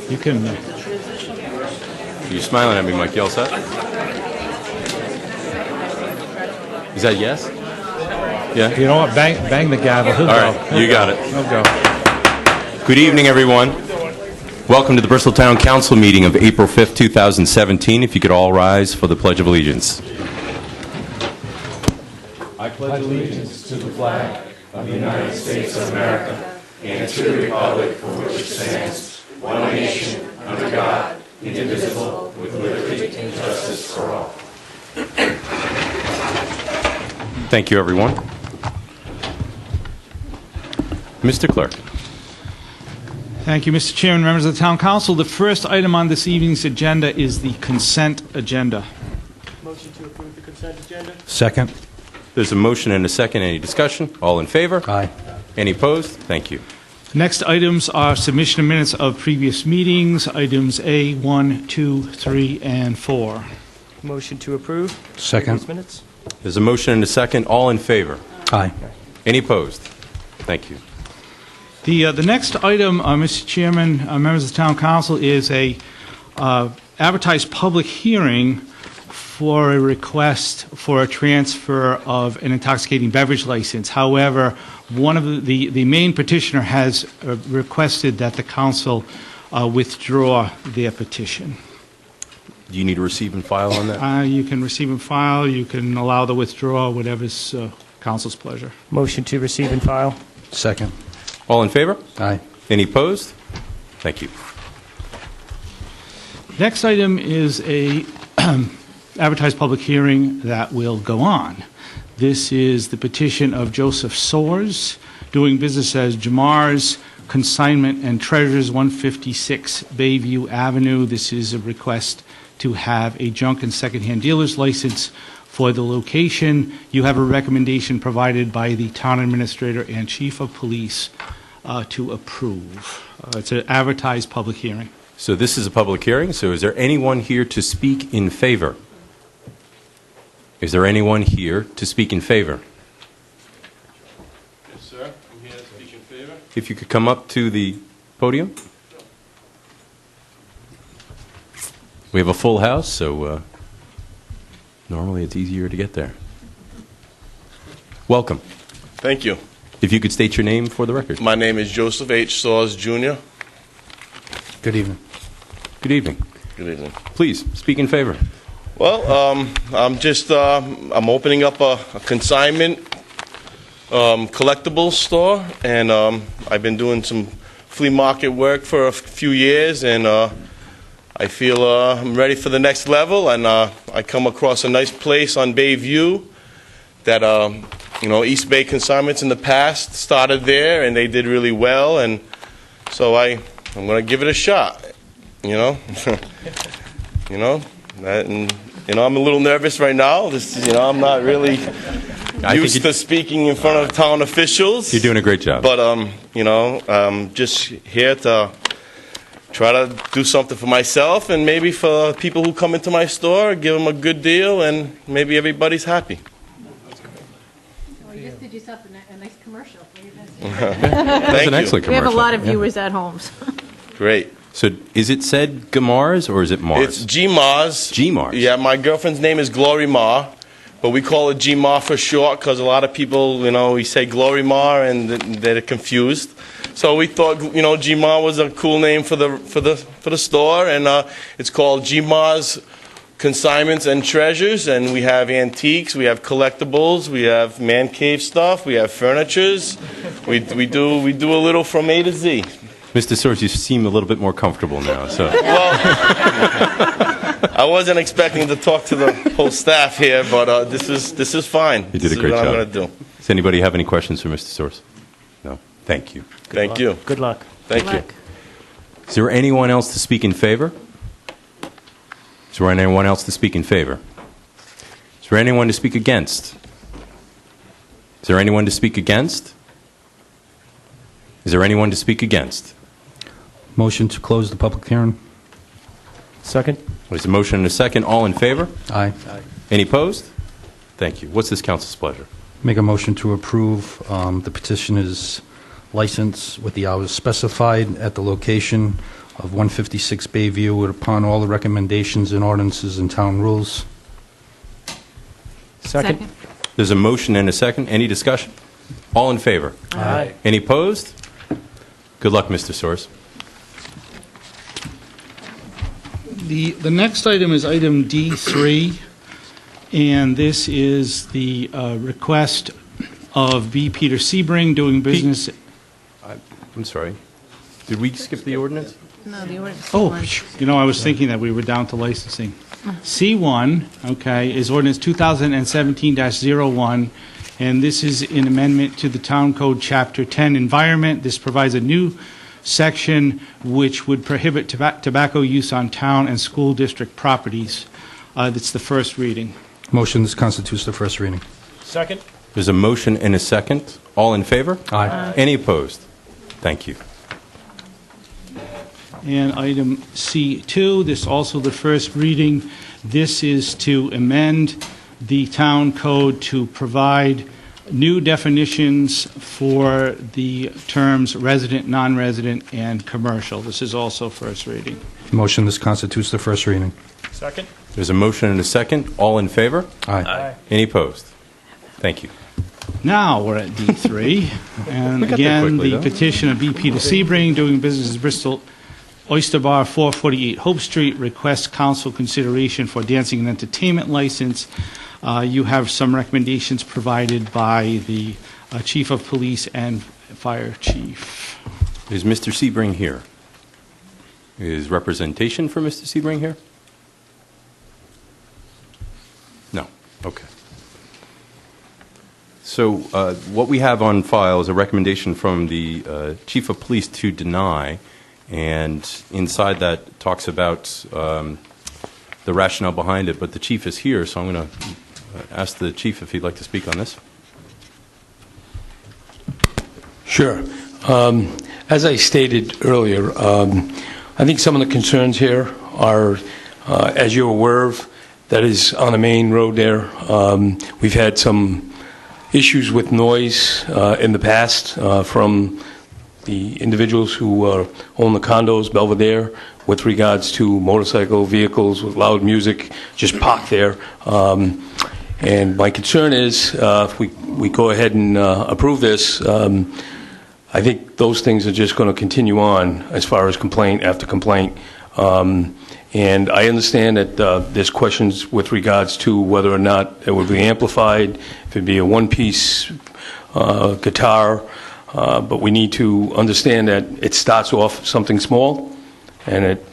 You can. You're smiling at me, Mike. You all set? Is that yes? Yeah? You know what? Bang the gavel. He'll All go. right, you got it. He'll go. Good evening, everyone. Welcome to the Bristol Town Council meeting of April 5th, 2017. If you could all rise for the Pledge of Allegiance. I pledge allegiance to the flag of the United States of America and to the republic for which it stands, one nation, under God, indivisible, with liberty and justice for all. Thank you, everyone. Mr. Clerk. Thank you, Mr. Chairman, members of the Town Council. The first item on this evening's agenda is the consent agenda. Motion to approve the consent agenda. Second. There's a motion and a second. Any discussion? All in favor? Aye. Any opposed? Thank you. Next items are submission of minutes of previous meetings, items A, 1, 2, 3, and 4. Motion to approve. Second. These minutes. There's a motion and a second. All in favor? Aye. Any opposed? Thank you. The next item, Mr. Chairman, members of the Town Council, is a advertised public hearing for a request for a transfer of an intoxicating beverage license. However, one of the main petitioner has requested that the council withdraw their petition. Do you need to receive and file on that? You can receive and file. You can allow the withdrawal, whatever's council's pleasure. Motion to receive and file. Second. All in favor? Aye. Any opposed? Thank you. Next item is a advertised public hearing that will go on. This is the petition of Joseph Soares, doing business as Jamar's Consignment and Treasures, 156 Bayview Avenue. This is a request to have a junk and secondhand dealer's license for the location. You have a recommendation provided by the town administrator and chief of police to approve. It's an advertised public hearing. So this is a public hearing. So is there anyone here to speak in favor? Is there anyone here to speak in favor? Yes, sir. I'm here to speak in favor. If you could come up to the podium. We have a full house, so normally it's easier to get there. Welcome. Thank you. If you could state your name for the record. My name is Joseph H. Soares, Jr. Good evening. Good evening. Good evening. Please, speak in favor. Well, I'm opening up a consignment collectibles store, and I've been doing some flea market work for a few years, and I feel I'm ready for the next level, and I come across a nice place on Bayview that, East Bay Consignments in the past started there, and they did really well, and so I'm going to give it a shot, I'm a little nervous right now. I'm not really used to speaking in front of town officials. You're doing a great job. But, I'm just here to try to do something for myself and maybe for people who come into my store, give them a good deal, and maybe everybody's happy. Well, you just did yourself a nice commercial for your business. That's an excellent We have commercial. a lot of viewers at home. Great. So is it said Gamars or is it Mars? It's G-Mars. G-Mars. Yeah, my girlfriend's name is Glory Mar, but we call it G-Mar for short because a lot of people, we say Glory Mar and they're confused. So we thought, G-Mar was a cool name for the store, and it's called G-Mar's Consignments and Treasures, and we have antiques, we have collectibles, we have man cave stuff, we have furnitures. We do a little from A to Z. Mr. Soares, you seem a little bit more comfortable now. So. Well, I wasn't expecting to talk to the whole staff here, but this is fine. You did a great what job. I'm going to do. Does anybody have any questions for Mr. Soares? No. Thank you. Thank you. Good luck. Thank you. Is there anyone else to speak in favor? Is there anyone else to speak in favor? Is there anyone to speak against? Is there anyone to speak against? Is there anyone to speak against? Motion to close the public hearing. Second. There's a motion and a second. All in favor? Aye. Any opposed? Thank you. What's this council's pleasure? Make a motion to approve the petitioner's license with the hours specified at the location of 156 Bayview upon all the recommendations and ordinances and town rules. Second. There's a motion and a second. Any discussion? All in favor? Aye. Any opposed? Good luck, Mr. Soares. The next item is item D3, and this is the request of B. Peter Sebring doing business. I'm sorry. Did we skip the ordinance? No, the ordinance. Oh, I was thinking that we were down to licensing. C1, okay, is ordinance 2017-01, and this is an amendment to the Town Code Chapter 10 Environment. This provides a new section which would prohibit tobacco use on town and school district properties. That's the first reading. Motion, this constitutes the first reading. Second. There's a motion and a second. All in favor? Aye. Any opposed? Thank you. And item C2, this also the first reading. This is to amend the town code to provide new definitions for the terms resident, non-resident, and commercial. This is also first reading. Motion, this constitutes the first reading. Second. There's a motion and a second. All in favor? Aye. Any opposed? Thank you. Now we're at D3, and We got there again, quickly, the though. petition of B. Peter Sebring, doing business as Bristol Oyster Bar, 448 Hope Street, requests council consideration for dancing and entertainment license. You have some recommendations provided by the chief of police and fire chief. Is Mr. Sebring here? Is representation for Mr. Sebring here? No. Okay. So what we have on file is a recommendation from the chief of police to deny, and inside that talks about the rationale behind it, but the chief is here, so I'm going to ask the chief if he'd like to speak on this. Sure. As I stated earlier, I think some of the concerns here are, as you're aware of, that is on the main road there. We've had some issues with noise in the past from the individuals who own the condos, Belvedere, with regards to motorcycle vehicles with loud music just parked there. And my concern is, if we go ahead and approve this, I think those things are just going to continue on as far as complaint after complaint. And I understand that there's questions with regards to whether or not it would be amplified, if it'd be a one-piece guitar, but we need to understand that it starts off something small, and it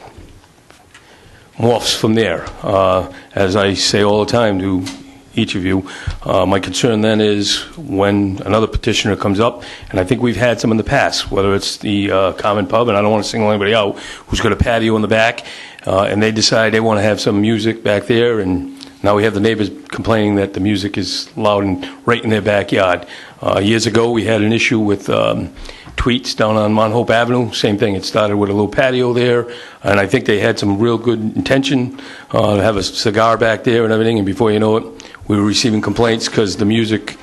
morphs from there. As I say all the time to each of you, my concern then is when another petitioner comes up, and I think we've had some in the past, whether it's the Common Pub, and I don't want to single anybody out, who's got a patio in the back, and they decide they want to have some music back there, and now we have the neighbors complaining that the music is loud and right in their backyard. Years ago, we had an issue with Tweets down on Mount Hope Avenue. Same thing. It started with a little patio there, and I think they had some real good intention to have a cigar back there and everything, and before you know it, we were receiving complaints because the music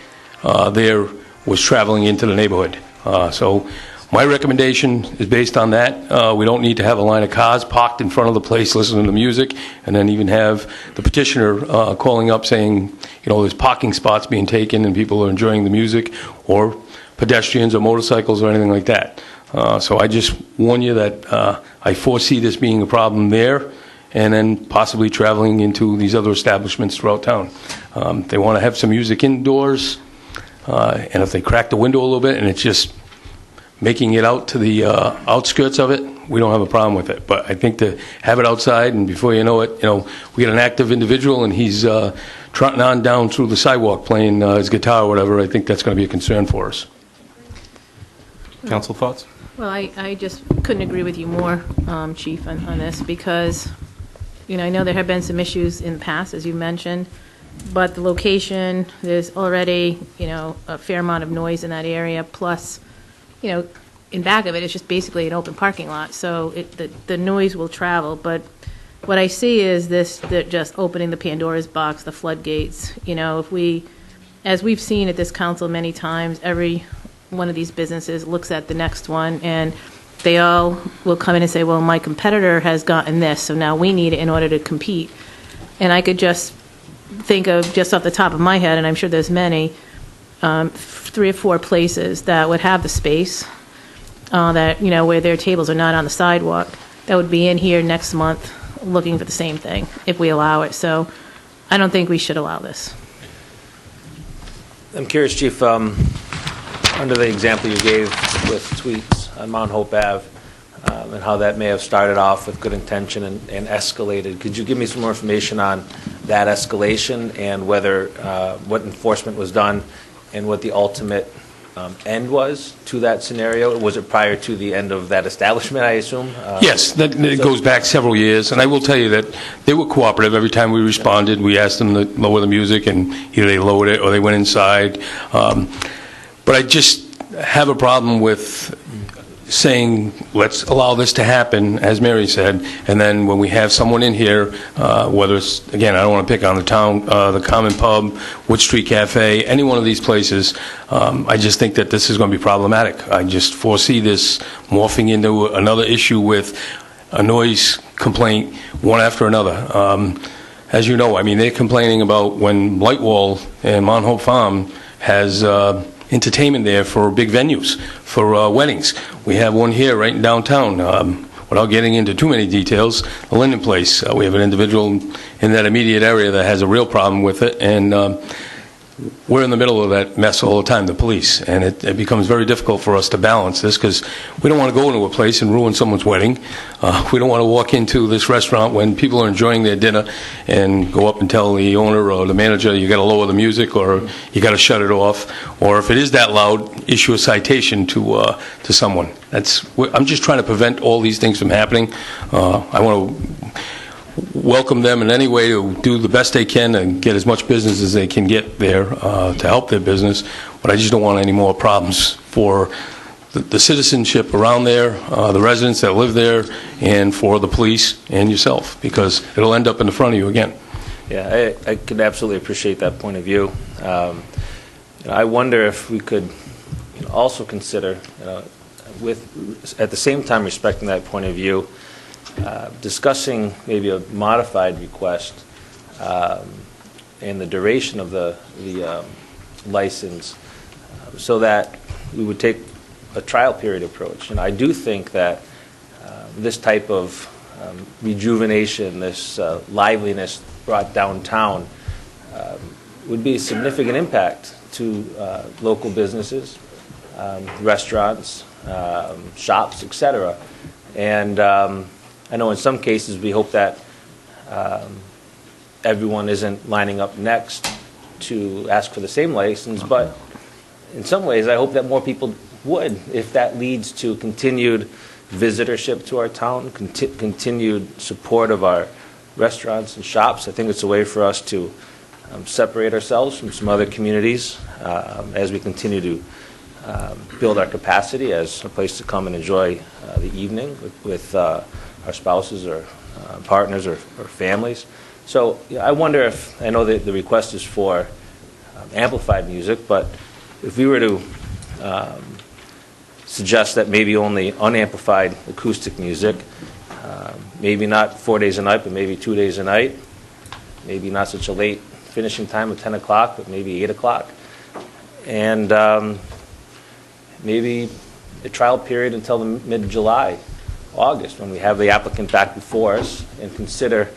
there was traveling into the neighborhood. So my recommendation is based on that. We don't need to have a line of cars parked in front of the place listening to music, and then even have the petitioner calling up saying, there's parking spots being taken and people are enjoying the music, or pedestrians or motorcycles or anything like that. So I just warn you that I foresee this being a problem there, and then possibly traveling into these other establishments throughout town. They want to have some music indoors, and if they crack the window a little bit and it's just making it out to the outskirts of it, we don't have a problem with it. But I think to have it outside, and before you know it, we get an active individual and he's trotting on down through the sidewalk playing his guitar or whatever, I think that's going to be a concern for us. Council thoughts? Well, I just couldn't agree with you more, Chief, on this, because, I know there have been some issues in the past, as you mentioned, but the location, there's already, a fair amount of noise in that area, plus, in back of it, it's just basically an open parking lot, so the noise will travel. But what I see is that just opening the Pandora's box, the floodgates. As we've seen at this council many times, every one of these businesses looks at the next one, and they all will come in and say, well, my competitor has gotten this, so now we need it in order to compete. And I could just think of, just off the top of my head, and I'm sure there's many, 3 or 4 places that would have the space, that, you know, where their tables are not on the sidewalk, that would be in here next month looking for the same thing, if we allow it. So I don't think we should allow this. I'm curious, Chief, under the example you gave with Tweets on Mount Hope Ave, and how that may have started off with good intention and escalated, could you give me some more information on that escalation and whether, what enforcement was done and what the ultimate end was to that scenario? Was it prior to the end of that establishment, I assume? Yes, it goes back several years, and I will tell you that they were cooperative. Every time we responded, we asked them to lower the music, and either they lowered it or they went inside. But I just have a problem with saying, let's allow this to happen, as Mary said, and then when we have someone in here, whether it's, again, I don't want to pick on the town, the Common Pub, Wood Street Cafe, any one of these places, I just think that this is going to be problematic. I just foresee this morphing into another issue with a noise complaint, one after another. As you know, I mean, they're complaining about when Lightwall and Mount Hope Farm has entertainment there for big venues, for weddings. We have one here right in downtown. Without getting into too many details, the Linden Place. We have an individual in that immediate area that has a real problem with it, and we're in the middle of that mess all the time, the police, and it becomes very difficult for us to balance this because we don't want to go into a place and ruin someone's wedding. We don't want to walk into this restaurant when people are enjoying their dinner and go up and tell the owner or the manager, you got to lower the music or you got to shut it off, or if it is that loud, issue a citation to someone. I'm just trying to prevent all these things from happening. I want to welcome them in any way to do the best they can and get as much business as they can get there to help their business, but I just don't want any more problems for the citizenship around there, the residents that live there, and for the police and yourself, because it'll end up in the front of you again. Yeah, I could absolutely appreciate that point of view. I wonder if we could also consider, with at the same time respecting that point of view, discussing maybe a modified request and the duration of the license, so that we would take a trial period approach. And I do think that this type of rejuvenation, this liveliness brought downtown would be a significant impact to local businesses, restaurants, shops, etc. And I know in some cases we hope that everyone isn't lining up next to ask for the same license, but in some ways I hope that more people would, if that leads to continued visitorship to our town, continued support of our restaurants and shops. I think it's a way for us to separate ourselves from some other communities as we continue to build our capacity as a place to come and enjoy the evening with our spouses or partners or families. So I wonder if, I know that the request is for amplified music, but if we were to suggest that maybe only unamplified acoustic music, maybe not 4 days a night, but maybe 2 days a night, maybe not such a late finishing time of 10 o'clock, but maybe 8 o'clock, and maybe a trial period until the mid-July, August, when we have the applicant back before us and consider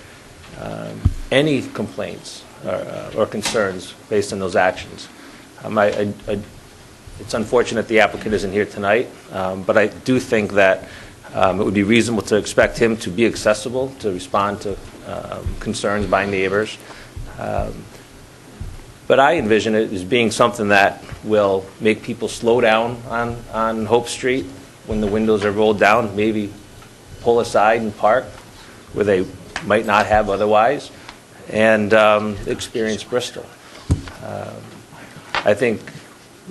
any complaints or concerns based on those actions. It's unfortunate the applicant isn't here tonight, but I do think that it would be reasonable to expect him to be accessible, to respond to concerns by neighbors. But I envision it as being something that will make people slow down on Hope Street when the windows are rolled down, maybe pull aside and park where they might not have otherwise, and experience Bristol. I think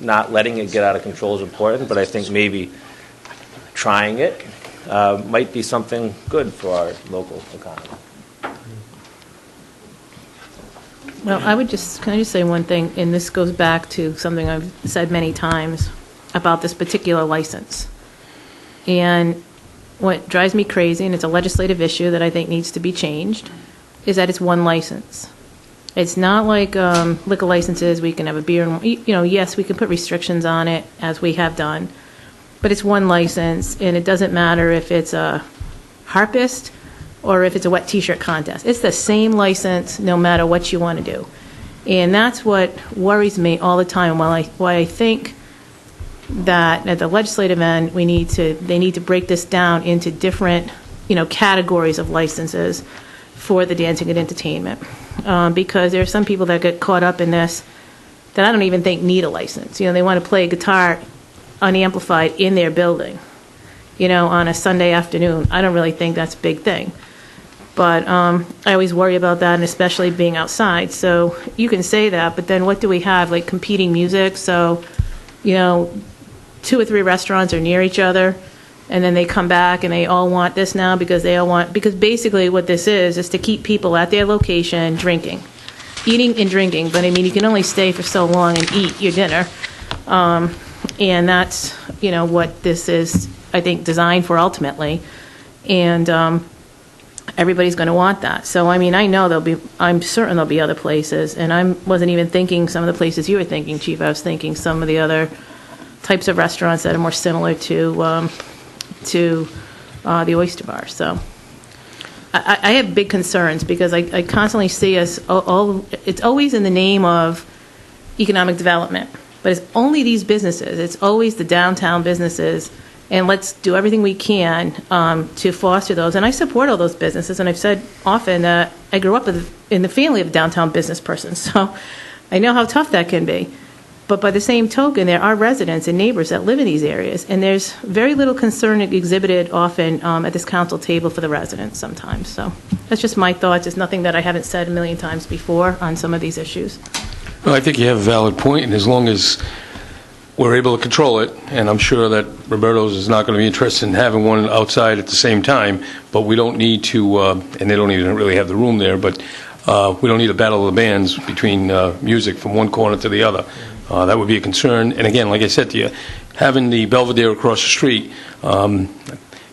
not letting it get out of control is important, but I think maybe trying it might be something good for our local economy. Well, can I just say one thing, and this goes back to something I've said many times about this particular license. And what drives me crazy, and it's a legislative issue that I think needs to be changed, is that it's one license. It's not like liquor licenses, we can have a beer, and, yes, we can put restrictions on it, as we have done, but it's one license, and it doesn't matter if it's a harpist or if it's a wet t-shirt contest. It's the same license no matter what you want to do. And that's what worries me all the time, why I think that at the legislative end, they need to break this down into different, categories of licenses for the dancing and entertainment. Because there are some people that get caught up in this that I don't even think need a license. They want to play guitar unamplified in their building, on a Sunday afternoon. I don't really think that's a big thing. But I always worry about that, and especially being outside. So you can say that, but then what do we have? Like competing music. So, 2 or 3 restaurants are near each other, and then they come back and they all want this now because basically what this is to keep people at their location eating and drinking. But I mean, you can only stay for so long and eat your dinner. And that's, what this is, I think, designed for ultimately. And everybody's going to want that. So, I mean, I'm certain there'll be other places. And I wasn't even thinking some of the places you were thinking, Chief. I was thinking some of the other types of restaurants that are more similar to the Oyster Bar. So I have big concerns because I constantly see us, it's always in the name of economic development. But it's only these businesses. It's always the downtown businesses. And let's do everything we can to foster those. And I support all those businesses. And I've said often that I grew up in the family of a downtown business person. So I know how tough that can be. But by the same token, there are residents and neighbors that live in these areas. And there's very little concern exhibited often at this council table for the residents sometimes. So that's just my thoughts. It's nothing that I haven't said a million times before on some of these issues. Well, I think you have a valid point, and as long as we're able to control it, and I'm sure that Roberto's is not going to be interested in having one outside at the same time, but we don't need to, and they don't even really have the room there, but we don't need a battle of the bands between music from one corner to the other. That would be a concern. And again, like I said to you, having the Belvedere across the street, a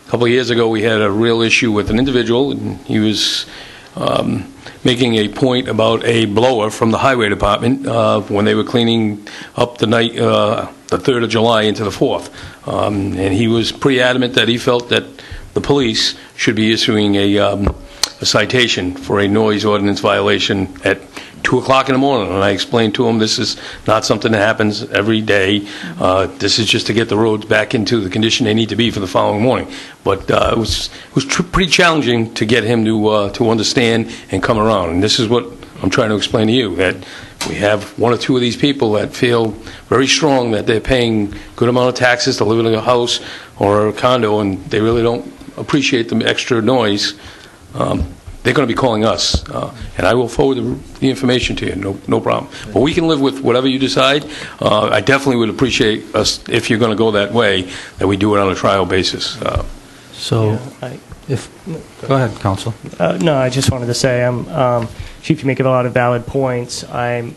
couple of years ago we had a real issue with an individual, and he was making a point about a blower from the highway department when they were cleaning up the night, the 3rd of July into the 4th. And he was pretty adamant that he felt that the police should be issuing a citation for a noise ordinance violation at 2 o'clock in the morning. And I explained to him this is not something that happens every day. This is just to get the roads back into the condition they need to be for the following morning. But it was pretty challenging to get him to understand and come around. And this is what I'm trying to explain to you, that we have 1 or 2 of these people that feel very strong that they're paying good amount of taxes to live in a house or a condo, and they really don't appreciate the extra noise. They're going to be calling us, and I will forward the information to you, no problem. But we can live with whatever you decide. I definitely would appreciate us, if you're going to go that way, that we do it on a trial basis. So, go ahead, Counsel. No, I just wanted to say, Chief, you make a lot of valid points. I'm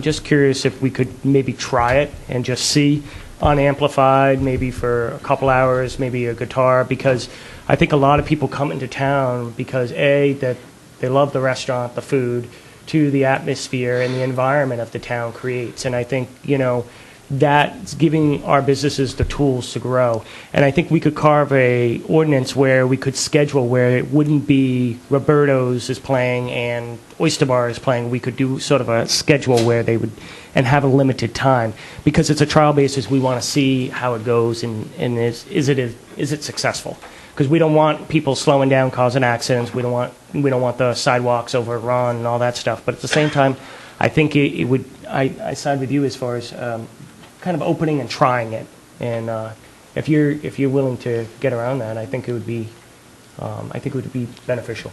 just curious if we could maybe try it and just see unamplified, maybe for a couple hours, maybe a guitar, because I think a lot of people come into town because, A, that they love the restaurant, the food, 2, the atmosphere and the environment of the town creates. And I think, that's giving our businesses the tools to grow. And I think we could carve a ordinance where we could schedule where it wouldn't be Roberto's is playing and Oyster Bar is playing. We could do sort of a schedule where they would, and have a limited time. Because it's a trial basis, we want to see how it goes and is it successful? Because we don't want people slowing down, causing accidents. We don't want the sidewalks overrun and all that stuff. But at the same time, I think it would. I side with you as far as kind of opening and trying it. And if you're willing to get around that, I think it would be beneficial.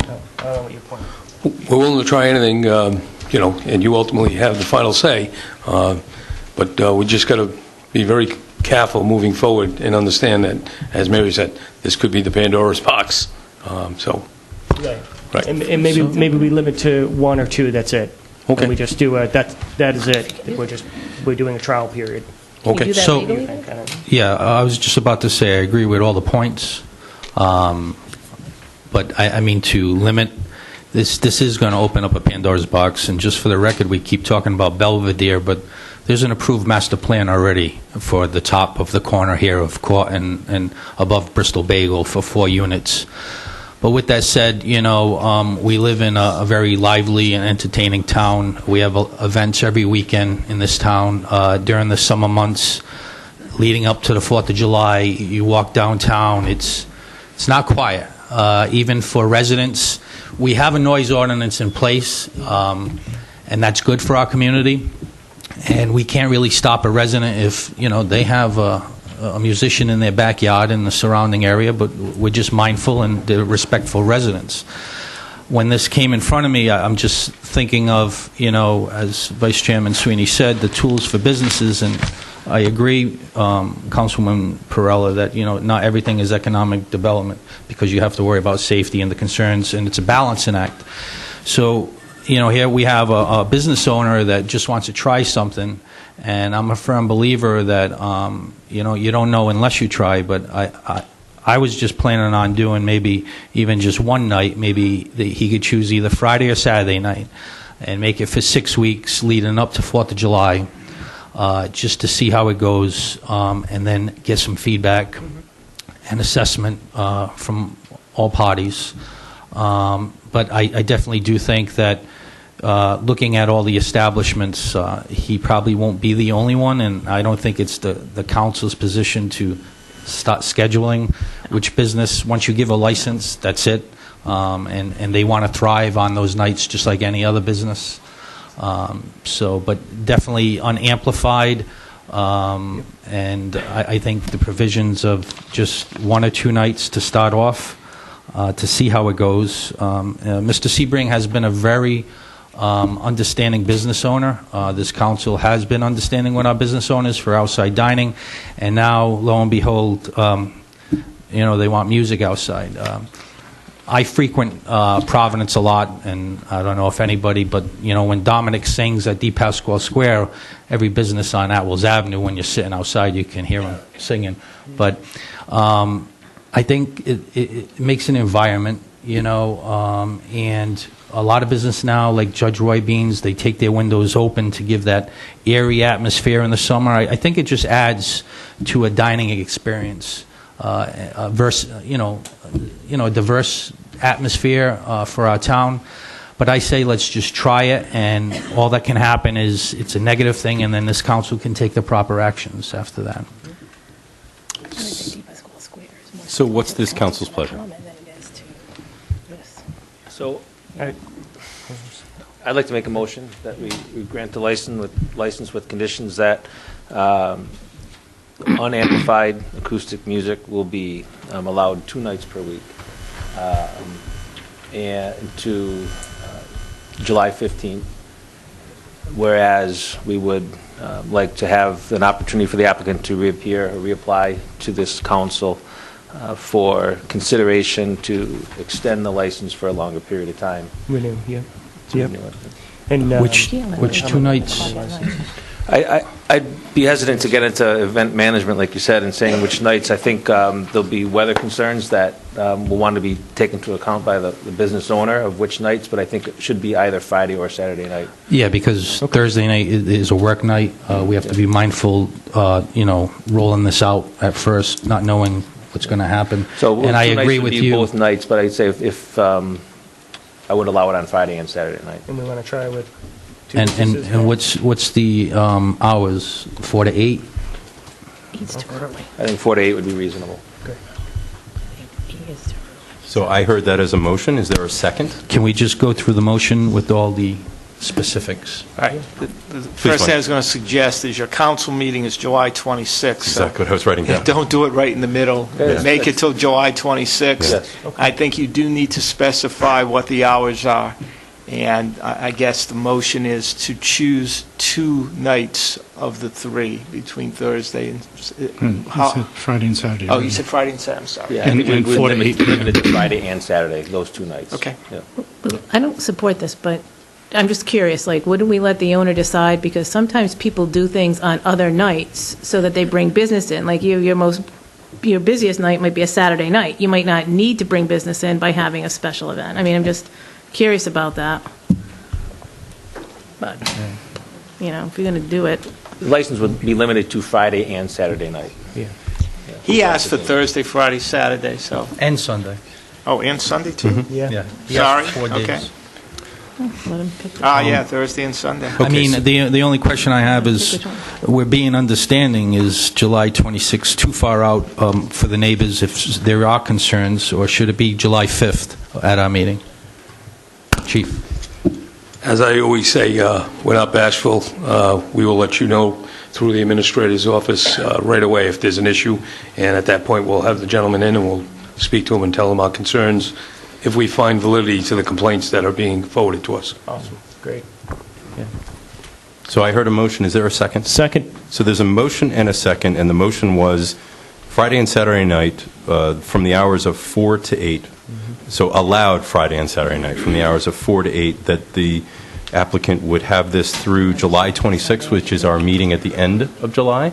I don't know what your point is. We're willing to try anything, and you ultimately have the final say. But we just got to be very careful moving forward and understand that, as Mary said, this could be the Pandora's box. Right. And maybe we limit to 1 or 2. That's it. Okay. And we just do that is it. We're doing a trial period. Can you Okay, do that so- legally? Yeah, I was just about to say, I agree with all the points. But I mean, to limit, this is going to open up a Pandora's box. And just for the record, we keep talking about Belvedere, but there's an approved master plan already for the top of the corner here of Court and above Bristol Bagel for 4 units. But with that said, you know, we live in a very lively and entertaining town. We have events every weekend in this town. During the summer months leading up to the 4th of July, you walk downtown, it's not quiet. Even for residents, we have a noise ordinance in place, and that's good for our community. And we can't really stop a resident if, you know, they have a musician in their backyard in the surrounding area, but we're just mindful and they're respectful residents. When this came in front of me, I'm just thinking of, you know, as Vice Chairman Sweeney said, the tools for businesses, and I agree, Councilwoman Perella, that, you know, not everything is economic development because you have to worry about safety and the concerns, and it's a balancing act. So, you know, here we have a business owner that just wants to try something, and I'm a firm believer that, you know, you don't know unless you try, but I was just planning on doing maybe even just one night, maybe he could choose either Friday or Saturday night, and make it for 6 weeks leading up to 4th of July, just to see how it goes, and then get some feedback and assessment from all parties. But I definitely do think that looking at all the establishments, he probably won't be the only one, and I don't think it's the council's position to start scheduling which business. Once you give a license, that's it, and they want to thrive on those nights just like any other business. But definitely unamplified, and I think the provisions of just 1 or 2 nights to start off, to see how it goes. Mr. Sebring has been a very understanding business owner. This council has been understanding with our business owners for outside dining, and now, lo and behold, you know, they want music outside. I frequent Providence a lot, and I don't know if anybody, but, you know, when Dominic sings at De Pasquale Square, every business on Atwells Avenue, when you're sitting outside, you can hear him singing. But I think it makes an environment, you know, and a lot of business now, like Judge Roy Beans, they take their windows open to give that airy atmosphere in the summer. I think it just adds to a dining experience, a diverse atmosphere for our town. But I say let's just try it, and all that can happen is it's a negative thing, and then this council can take the proper actions after that. So what's this council's pleasure? So I'd like to make a motion that we grant the license with conditions that unamplified acoustic music will be allowed 2 nights per week, and to July 15th, whereas we would like to have an opportunity for the applicant to reappear or reapply to this council for consideration to extend the license for a longer period of time. Renew, yeah. To Yep. renew it. And Which 2 nights? I'd be hesitant to get into event management, like you said, and saying which nights. I think there'll be weather concerns that will want to be taken into account by the business owner of which nights, but I think it should be either Friday or Saturday night. Yeah, because Thursday night is a work night. We have to be mindful, you know, rolling this out at first, not knowing what's going to happen. So and I 2 nights agree would with be you. both nights, but I'd say if I would allow it on Friday and Saturday night. we want to try with 2 And businesses. and what's the hours? 4 to 8? He's too early. I think 4 to 8 would be reasonable. He is too early. So I heard that as a motion. Is there a second? Can we just go through the motion with all the specifics? All right. The first thing I was going to suggest is your council meeting is July 26th. so Exactly what I was writing down. Don't do it right in the middle. Yeah. Make it till July 26th. Yes. I think you do need to specify what the hours are. And I guess the motion is to choose 2 nights of the 3 between Thursday and... Friday and Saturday. Oh, you said Friday and Saturday, I'm sorry. Yeah, And- I think and we 4 to limit 8. limit it to Friday and Saturday, those 2 nights. Okay. Yeah. I don't support this, but I'm just curious, like, wouldn't we let the owner decide? Because sometimes people do things on other nights so that they bring business in. Like your busiest night might be a Saturday night. You might not need to bring business in by having a special event. I mean, I'm just curious about that. But, you know, if you're going to do it. The license would be limited to Friday and Saturday night. He asked for Thursday, Friday, Saturday, so. And Sunday. Oh, and Sunday, too? Yeah. Sorry? Yes, 4 days. Okay. Let him pick. Yeah, Thursday and Sunday. I mean, the only question I have is, we're being understanding, is July 26th too far out for the neighbors if there are concerns, or should it be July 5th at our meeting? Chief? As I always say, we're not bashful. We will let you know through the administrator's office right away if there's an issue, and at that point, we'll have the gentleman in and we'll speak to him and tell him our concerns if we find validity to the complaints that are being forwarded to us. Awesome, great. So I heard a motion. Is there a second? Second. So there's a motion and a second, and the motion was Friday and Saturday night from the hours of 4 to 8. So allowed Friday and Saturday night from the hours of 4 to 8, that the applicant would have this through July 26th, which is our meeting at the end of July.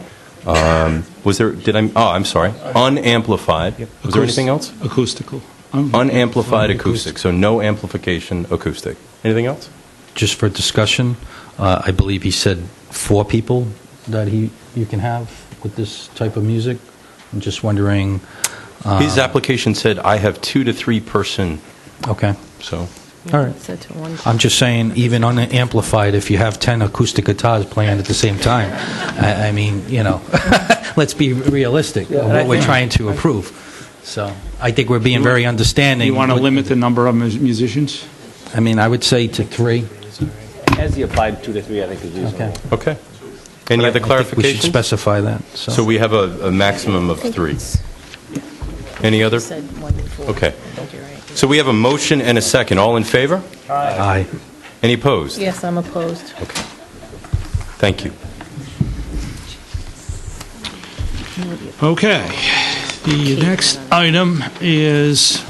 Was there, I'm sorry, unamplified. Was there anything else? Acoustical. Unamplified acoustic, so no amplification acoustic. Anything else? Just for discussion, I believe he said 4 people that you can have with this type of music. I'm just wondering. His application said, I have 2 to 3 person, Okay. so. All right. Said to one. I'm just saying, even unamplified, if you have 10 acoustic guitars playing at the same time, I mean, you know, let's be realistic of what we're trying to approve. So I think we're being very understanding. You want to limit the number of musicians? I mean, I would say to 3. As he applied, 2 to 3, I think is reasonable. Okay. Okay. Any other I think we should clarifications? specify that. So we have a maximum of 3. Any other? Said 1 to 4. Okay. I think you're right. So we have a motion and a second. All in favor? Aye. Any opposed? Yes, I'm opposed. Okay. Thank you. Okay. The next item is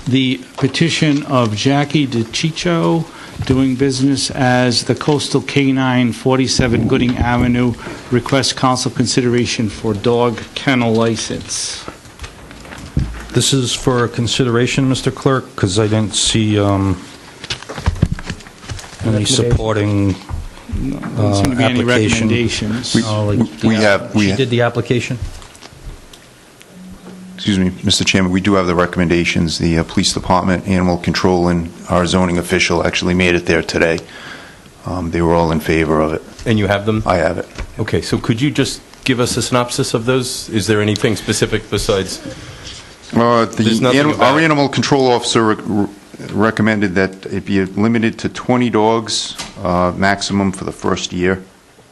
the petition of Jackie DiCiccio, doing business as the Coastal Canine, 47 Gooding Avenue, requests council consideration for dog kennel license. This is for consideration, Mr. Clerk, because I didn't see any supporting Doesn't seem to be any application. recommendations. She did the application? Excuse me, Mr. Chairman, we do have the recommendations. The Police Department, Animal Control, and our zoning official actually made it there today. They were all in favor of it. And you have them? I have it. Okay, so could you just give us a synopsis of those? Is there anything specific besides? There's nothing about Our it. Animal Control Officer recommended that it be limited to 20 dogs maximum for the first year,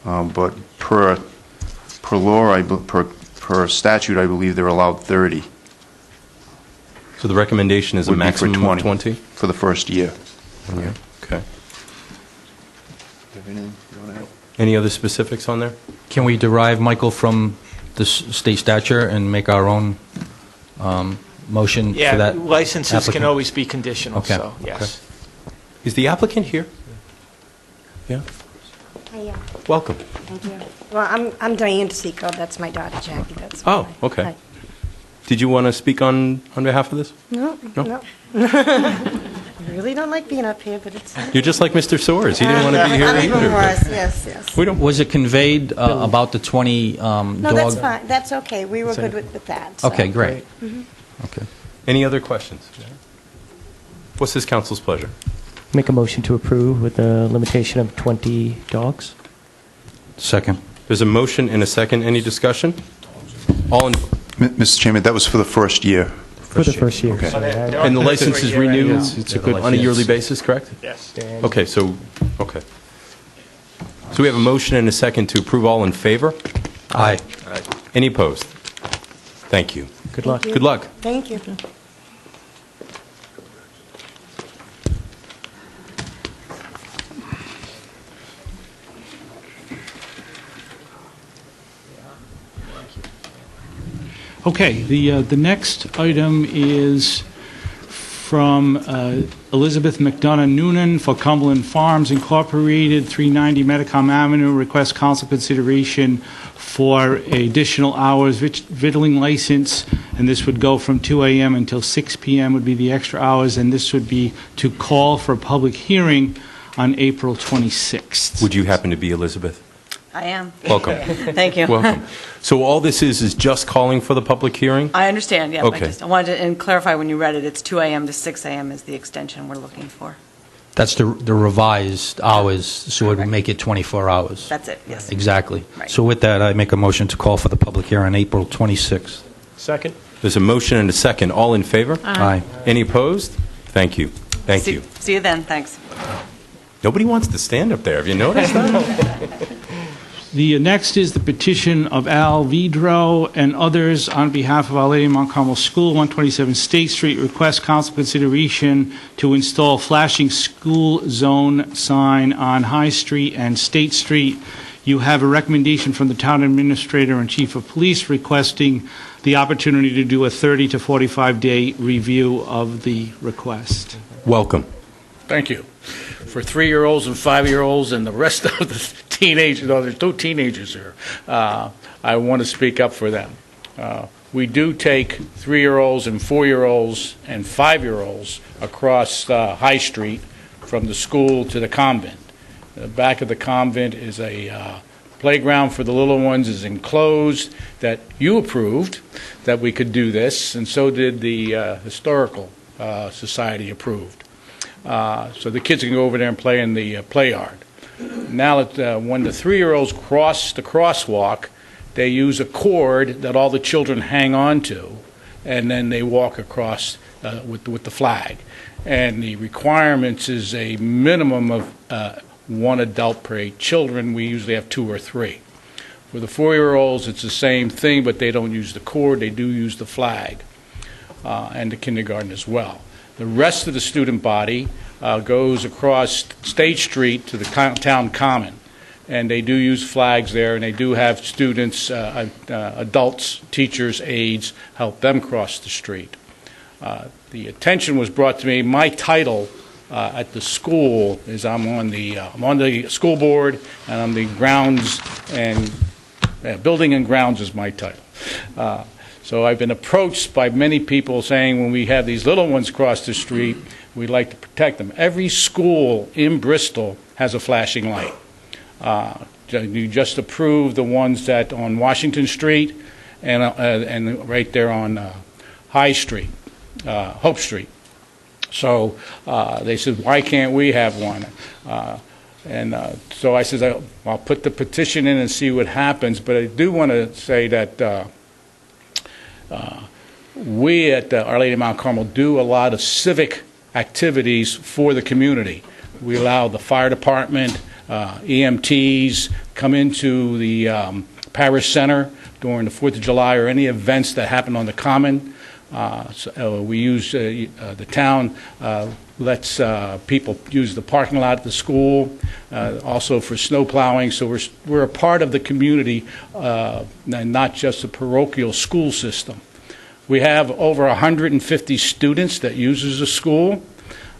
but per law, per statute, I believe they're allowed 30. So the recommendation is a Would be for maximum of 20? for the first year. Yeah. Okay. Any other specifics on there? Can we derive, Michael, from the state statute and make our own motion for Yeah, that? licenses can applicant? always be conditional, Okay. so, yes. Is the applicant here? Yeah. Hi, Welcome. thank you. Well, I'm Diane DeSico, that's my daughter Jackie, that's Oh, why. okay. Hi. Did you want to speak on behalf of this? No, No? no. I really don't like being up here, but it's... You're just like Mr. Soares. He didn't want to be here I'm even either. worse, yes. We don't. Was it conveyed about the 20 dog? No, that's fine, that's okay, we were good with that. so. Okay, great. Mm-hmm. Okay. Any other questions? What's this council's pleasure? Make a motion to approve with a limitation of 20 dogs. Second. There's a motion and a second. Any discussion? All in, Mr. Chairman, that was for the first year. For the first year. Okay. so that- and the license is renewed It's a good on a yearly basis, correct? Yes. Okay, so we have a motion and a second to approve. All in favor? Aye. Any opposed? Thank you. Good luck. Good luck. Thank you. Okay, the next item is from Elizabeth McDonough Noonan for Cumberland Farms Incorporated, 390 Metacom Avenue, request council consideration for additional hours vittling license, and this would go from 2 a.m. until 6 p.m. would be the extra hours, and this would be to call for a public hearing on April 26th. Would you happen to be Elizabeth? I am. Welcome. Thank you. Welcome. So all this is just calling for the public hearing? I understand, yeah. Okay. I wanted to clarify when you read it, it's 2 a.m. to 6 a.m. is the extension we're looking for. That's the revised hours, so it would make it 24 hours. That's it, yes. Exactly. Right. So with that, I make a motion to call for the public hearing on April 26th. Second? There's a motion and a second. All in favor? Aye. Any opposed? Thank you. Thank you. See you then, thanks. Nobody wants to stand up there. Have you noticed that? The next is the petition of Al Vidro and others on behalf of Our Lady of Mount Carmel School, 127 State Street, request council consideration to install flashing school zone sign on High Street and State Street. You have a recommendation from the town administrator and chief of police requesting the opportunity to do a 30 to 45-day review of the request. Welcome. Thank you. For 3-year-olds and 5-year-olds and the rest of the teenagers, there's 2 teenagers here, I want to speak up for them. We do take 3-year-olds and 4-year-olds and 5-year-olds across High Street from the school to the convent. The back of the convent is a playground for the little ones, is enclosed, that you approved that we could do this, and so did the Historical Society approved. So the kids can go over there and play in the play yard. Now, when the 3-year-olds cross the crosswalk, they use a cord that all the children hang on to, and then they walk across with the flag. And the requirements is a minimum of 1 adult per 8 children. We usually have 2 or 3. For the 4-year-olds, it's the same thing, but they don't use the cord. They do use the flag, and the kindergarten as well. The rest of the student body goes across State Street to the town common, and they do use flags there, and they do have students, adults, teachers, aides, help them cross the street. The attention was brought to me. My title at the school is I'm on the school board, and I'm the grounds and building and grounds is my title. So I've been approached by many people saying when we have these little ones cross the street, we'd like to protect them. Every school in Bristol has a flashing light. You just approved the ones that on Washington Street and right there on High Street, Hope Street. So they said, why can't we have one? So I said, I'll put the petition in and see what happens, but I do want to say that we at Our Lady of Mount Carmel do a lot of civic activities for the community. We allow the fire department, EMTs come into the parish center during the 4th of July or any events that happen on the common. We use the town lets people use the parking lot at the school, also for snow plowing. So we're a part of the community, and not just the parochial school system. We have over 150 students that uses the school,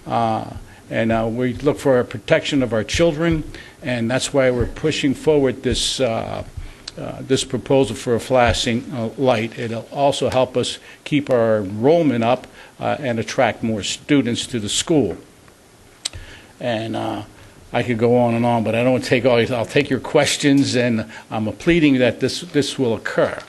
and we look for a protection of our children, and that's why we're pushing forward this this proposal for a flashing light. It'll also help us keep our enrollment up and attract more students to the school. And I could go on, but I don't want to take all these. I'll take your questions, and I'm pleading that this will occur.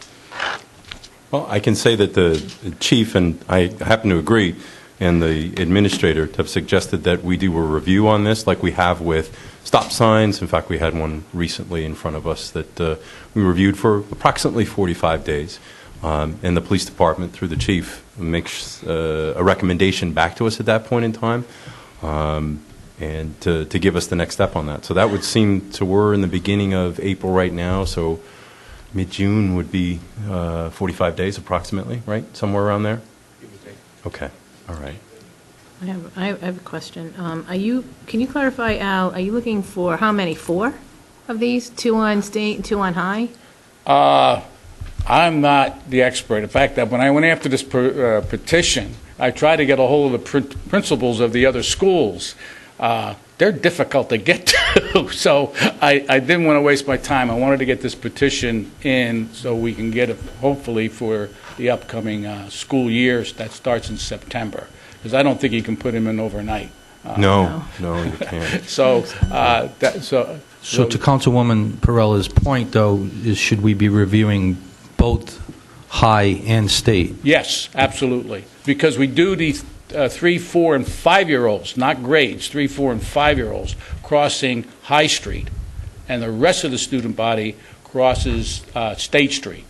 Well, I can say that the chief, and I happen to agree, and the administrator have suggested that we do a review on this like we have with stop signs. In fact, we had one recently in front of us that we reviewed for approximately 45 days. And the police department, through the chief, makes a recommendation back to us at that point in time, and to give us the next step on that. So that would seem to, we're in the beginning of April right now, so mid-June would be 45 days approximately, right? Somewhere around there? Okay, all right. I have a question. Can you clarify, Al, are you looking for how many? 4 of these? 2 on state and 2 on high? I'm not the expert. In fact, when I went after this petition, I try to get a hold of the principals of the other schools. They're difficult to get to, so I didn't want to waste my time. I wanted to get this petition in so we can get it, hopefully, for the upcoming school year that starts in September, because I don't think you can put him in overnight. No, you can't. So to Councilwoman Perella's point, though, is should we be reviewing both high and state? Yes, absolutely, because we do these 3, 4, and 5-year-olds, not grades, 3, 4, and 5-year-olds crossing High Street, and the rest of the student body crosses State Street.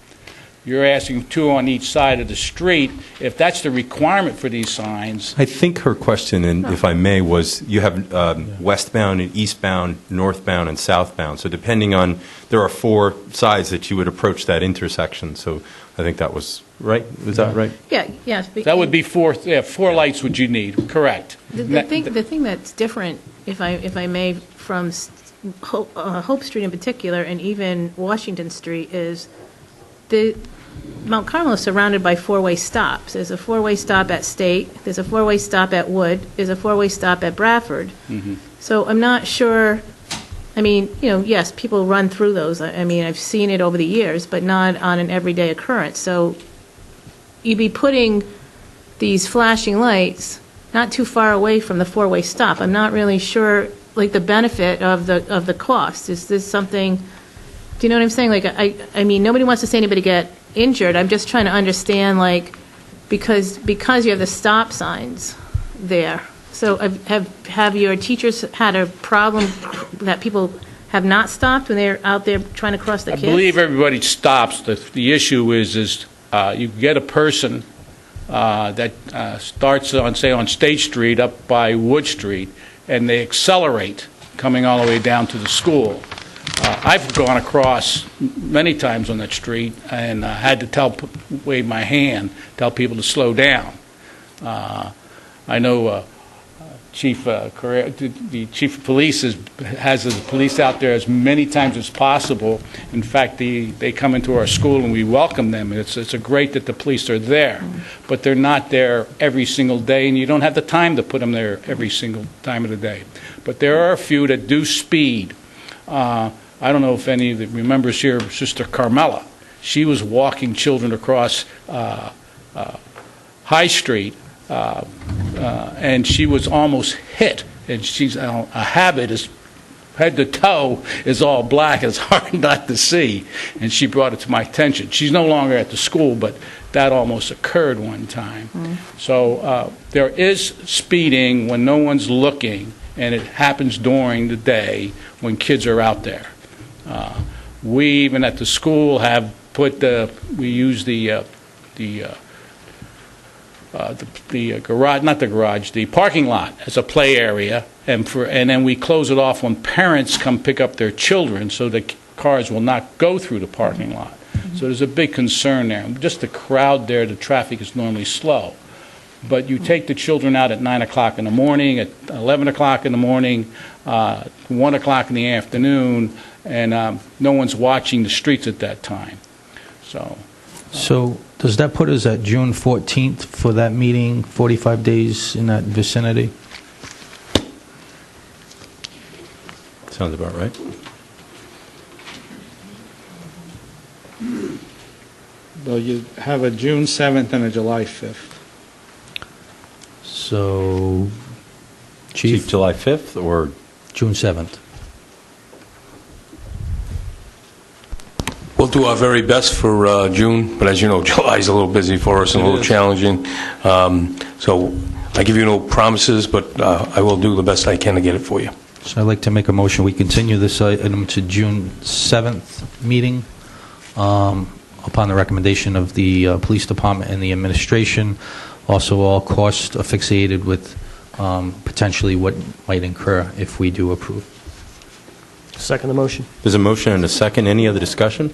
You're asking 2 on each side of the street. If that's the requirement for these signs, I think her question, and if I may, was you have westbound and eastbound, northbound and southbound. So depending on, there are 4 sides that you would approach that intersection. So I think that was right. Was that right? Yeah, yes. that would be 4 lights would you need, correct. The thing that's different, if I may, from Hope Street in particular, and even Washington Street, is Mount Carmel is surrounded by 4-way stops. There's a 4-way stop at State, there's a 4-way stop at Wood, there's a 4-way stop at Bradford. Mm-hmm. So I'm not sure, I mean, yes, people run through those. I mean, I've seen it over the years, but not on an everyday occurrence. So you'd be putting these flashing lights not too far away from the 4-way stop. I'm not really sure, like, the benefit of the cost. Is this something, do you know what I'm saying? Like, I mean, nobody wants to see anybody get injured. I'm just trying to understand, like, because you have the stop signs there. So have your teachers had a problem that people have not stopped when they're out there trying to cross the kids? I believe everybody stops. The issue is you get a person that starts on, say, on State Street up by Wood Street, and they accelerate coming all the way down to the school. I've gone across many times on that street and had to wave my hand, tell people to slow down. I know the chief of police has the police out there as many times as possible. In fact, they come into our school and we welcome them. It's great that the police are there, but they're not there every single day, and you don't have the time to put them there every single time of the day. But there are a few that do speed. I don't know if any of the remembers here, Sister Carmela. She was walking children across High Street, and she was almost hit. And she's a habit is head to toe is all black. It's hard not to see. And she brought it to my attention. She's no longer at the school, but that almost occurred one time. So there is speeding when no one's looking, and it happens during the day when kids are out there. We even at the school have put we use the garage, not the garage, the parking lot as a play area, and then we close it off when parents come pick up their children, so the cars will not go through the parking lot. So there's a big concern there. Just the crowd there, the traffic is normally slow. But you take the children out at 9 o'clock in the morning, at 11 o'clock in the morning, 1 o'clock in the afternoon, and no one's watching the streets at that time. So does that put us at June 14th for that meeting, 45 days in that vicinity? Sounds about right. Well, you have a June 7th and a July 5th. So, Chief, July 5th or June 7th? We'll do our very best for June, but as you know, July's a little busy for us and a little challenging. So I give you no promises, but I will do the best I can to get it for you. So I'd like to make a motion. We continue this item to June 7th meeting upon the recommendation of the police department and the administration. Also, all costs asphyxiated with potentially what might incur if we do approve. Second the motion. There's a motion and a second. Any other discussion?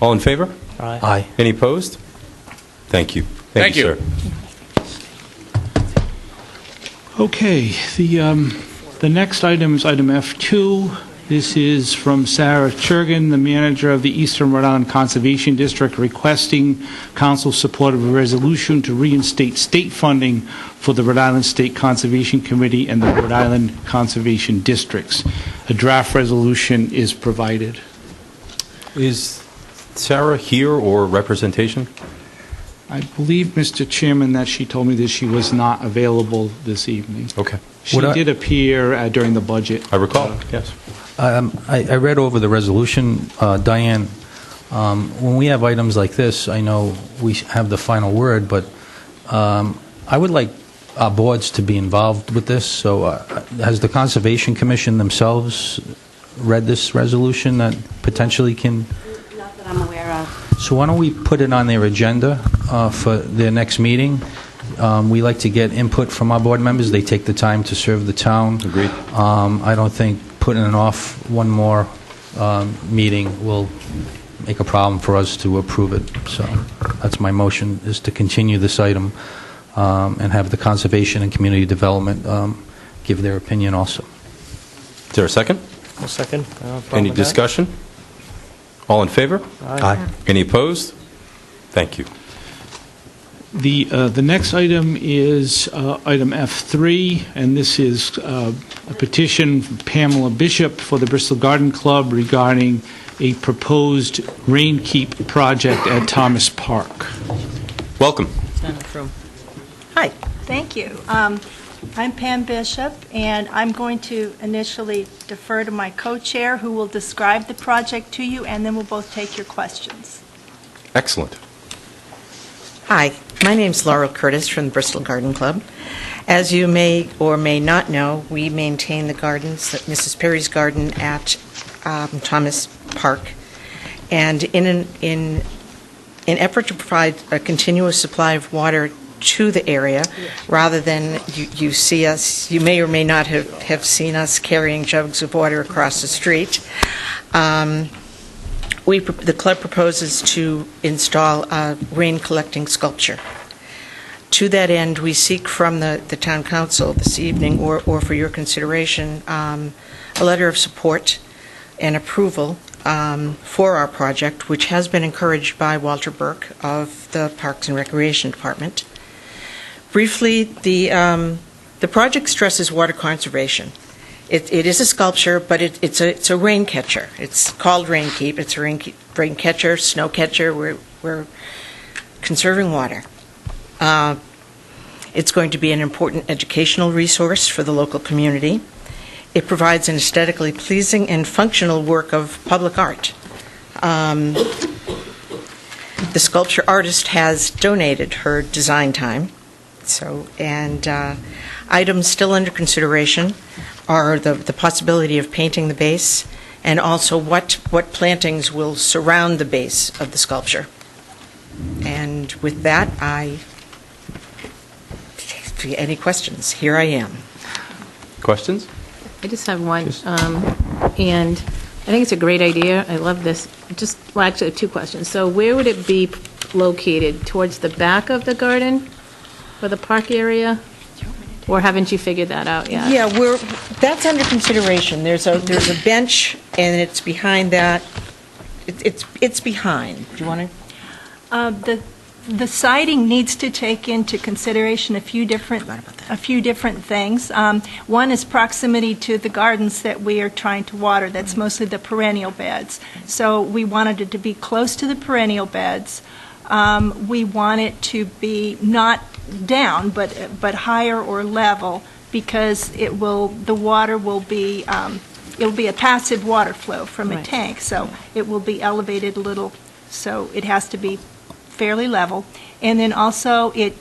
All in favor? Aye. Any opposed? Thank you. Thank you. Sir. Okay, the next item is item F2, This is from Sarah Churgan, the manager of the Eastern Rhode Island Conservation District, requesting council support of a resolution to reinstate state funding for the Rhode Island State Conservation Committee and the Rhode Island Conservation Districts. A draft resolution is provided. Is Sarah here or representation? I believe, Mr. Chairman, that she told me that she was not available this evening. Okay. She did appear during the budget. I recall, yes. I read over the resolution. Diane, when we have items like this, I know we have the final word, but I would like our boards to be involved with this. So has the Conservation Commission themselves read this resolution that potentially can... Not that I'm aware of. So why don't we put it on their agenda for their next meeting? We like to get input from our board members. They take the time to serve the town. Agreed. I don't think putting it off one more meeting will make a problem for us to approve it. So that's my motion, is to continue this item and have the Conservation and Community Development give their opinion also. Is there a second? I'll second. Any discussion? All in favor? Aye. Any opposed? Thank you. The next item is item F3, and this is a petition from Pamela Bishop for the Bristol Garden Club regarding a proposed rain keep project at Thomas Park. Welcome. Hi, thank you. I'm Pam Bishop, and I'm going to initially defer to my co-chair, who will describe the project to you, and then we'll both take your questions. Excellent. Hi, my name's Laurel Curtis from the Bristol Garden Club. As you may or may not know, we maintain the gardens, Mrs. Perry's garden at Thomas Park, and in an effort to provide a continuous supply of water to the area, rather than you see us, you may or may not have seen us carrying jugs of water across the street. The club proposes to install a rain collecting sculpture. To that end, we seek from the town council this evening, or for your consideration, a letter of support and approval for our project, which has been encouraged by Walter Burke of the Parks and Recreation Department. Briefly, the project stresses water conservation. It is a sculpture, but it's a rain catcher. It's called Rain Keep. It's a rain catcher, snow catcher. We're conserving water. It's going to be an important educational resource for the local community. It provides an aesthetically pleasing and functional work of public art. The sculpture artist has donated her design time. Items still under consideration are the possibility of painting the base, and also what plantings will surround the base of the sculpture. And with that, any questions? Here I am. Questions? I just have one, and I think it's a great idea. I love this. Actually, I have two questions. So where would it be located? Towards the back of the garden or the park area? Or haven't you figured that out yet? Yeah, that's under consideration. There's a bench, and it's behind that. It's behind. Do you want to? The siding needs to take into consideration a few different things. One is proximity to the gardens that we are trying to water. That's mostly the perennial beds. So we wanted it to be close to the perennial beds. We want it to be not down, but higher or level, because the water will be it'll be a passive water flow from a tank, so it will be elevated a little. So it has to be fairly level, and then also it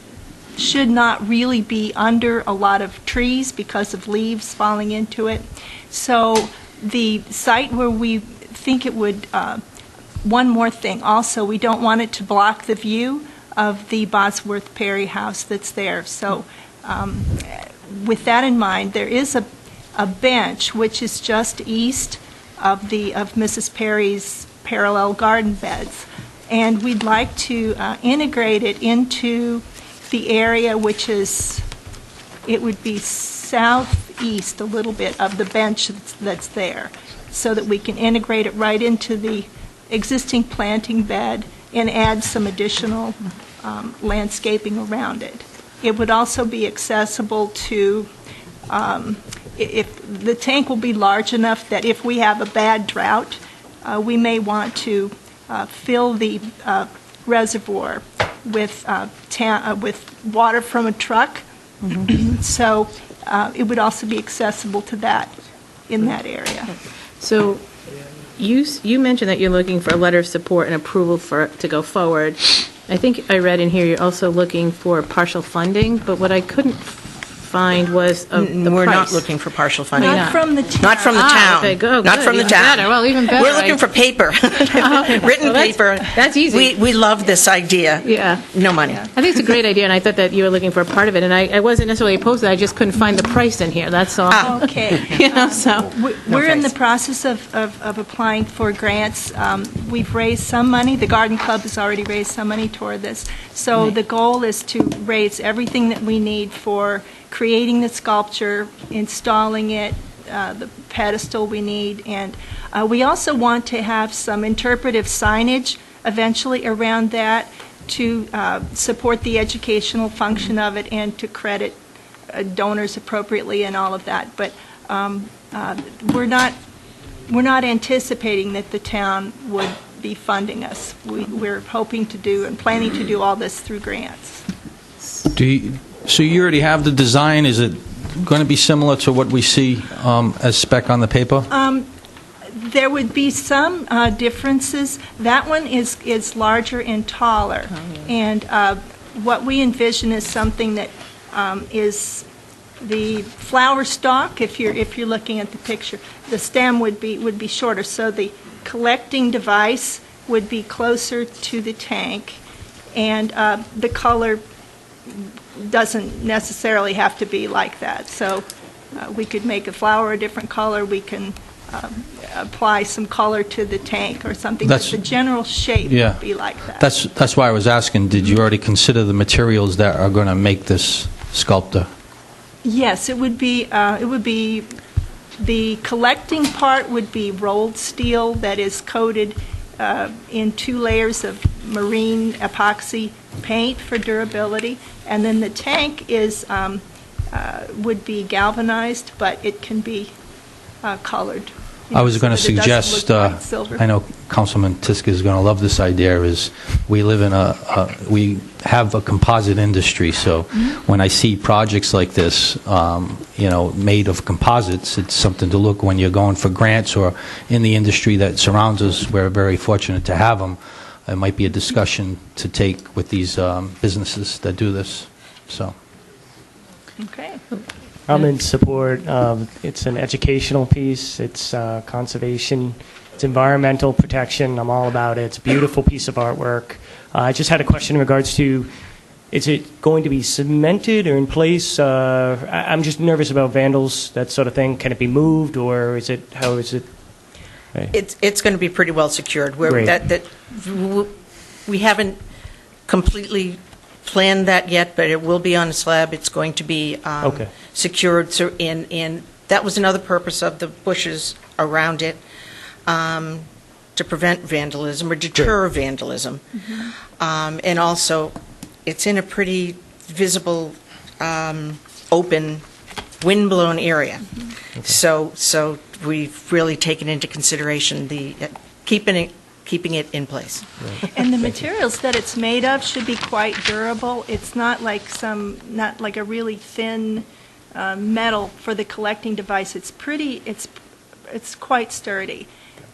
should not really be under a lot of trees because of leaves falling into it. So the site where we think it would, one more thing also, we don't want it to block the view of the Bosworth Perry house that's there. So with that in mind, there is a bench which is just east of Mrs. Perry's parallel garden beds. And we'd like to integrate it into the area which it would be southeast a little bit of the bench that's there. so that we can integrate it right into the existing planting bed and add some additional landscaping around it. It would also be accessible to, if the tank will be large enough that if we have a bad drought, we may want to fill the reservoir with water from a truck. So it would also be accessible to that in that area. So you mentioned that you're looking for a letter of support and approval to go forward. I think I read in here you're also looking for partial funding, but what I couldn't find was the We're price. not looking for partial funding. Not from the town. Not from the town. Okay, good. Not from the Even town. better. Well, even better. We're looking for paper. Written paper. That's easy. We love this idea. Yeah. No money. I think it's a great idea, and I thought that you were looking for a part of it, and I wasn't necessarily opposed to that. I just couldn't find the price in here, that's all. Okay. So. We're in the process of applying for grants. We've raised some money. The Garden Club has already raised some money toward this. So the goal is to raise everything that we need for creating the sculpture, installing it, the pedestal we need, and we also want to have some interpretive signage eventually around that to support the educational function of it and to credit donors appropriately and all of that. But we're not anticipating that the town would be funding us. We're hoping to do and planning to do all this through grants. So you already have the design. Is it going to be similar to what we see as spec on the paper? There would be some differences. That one is larger and taller, and what we envision is something that is the flower stalk. If you're looking at the picture, the stem would be shorter, so the collecting device would be closer to the tank, and the color doesn't necessarily have to be like that. So we could make a flower a different color. We can apply some color to the tank or something, but the general shape would be like that. That's why I was asking, did you already consider the materials that are going to make this sculpture? Yes, it would be the collecting part would be rolled steel that is coated in 2 layers of marine epoxy paint for durability, and then the tank would be galvanized, but it can be colored. I was going to suggest, I know Councilman Tiska is going to love this idea, is we live in we have a composite industry, so when I see projects like this, made of composites, it's something to look when you're going for grants or in the industry that surrounds us. We're very fortunate to have them. It might be a discussion to take with these businesses that do this. So. Okay. I'm in support. It's an educational piece. It's conservation. It's environmental protection. I'm all about it. It's a beautiful piece of artwork. I just had a question in regards to, is it going to be cemented or in place? I'm just nervous about vandals, that sort of thing. Can it be moved, or how is it? It's going to be pretty well secured. We haven't completely planned that yet, but it will be on a slab. It's going to be secured. So that was another purpose of the bushes around it, to prevent vandalism or deter vandalism. And also, it's in a pretty visible, open, wind-blown area. So we've really taken into consideration the keeping it in place. And the materials that it's made of should be quite durable. It's not like a really thin metal for the collecting device. It's quite sturdy.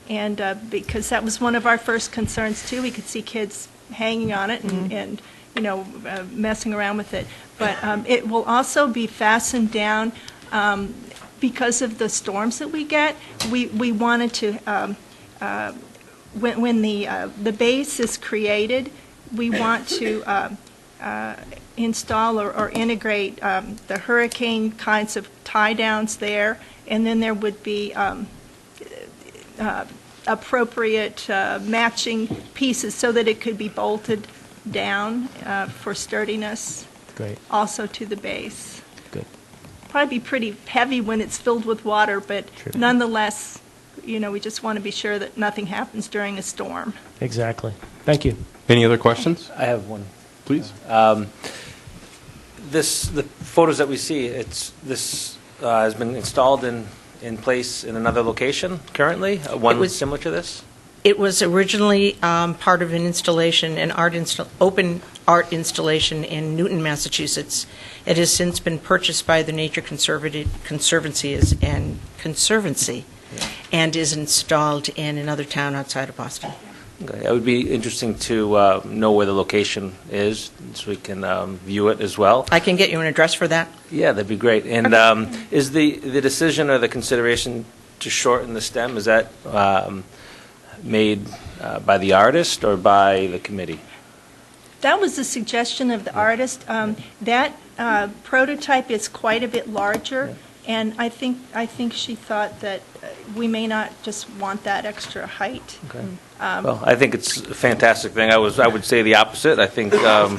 And because that was one of our first concerns too, we could see kids hanging on it and messing around with it. But it will also be fastened down because of the storms that we get. We wanted to. When the base is created, we want to install or integrate the hurricane kinds of tie-downs there, and then there would be appropriate matching pieces so that it could be bolted down for sturdiness. Great. Also to the base. Good. Probably be pretty heavy when it's filled with water, but nonetheless we just want to be sure that nothing happens during a storm. Exactly. Thank you. Any other questions? I have one. Please. The photos that we see, this has been installed in place in another location currently, one similar to this? It was originally part of an installation, open art installation in Newton, Massachusetts. It has since been purchased by the Nature Conservancy and is installed in another town outside of Boston. Okay. It would be interesting to know where the location is, so we can view it as well. I can get you an address for that. Yeah, that'd be great. And is the decision or the consideration to shorten the stem, is that made by the artist or by the committee? That was the suggestion of the artist. That prototype is quite a bit larger, and I think she thought that we may not just want that extra height. Okay. Well, I think it's a fantastic thing. I would say the opposite. I think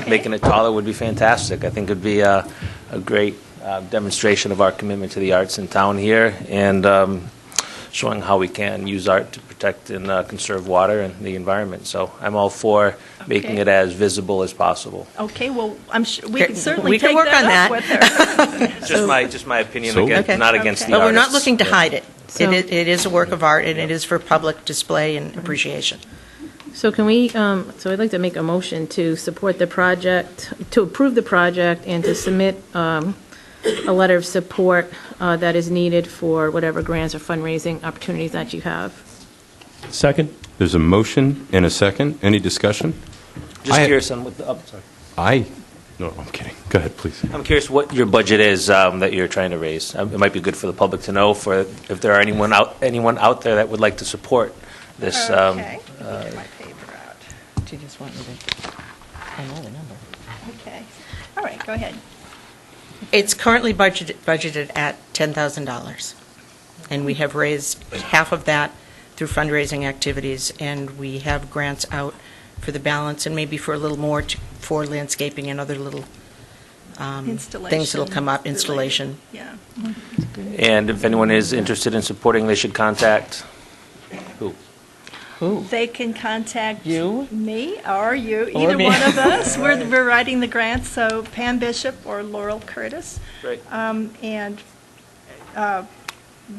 making it taller would be fantastic. I think it would be a great demonstration of our commitment to the arts in town here, and showing how we can use art to protect and conserve water and the environment. So I'm all for making it as visible as possible. Okay, well, I'm sure we can certainly we can take work that on up that. with her. Just my opinion, again, not against the But artists. we're not looking to hide it. So- It is a work of art, and it is for public display and appreciation. So can we, so I'd like to make a motion to support the project, to approve the project, and to submit a letter of support that is needed for whatever grants or fundraising opportunities that you have. Second? There's a motion and a second. Any discussion? Just curious on what the, sorry. No, I'm kidding. Go ahead, please. I'm curious what your budget is that you're trying to raise. It might be good for the public to know, for if there are anyone out there that would like to support this. Okay. Let me get my paper out. Do you just want me to? I know the number. Okay. All right, go ahead. It's currently budgeted at $10,000, and we have raised half of that through fundraising activities, and we have grants out for the balance, and maybe for a little more for landscaping and other little things that'll come up, installation. Yeah. And if anyone is interested in supporting, they should contact who? They can contact You? me or you, Or either me. one of us. We're writing the grants, so Pam Bishop or Laurel Curtis. Great. And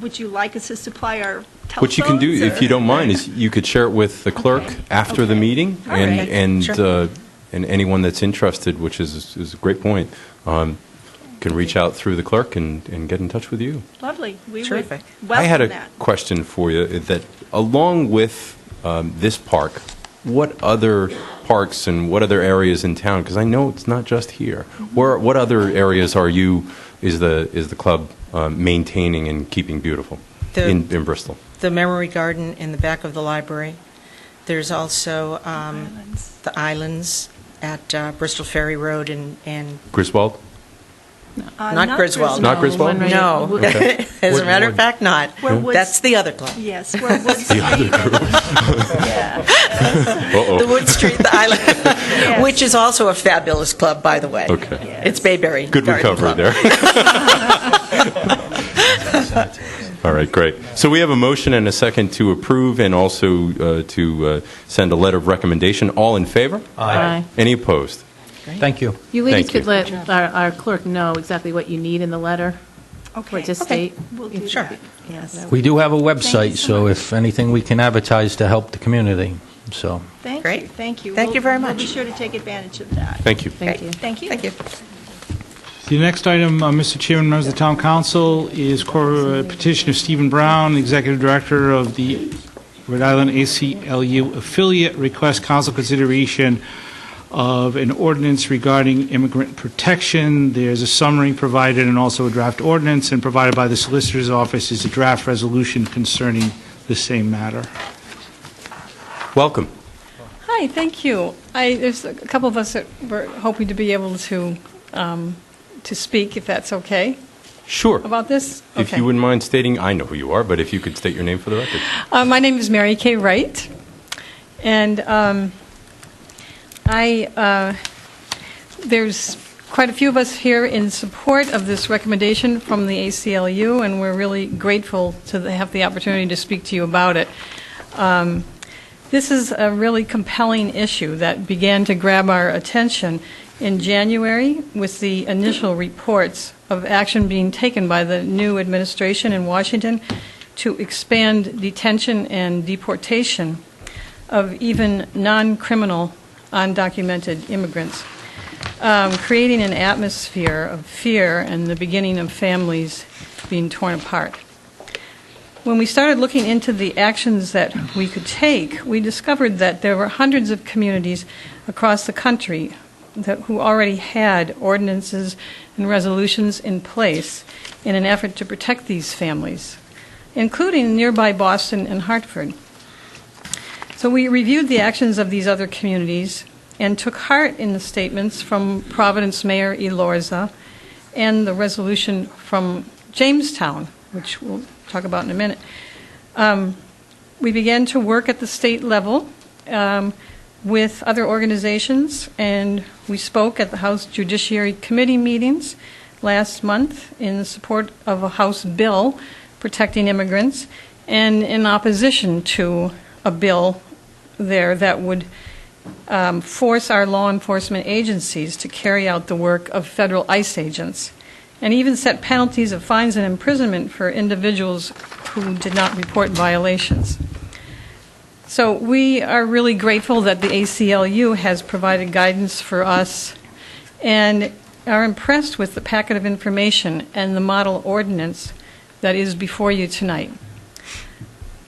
would you like us to supply our telephones? What you can do, if or- you don't mind, is you could share it with the clerk after the meeting, All right. and Sure. and anyone that's interested, which is a great point, can reach out through the clerk and get in touch with you. Lovely. We Terrific. would I had a welcome that. question for you, that along with this park, what other parks and what other areas in town, because I know it's not just here, what other areas is the club maintaining and keeping beautiful in Bristol? The Memory Garden in the back of the library. There's also the islands at Bristol Ferry Road and Griswold? not Griswold. Not Griswold? One right- No. Okay. As a matter of fact, not. Where Woods- That's the other club. Yes, where Wood Street. Yeah. The Wood Street, the island, which is also a fabulous club, by the way. Okay. It's Bayberry. Good Garden recovery Club. there. All right, great. So we have a motion and a second to approve and also to send a letter of recommendation. All in favor? Aye. Any opposed? Thank you. You ladies Thank could let our clerk know exactly what you need in the letter for Okay. it to state. We'll do Sure. that. Yes. We do have a Thank you website, so so much. if anything, we can advertise to help the community. So, Thank Great. you. Thank you. Thank you very We'll be much. sure to take advantage of that. Thank you. Thank you. Thank you. Thank you. The next item, Mr. Chairman, members of the Town Council, is petition of Stephen Brown, Executive Director of the Rhode Island ACLU affiliate, request council consideration of an ordinance regarding immigrant protection. There's a summary provided and also a draft ordinance, and provided by the Solicitor's Office is a draft resolution concerning the same matter. Welcome. Hi, thank you. There's a couple of us that were hoping to be able to speak, if that's okay, Sure. about this. If you wouldn't mind stating, I know who you are, but if you could state your name for the record. My name is Mary Kay Wright, and there's quite a few of us here in support of this recommendation from the ACLU, and we're really grateful to have the opportunity to speak to you about it. This is a really compelling issue that began to grab our attention in January with the initial reports of action being taken by the new administration in Washington to expand detention and deportation of even non-criminal, undocumented immigrants, creating an atmosphere of fear and the beginning of families being torn apart. When we started looking into the actions that we could take, we discovered that there were hundreds of communities across the country who already had ordinances and resolutions in place in an effort to protect these families, including nearby Boston and Hartford. So we reviewed the actions of these other communities and took heart in the statements from Providence Mayor Elorza and the resolution from Jamestown, which we'll talk about in a minute. We began to work at the state level with other organizations, and we spoke at the House Judiciary Committee meetings last month in support of a House bill protecting immigrants and in opposition to a bill there that would force our law enforcement agencies to carry out the work of federal ICE agents, and even set penalties of fines and imprisonment for individuals who did not report violations. So we are really grateful that the ACLU has provided guidance for us and are impressed with the packet of information and the model ordinance that is before you tonight.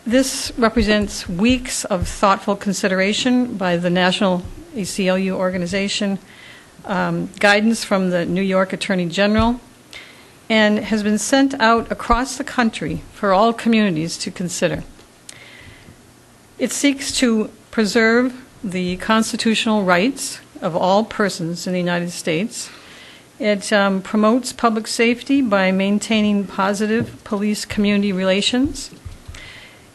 This represents weeks of thoughtful consideration by the National ACLU organization, guidance from the New York Attorney General, and has been sent out across the country for all communities to consider. It seeks to preserve the constitutional rights of all persons in the United States. It promotes public safety by maintaining positive police-community relations.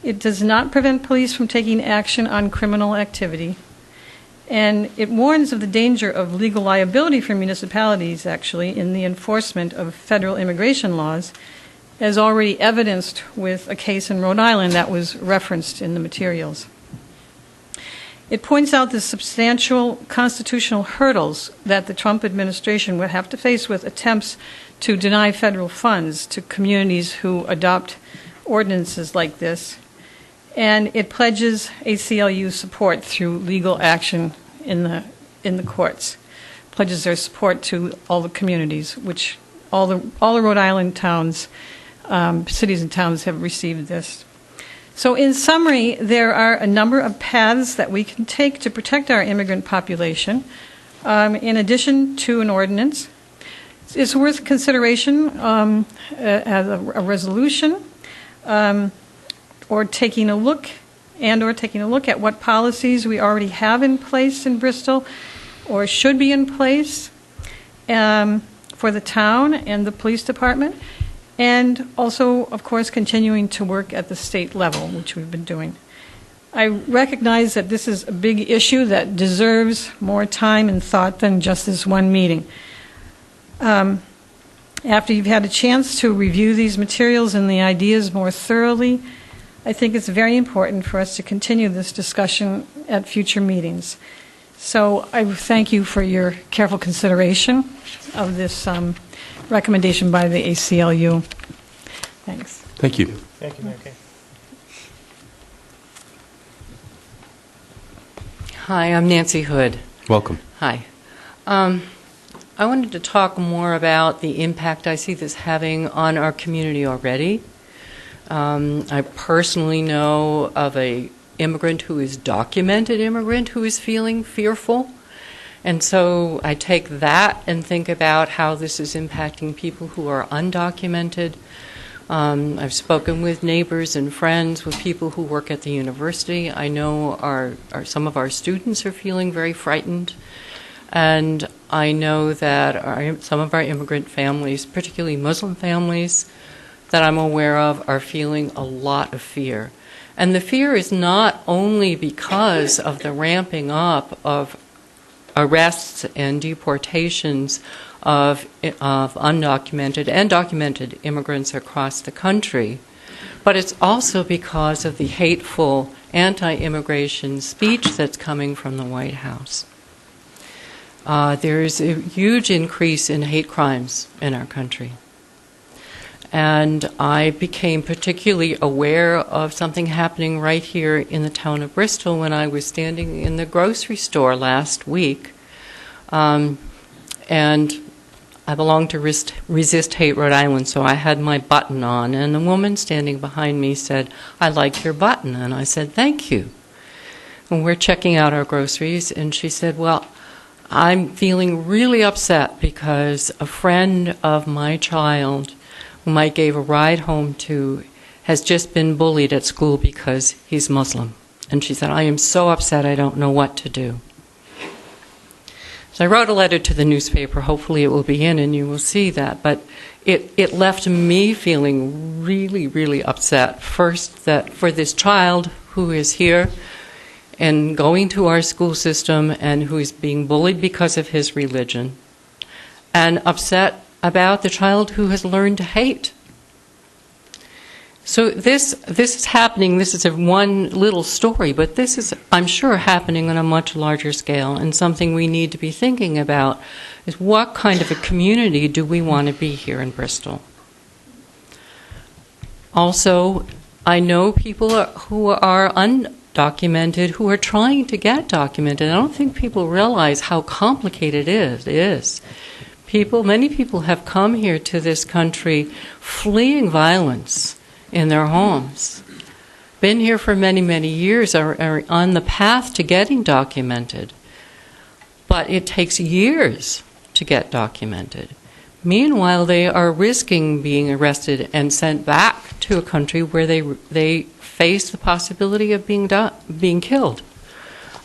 It does not prevent police from taking action on criminal activity. And it warns of the danger of legal liability for municipalities, actually, in the enforcement of federal immigration laws, as already evidenced with a case in Rhode Island that was referenced in the materials. It points out the substantial constitutional hurdles that the Trump administration would have to face with attempts to deny federal funds to communities who adopt ordinances like this. And it pledges ACLU support through legal action in the courts. Pledges their support to all the communities, which all the Rhode Island towns, cities and towns have received this. So in summary, there are a number of paths that we can take to protect our immigrant population, in addition to an ordinance. It's worth consideration as a resolution, or taking a look at what policies we already have in place in Bristol or should be in place for the town and the police department, and also, of course, continuing to work at the state level, which we've been doing. I recognize that this is a big issue that deserves more time and thought than just this one meeting. After you've had a chance to review these materials and the ideas more thoroughly, I think it's very important for us to continue this discussion at future meetings. So I thank you for your careful consideration of this recommendation by the ACLU. Thanks. Thank you. Thank you, Mary Kay. Hi, I'm Nancy Hood. Welcome. Hi. I wanted to talk more about the impact I see this having on our community already. I personally know of a immigrant who is documented immigrant who is feeling fearful. And so I take that and think about how this is impacting people who are undocumented. I've spoken with neighbors and friends, with people who work at the university. I know some of our students are feeling very frightened. And I know that some of our immigrant families, particularly Muslim families, that I'm aware of are feeling a lot of fear. And the fear is not only because of the ramping up of arrests and deportations of undocumented and documented immigrants across the country, but it's also because of the hateful anti-immigration speech that's coming from the White House. There's a huge increase in hate crimes in our country. And I became particularly aware of something happening right here in the town of Bristol when I was standing in the grocery store last week. And I belong to Resist Hate Rhode Island, so I had my button on. And the woman standing behind me said, "I like your button." And I said, "Thank you." And we're checking out our groceries, and she said, "Well, I'm feeling really upset because a friend of my child, whom I gave a ride home to, has just been bullied at school because he's Muslim." And she said, "I am so upset, I don't know what to do." So I wrote a letter to the newspaper. Hopefully it will be in and you will see that. But it left me feeling really, really upset. First, that for this child who is here and going to our school system and who is being bullied because of his religion, and upset about the child who has learned to hate. So this is happening. This is one little story, but this is, I'm sure, happening on a much larger scale, and something we need to be thinking about is what kind of a community do we want to be here in Bristol? Also, I know people who are undocumented who are trying to get documented. I don't think people realize how complicated it is. Many people have come here to this country fleeing violence in their homes, been here for many, many years, are on the path to getting documented. But it takes years to get documented. Meanwhile, they are risking being arrested and sent back to a country where they face the possibility of being killed.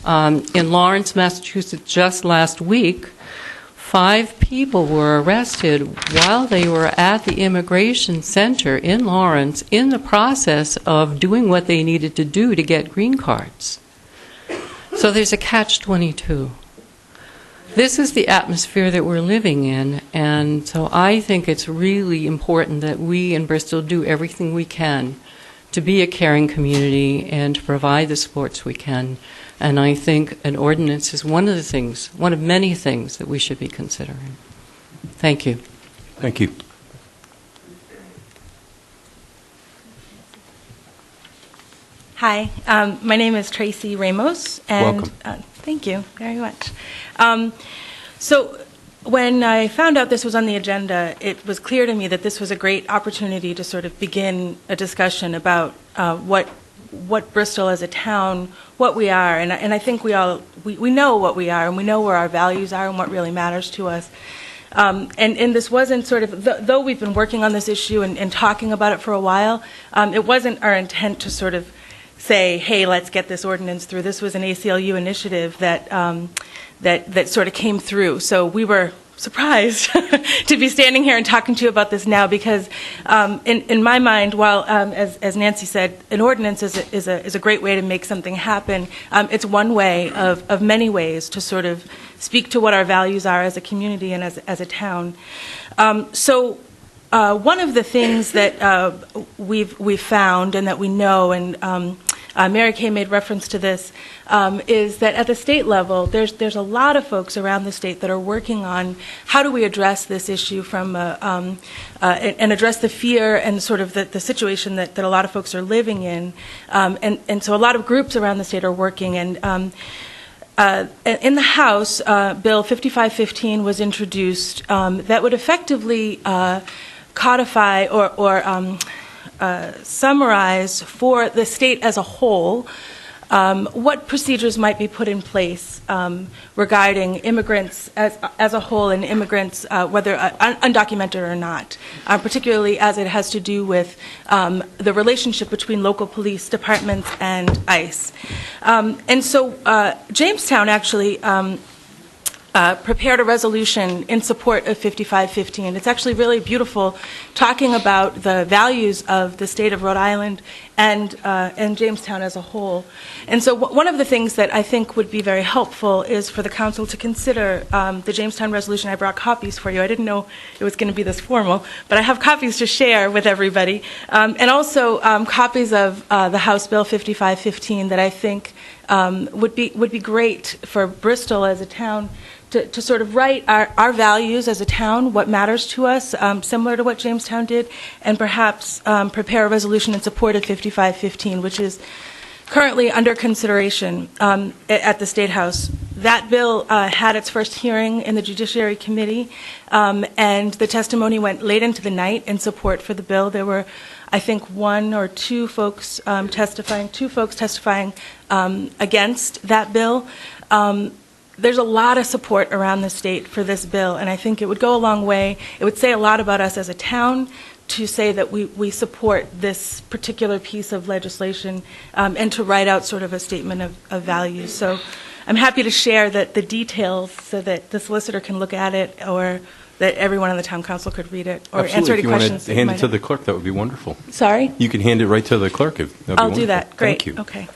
In Lawrence, Massachusetts, just last week, 5 people were arrested while they were at the immigration center in Lawrence in the process of doing what they needed to do to get green cards. So there's a catch-22. This is the atmosphere that we're living in, and so I think it's really important that we in Bristol do everything we can to be a caring community and to provide the supports we can. And I think an ordinance is one of many things that we should be considering. Thank you. Thank you. Hi, my name is Tracy Ramos. And, welcome. Thank you very much. So when I found out this was on the agenda, it was clear to me that this was a great opportunity to sort of begin a discussion about what Bristol as a town, what we are, and I think we know what we are, and we know where our values are and what really matters to us. And this wasn't sort of, though we've been working on this issue and talking about it for a while, it wasn't our intent to sort of say, hey, let's get this ordinance through. This was an ACLU initiative that sort of came through. So we were surprised to be standing here and talking to you about this now, because in my mind, while as Nancy said, an ordinance is a great way to make something happen, it's one way of many ways to sort of speak to what our values are as a community and as a town. So one of the things that we've found and that we know, and Mary Kay made reference to this, is that at the state level, there's a lot of folks around the state that are working on how do we address this issue from and address the fear and sort of the situation that a lot of folks are living in, and so a lot of groups around the state are working. And in the House, Bill 5515 was introduced that would effectively codify or summarize for the state as a whole what procedures might be put in place regarding immigrants as a whole, and immigrants, whether undocumented or not, particularly as it has to do with the relationship between local police departments and ICE. And so Jamestown actually prepared a resolution in support of 5515. It's actually really beautiful, talking about the values of the state of Rhode Island and Jamestown as a whole. And so one of the things that I think would be very helpful is for the council to consider the Jamestown resolution. I brought copies for you. I didn't know it was going to be this formal, but I have copies to share with everybody. And also copies of the House Bill 5515 that I think would be great for Bristol as a town to sort of write our values as a town, what matters to us, similar to what Jamestown did, and perhaps prepare a resolution in support of 5515, which is currently under consideration at the State House. That bill had its first hearing in the Judiciary Committee, and the testimony went late into the night in support for the bill. There were, I think, one or two folks testifying against that bill. There's a lot of support around the state for this bill, and I think it would go a long way. It would say a lot about us as a town to say that we support this particular piece of legislation, and to write out sort of a statement of values. So I'm happy to share the details so that the solicitor can look at it, or that everyone on the town council could read it, or Absolutely. answer any if you questions. want to hand it to the clerk, that would be wonderful. Sorry? You can hand it right to the clerk. I'll do that. Great. Thank you. Okay.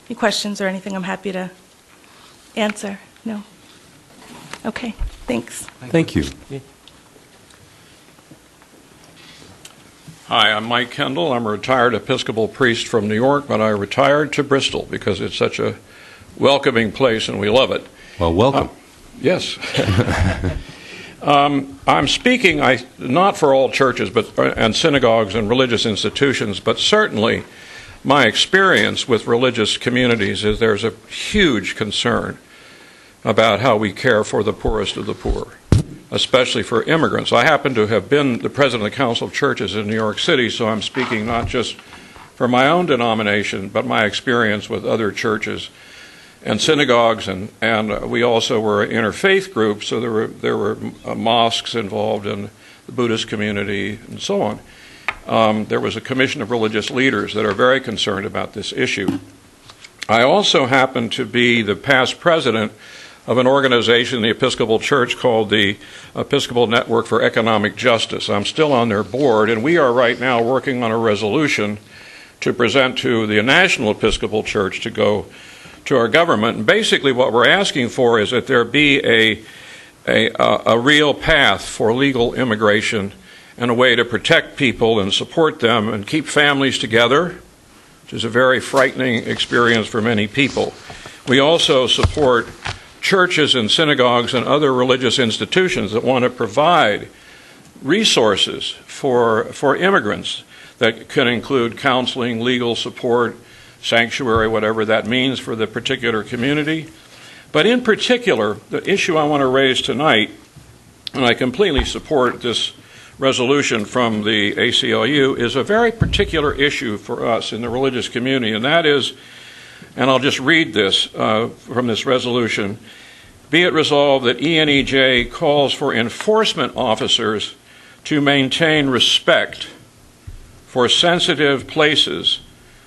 Any questions or anything, I'm happy to answer. No? Okay. Thanks. Thank you. Hi, I'm Mike Kendall. I'm a retired Episcopal priest from New York, but I retired to Bristol because it's such a welcoming place and we love it. Well, welcome. Yes. I'm speaking not for all churches and synagogues and religious institutions, but certainly my experience with religious communities is there's a huge concern about how we care for the poorest of the poor, especially for immigrants. I happen to have been the president of the Council of Churches in New York City, so I'm speaking not just for my own denomination, but my experience with other churches and synagogues, and we also were an interfaith group, so there were mosques involved in the Buddhist community and so on. There was a commission of religious leaders that are very concerned about this issue. I also happen to be the past president of an organization in the Episcopal Church called the Episcopal Network for Economic Justice. I'm still on their board, and we are right now working on a resolution to present to the National Episcopal Church to go to our government. And basically what we're asking for is that there be a real path for legal immigration and a way to protect people and support them and keep families together, which is a very frightening experience for many people. We also support churches and synagogues and other religious institutions that want to provide resources for immigrants that can include counseling, legal support, sanctuary, whatever that means for the particular community. But in particular, the issue I want to raise tonight, and I completely support this resolution from the ACLU, is a very particular issue for us in the religious community, and that is, and I'll just read this from this resolution, be it resolved that ENEJ calls for enforcement officers to maintain respect for sensitive places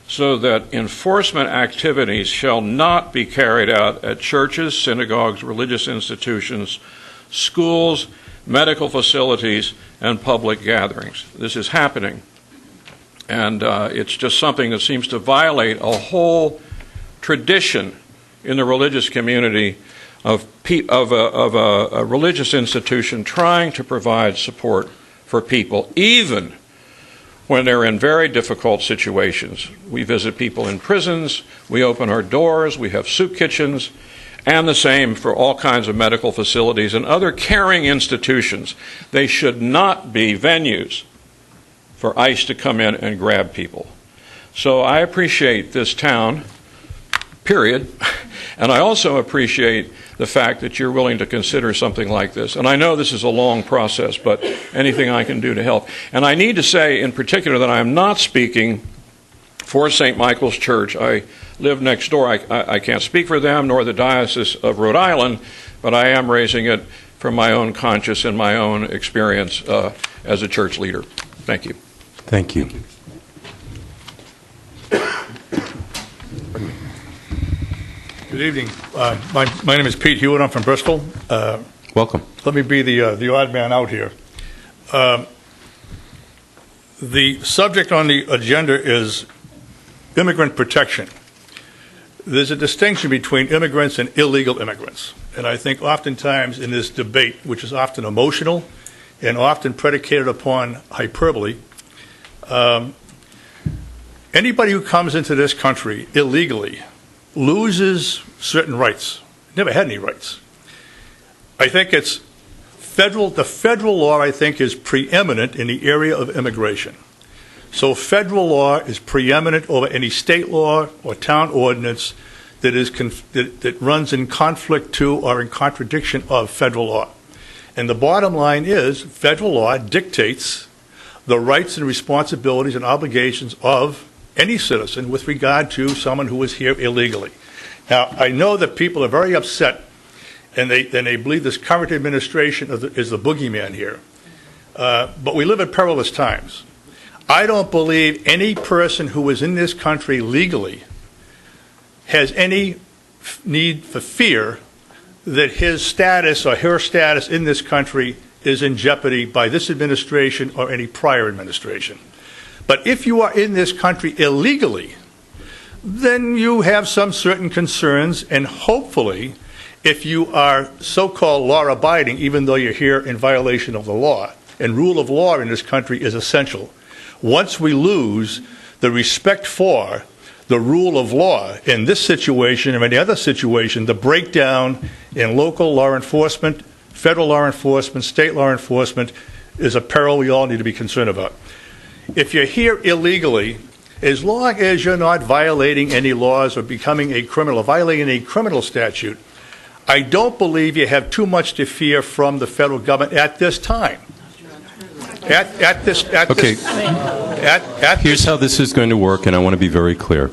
so that enforcement activities shall not be carried out at churches, synagogues, religious institutions, schools, medical facilities, and public gatherings. This is happening, and it's just something that seems to violate a whole tradition in the religious community of a religious institution trying to provide support for people, even when they're in very difficult situations. We visit people in prisons, we open our doors, we have soup kitchens, and the same for all kinds of medical facilities and other caring institutions. They should not be venues for ICE to come in and grab people. So I appreciate this town, period, and I also appreciate the fact that you're willing to consider something like this. And I know this is a long process, but anything I can do to help. And I need to say in particular that I am not speaking for St. Michael's Church. I live next door. I can't speak for them nor the Diocese of Rhode Island, but I am raising it from my own conscience and my own experience as a church leader. Thank you. Thank you. Good evening. My name is Pete Hewitt. I'm from Bristol. Welcome. Let me be the odd man out here. The subject on the agenda is immigrant protection. There's a distinction between immigrants and illegal immigrants. And I think oftentimes in this debate, which is often emotional and often predicated upon hyperbole, anybody who comes into this country illegally loses certain rights. Never had any rights. I think it's the federal law, I think, is preeminent in the area of immigration. So federal law is preeminent over any state law or town ordinance that runs in conflict to or in contradiction of federal law. And the bottom line is federal law dictates the rights and responsibilities and obligations of any citizen with regard to someone who is here illegally. Now, I know that people are very upset and they believe this current administration is the boogeyman here. But we live in perilous times. I don't believe any person who is in this country legally has any need for fear that his status or her status in this country is in jeopardy by this administration or any prior administration. But if you are in this country illegally, then you have some certain concerns, and hopefully, if you are so-called law-abiding, even though you're here in violation of the law, and rule of law in this country is essential. Once we lose the respect for the rule of law in this situation or any other situation, the breakdown in local law enforcement, federal law enforcement, state law enforcement is a peril we all need to be concerned about. If you're here illegally, as long as you're not violating any laws or becoming a criminal, or violating any criminal statute, I don't believe you have too much to fear from the federal government at this time. Here's how this is going to work, and I want to be very clear.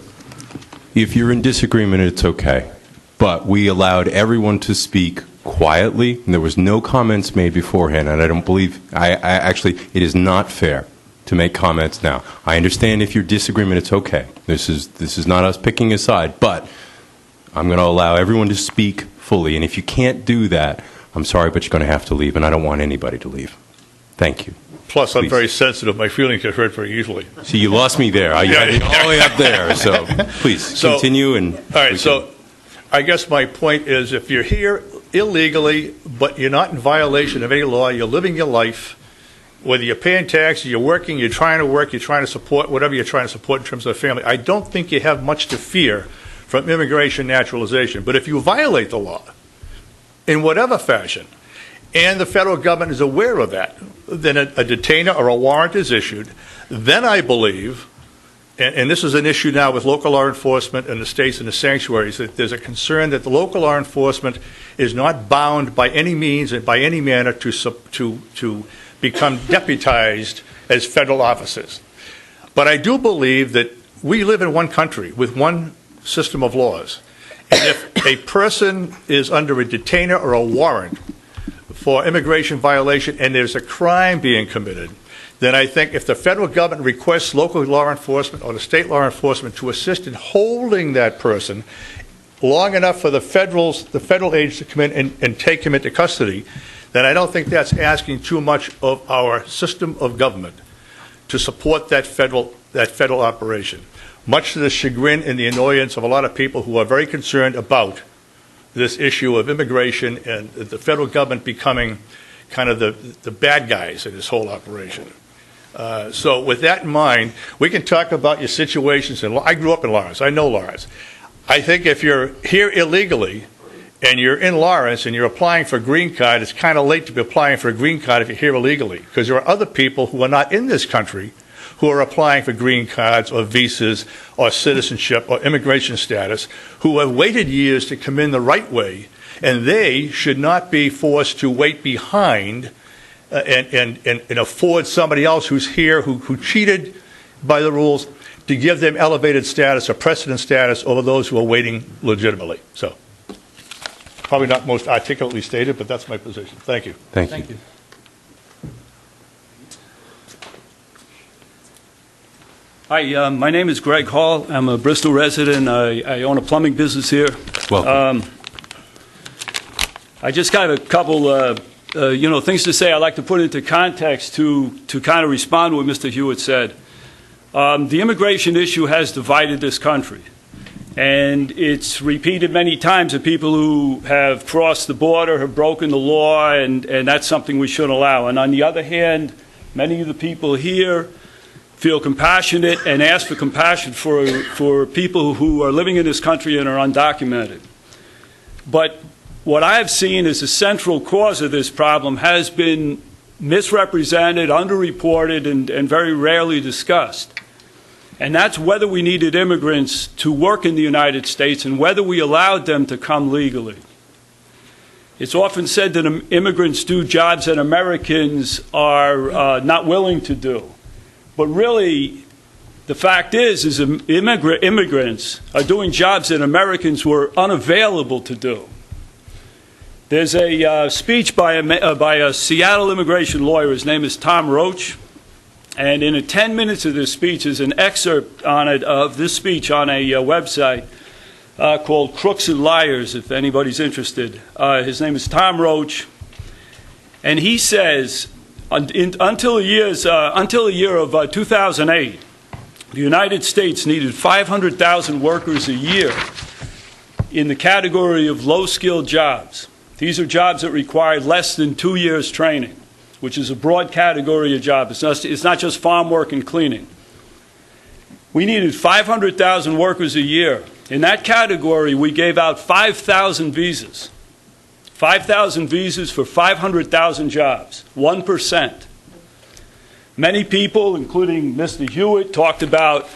If you're in disagreement, it's okay. But we allowed everyone to speak quietly, and there was no comments made beforehand, and I don't believe, actually, it is not fair to make comments now. I understand if your disagreement, it's okay. This is not us picking a side, but I'm going to allow everyone to speak fully, and if you can't do that, I'm sorry, but you're going to have to leave, and I don't want anybody to leave. Thank you. Plus, I'm very sensitive. My feelings get hurt very easily. See, you lost me there. I had it all the way up there, so please continue. And all right, so I guess my point is if you're here illegally, but you're not in violation of any law, you're living your life, whether you're paying taxes, you're working, you're trying to work, you're trying to support whatever you're trying to support in terms of the family, I don't think you have much to fear from immigration naturalization. But if you violate the law in whatever fashion, and the federal government is aware of that, then a detainer or a warrant is issued, then I believe, and this is an issue now with local law enforcement and the states and the sanctuaries, that there's a concern that the local law enforcement is not bound by any means and by any manner to become deputized as federal officers. But I do believe that we live in one country with one system of laws. And if a person is under a detainer or a warrant for immigration violation and there's a crime being committed, then I think if the federal government requests local law enforcement or the state law enforcement to assist in holding that person long enough for the federal agents to come in and take him into custody, then I don't think that's asking too much of our system of government to support that federal operation, much to the chagrin and the annoyance of a lot of people who are very concerned about this issue of immigration and the federal government becoming kind of the bad guys in this whole operation. So with that in mind, we can talk about your situations. I grew up in Lawrence. I know Lawrence. I think if you're here illegally and you're in Lawrence and you're applying for a green card, it's kind of late to be applying for a green card if you're here illegally, because there are other people who are not in this country who are applying for green cards or visas or citizenship or immigration status, who have waited years to come in the right way, and they should not be forced to wait behind and afford somebody else who's here who cheated by the rules to give them elevated status or precedent status over those who are waiting legitimately. So probably not most articulately stated, but that's my position. Thank you. Thank you. Hi, my name is Greg Hall. I'm a Bristol resident. I own a plumbing business here. Welcome. I just got a couple, things to say. I'd like to put into context to kind of respond to what Mr. Hewitt said. The immigration issue has divided this country, and it's repeated many times that people who have crossed the border have broken the law, and that's something we shouldn't allow. And on the other hand, many of the people here feel compassionate and ask for compassion for people who are living in this country and are undocumented. But what I have seen as the central cause of this problem has been misrepresented, underreported, and very rarely discussed. And that's whether we needed immigrants to work in the United States and whether we allowed them to come legally. It's often said that immigrants do jobs that Americans are not willing to do. But really, the fact is immigrants are doing jobs that Americans were unavailable to do. There's a speech by a Seattle immigration lawyer. His name is Tom Roach. And in 10 minutes of this speech is an excerpt of this speech on a website called Crooks and Liars, if anybody's interested. His name is Tom Roach. And he says, until the year of 2008, the United States needed 500,000 workers a year in the category of low-skilled jobs. These are jobs that required less than 2 years training, which is a broad category of job. It's not just farm work and cleaning. We needed 500,000 workers a year. In that category, we gave out 5,000 visas. 5,000 visas for 500,000 jobs, 1%. Many people, including Mr. Hewitt, talked about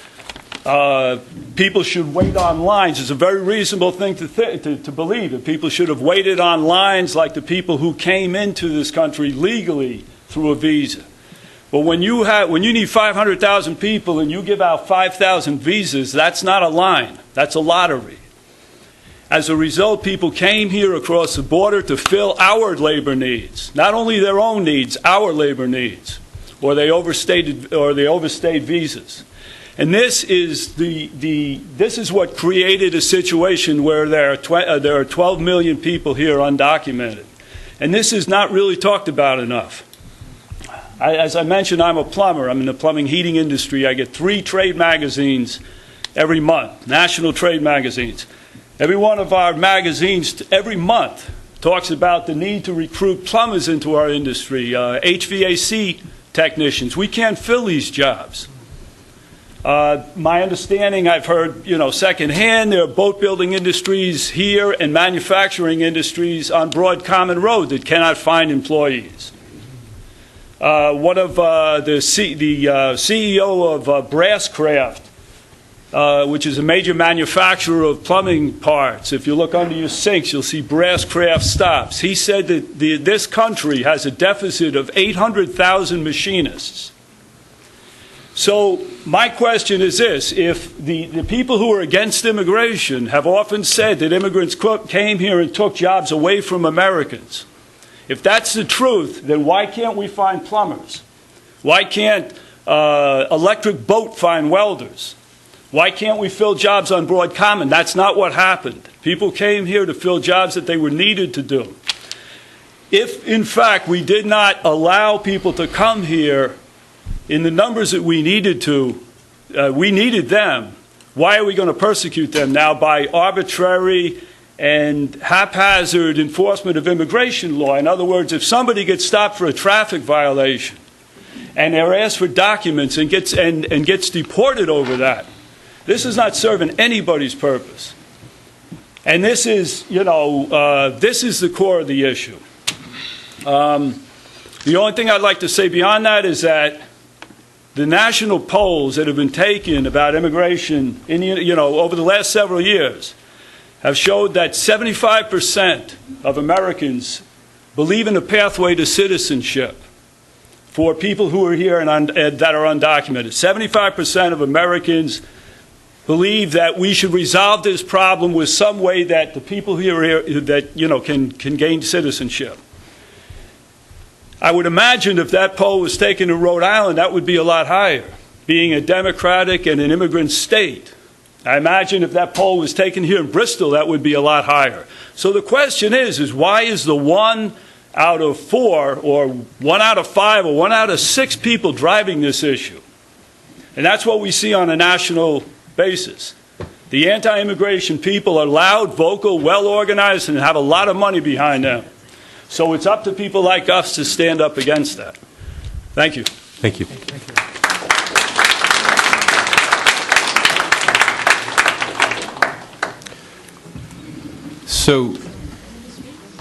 people should wait on lines. It's a very reasonable thing to believe that people should have waited on lines like the people who came into this country legally through a visa. But when you need 500,000 people and you give out 5,000 visas, that's not a line. That's a lottery. As a result, people came here across the border to fill our labor needs, not only their own needs, our labor needs, or they overstayed visas. And this is what created a situation where there are 12 million people here undocumented. And this is not really talked about enough. As I mentioned, I'm a plumber. I'm in the plumbing heating industry. I get 3 trade magazines every month, national trade magazines. Every one of our magazines every month talks about the need to recruit plumbers into our industry, HVAC technicians. We can't fill these jobs. My understanding, I've heard, secondhand, there are boat building industries here and manufacturing industries on Broad Common Road that cannot find employees. One of the CEO of Brasscraft, which is a major manufacturer of plumbing parts. If you look under your sinks, you'll see Brasscraft stops. He said that this country has a deficit of 800,000 machinists. So my question is this: if the people who are against immigration have often said that immigrants came here and took jobs away from Americans, if that's the truth, then why can't we find plumbers? Why can't Electric Boat find welders? Why can't we fill jobs on Broad Common? That's not what happened. People came here to fill jobs that they were needed to do. If, in fact, we did not allow people to come here in the numbers that we needed them, why are we going to persecute them now by arbitrary and haphazard enforcement of immigration law? In other words, if somebody gets stopped for a traffic violation and they're asked for documents and gets deported over that, this is not serving anybody's purpose. And this is the core of the issue. The only thing I'd like to say beyond that is that the national polls that have been taken about immigration over the last several years have showed that 75% of Americans believe in a pathway to citizenship for people who are here and that are undocumented. 75% of Americans believe that we should resolve this problem with some way that the people here can gain citizenship. I would imagine if that poll was taken in Rhode Island, that would be a lot higher, being a Democratic and an immigrant state. I imagine if that poll was taken here in Bristol, that would be a lot higher. So the question is why is the 1 out of 4 or 1 out of 5 or 1 out of 6 people driving this issue? And that's what we see on a national basis. The anti-immigration people are loud, vocal, well-organized, and have a lot of money behind them. So it's up to people like us to stand up against that. Thank you. Thank you. So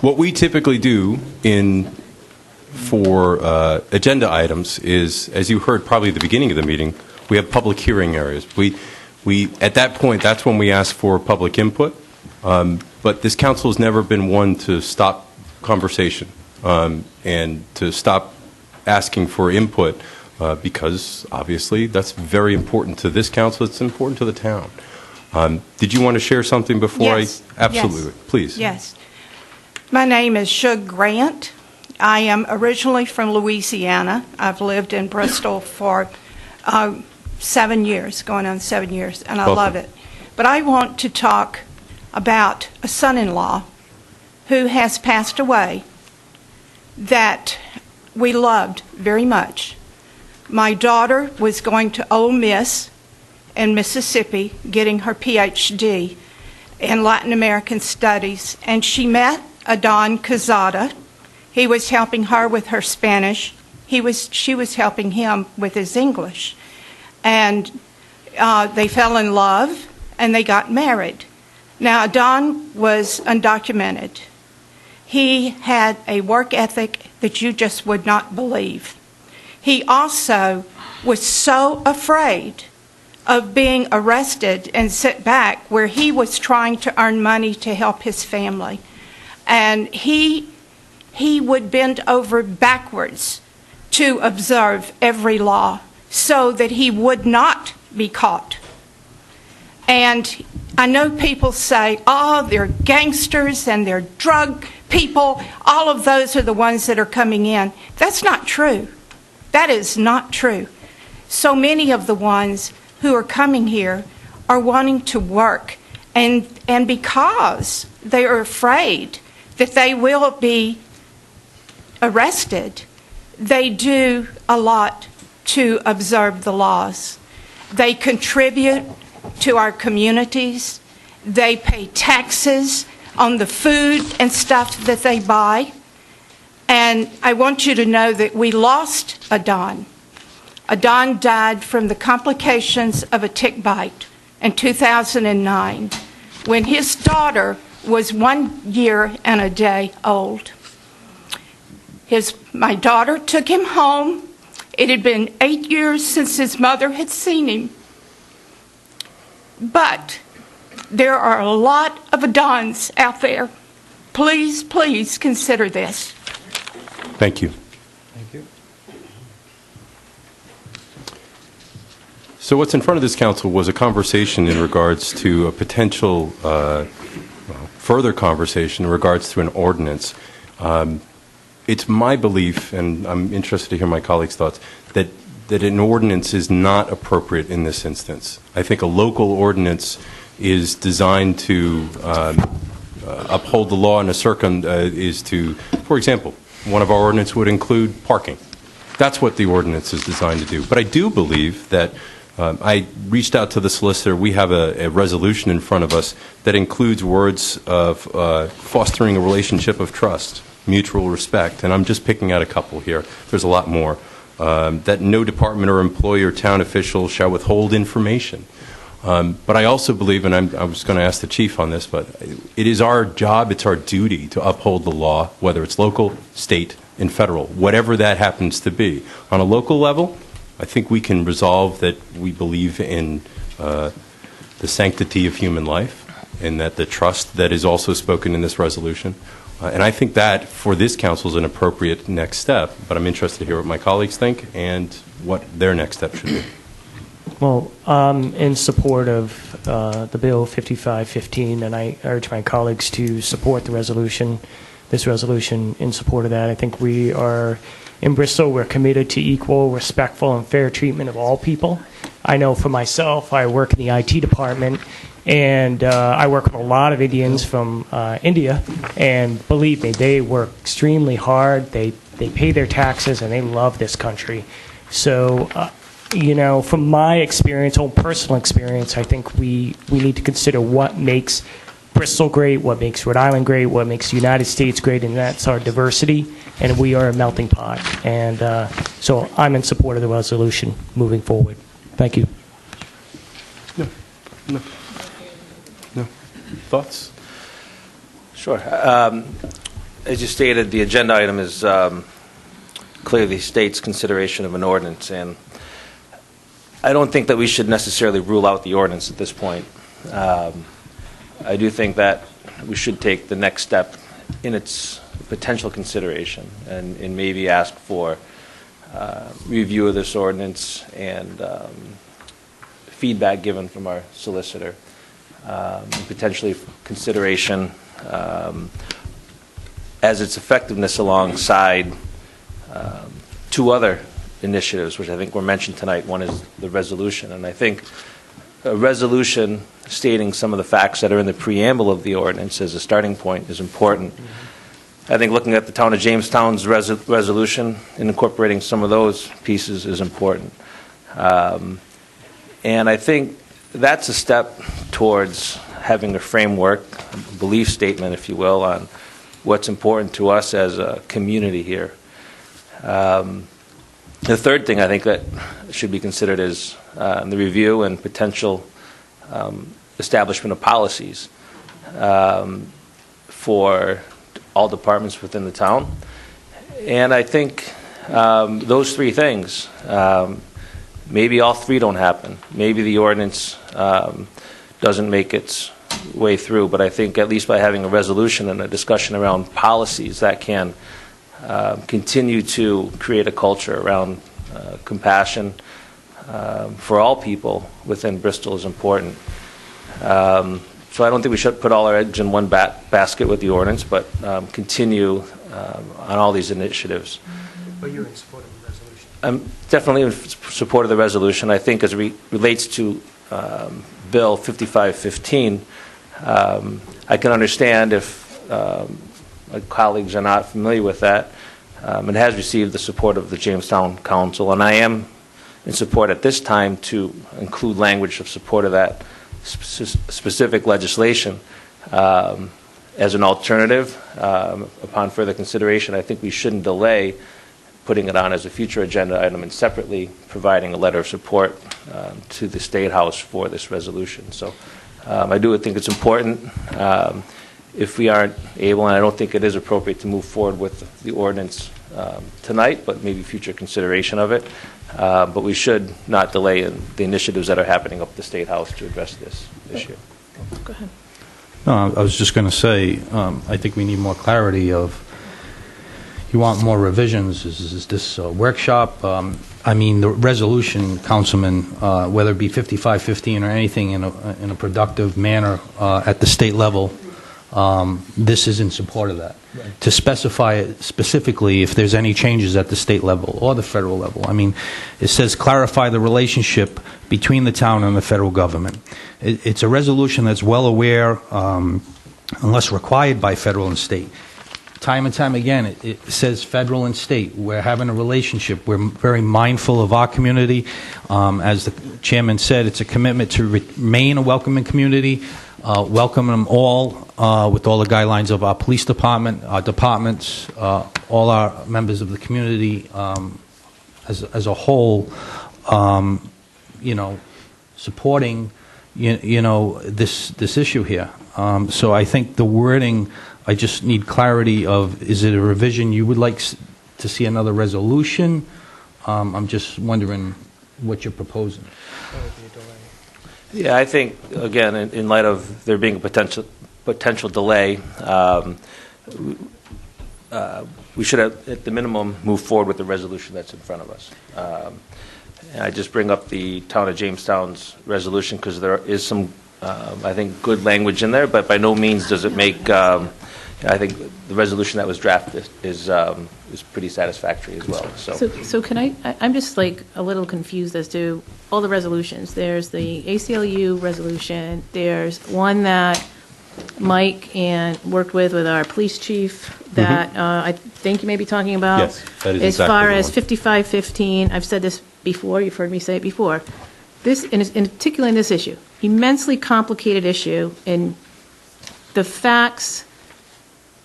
what we typically do for agenda items is, as you heard probably at the beginning of the meeting, we have public hearing areas. We at that point, that's when we ask for public input. But this council has never been one to stop conversation and to stop asking for input because obviously that's very important to this council. It's important to the town. Did you want to share something before Yes. I? Absolutely. Yes. Please. Yes. My name is Shug Grant. I am originally from Louisiana. I've lived in Bristol for 7 years, going on 7 years, and I love it. But I want to talk about a son-in-law who has passed away that we loved very much. My daughter was going to Ole Miss in Mississippi getting her PhD in Latin American Studies, and she met Adon Quezada. He was helping her with her Spanish. She was helping him with his English. And they fell in love, and they got married. Now, Adon was undocumented. He had a work ethic that you just would not believe. He also was so afraid of being arrested and sent back where he was trying to earn money to help his family. And he would bend over backwards to observe every law so that he would not be caught. And I know people say, oh, they're gangsters and they're drug people. All of those are the ones that are coming in. That's not true. That is not true. So many of the ones who are coming here are wanting to work. And because they are afraid that they will be arrested, they do a lot to observe the laws. They contribute to our communities. They pay taxes on the food and stuff that they buy. And I want you to know that we lost Adon. Adon died from the complications of a tick bite in 2009 when his daughter was 1 year and a day old. My daughter took him home. It had been 8 years since his mother had seen him. But there are a lot of Adons out there. Please, please consider this. Thank you. Thank you. So what's in front of this council was a conversation in regards to a potential further conversation in regards to an ordinance. It's my belief, and I'm interested to hear my colleagues' thoughts, that an ordinance is not appropriate in this instance. I think a local ordinance is designed to uphold the law and is to, for example, one of our ordinance would include parking. That's what the ordinance is designed to do. But I do believe that I reached out to the solicitor. We have a resolution in front of us that includes words of fostering a relationship of trust, mutual respect, and I'm just picking out a couple here. There's a lot more. That no department or employee or town official shall withhold information. But I also believe, and I was going to ask the chief on this, but it is our job, it's our duty to uphold the law, whether it's local, state, and federal, whatever that happens to be. On a local level, I think we can resolve that we believe in the sanctity of human life and that the trust that is also spoken in this resolution. And I think that, for this council, is an appropriate next step. But I'm interested to hear what my colleagues think and what their next step should be. Well, in support of the Bill 5515, and I urge my colleagues to support the resolution, this resolution in support of that. I think we are, in Bristol, we're committed to equal, respectful, and fair treatment of all people. I know for myself, I work in the IT department, and I work with a lot of Indians from India, and believe me, they work extremely hard. They pay their taxes, and they love this country. So, from my experience, own personal experience, I think we need to consider what makes Bristol great, what makes Rhode Island great, what makes the United States great, and that's our diversity, and we are a melting pot. And so I'm in support of the resolution moving forward. Thank you. No. Thoughts? Sure. As you stated, the agenda item is clearly states consideration of an ordinance, and I don't think that we should necessarily rule out the ordinance at this point. I do think that we should take the next step in its potential consideration and maybe ask for review of this ordinance and feedback given from our solicitor, and potentially consideration as its effectiveness alongside two other initiatives, which I think were mentioned tonight. One is the resolution, and I think a resolution stating some of the facts that are in the preamble of the ordinance as a starting point is important. I think looking at the town of Jamestown's resolution and incorporating some of those pieces is important. And I think that's a step towards having a framework, a belief statement, if you will, on what's important to us as a community here. The third thing I think that should be considered is the review and potential establishment of policies for all departments within the town. And I think those three things, maybe all three don't happen. Maybe the ordinance doesn't make its way through, but I think at least by having a resolution and a discussion around policies that can continue to create a culture around compassion for all people within Bristol is important. So I don't think we should put all our eggs in one basket with the ordinance, but continue on all these initiatives. But you're in support of the resolution? I'm definitely in support of the resolution. I think as it relates to Bill 5515, I can understand if my colleagues are not familiar with that. It has received the support of the Jamestown Council, and I am in support at this time to include language of support of that specific legislation as an alternative. Upon further consideration, I think we shouldn't delay putting it on as a future agenda item and separately providing a letter of support to the State House for this resolution. So I do think it's important. If we aren't able, and I don't think it is appropriate to move forward with the ordinance tonight, but maybe future consideration of it. But we should not delay in the initiatives that are happening up at the State House to address this issue. Go ahead. No, I was just going to say, I think we need more clarity of, you want more revisions? Is this a workshop? I mean, the resolution, Councilman, whether it be 5515 or anything in a productive manner at the state level, this is in support of that. Right. To specify it specifically if there's any changes at the state level or the federal level. I mean, it says clarify the relationship between the town and the federal government. It's a resolution that's well aware, unless required by federal and state. Time and time again, it says federal and state. We're having a relationship. We're very mindful of our community. As the chairman said, it's a commitment to remain a welcoming community, welcome them all with all the guidelines of our police department, our departments, all our members of the community as a whole, supporting, this issue here. So I think the wording, I just need clarity of, is it a revision you would like to see another resolution? I'm just wondering what you're proposing. Yeah, I think, again, in light of there being a potential delay, we should have, at the minimum, move forward with the resolution that's in front of us. And I just bring up the Town of Jamestown's resolution because there is some, I think, good language in there, but by no means does it make, I think the resolution that was drafted is pretty satisfactory as well. So can I'm just like a little confused as to all the resolutions. There's the ACLU resolution, there's one that Mike worked with our police chief that I think you may be talking about. Yes, that is As exactly far the as one. 5515, I've said this before, you've heard me say it before. This, in particular in this issue, immensely complicated issue, and the facts,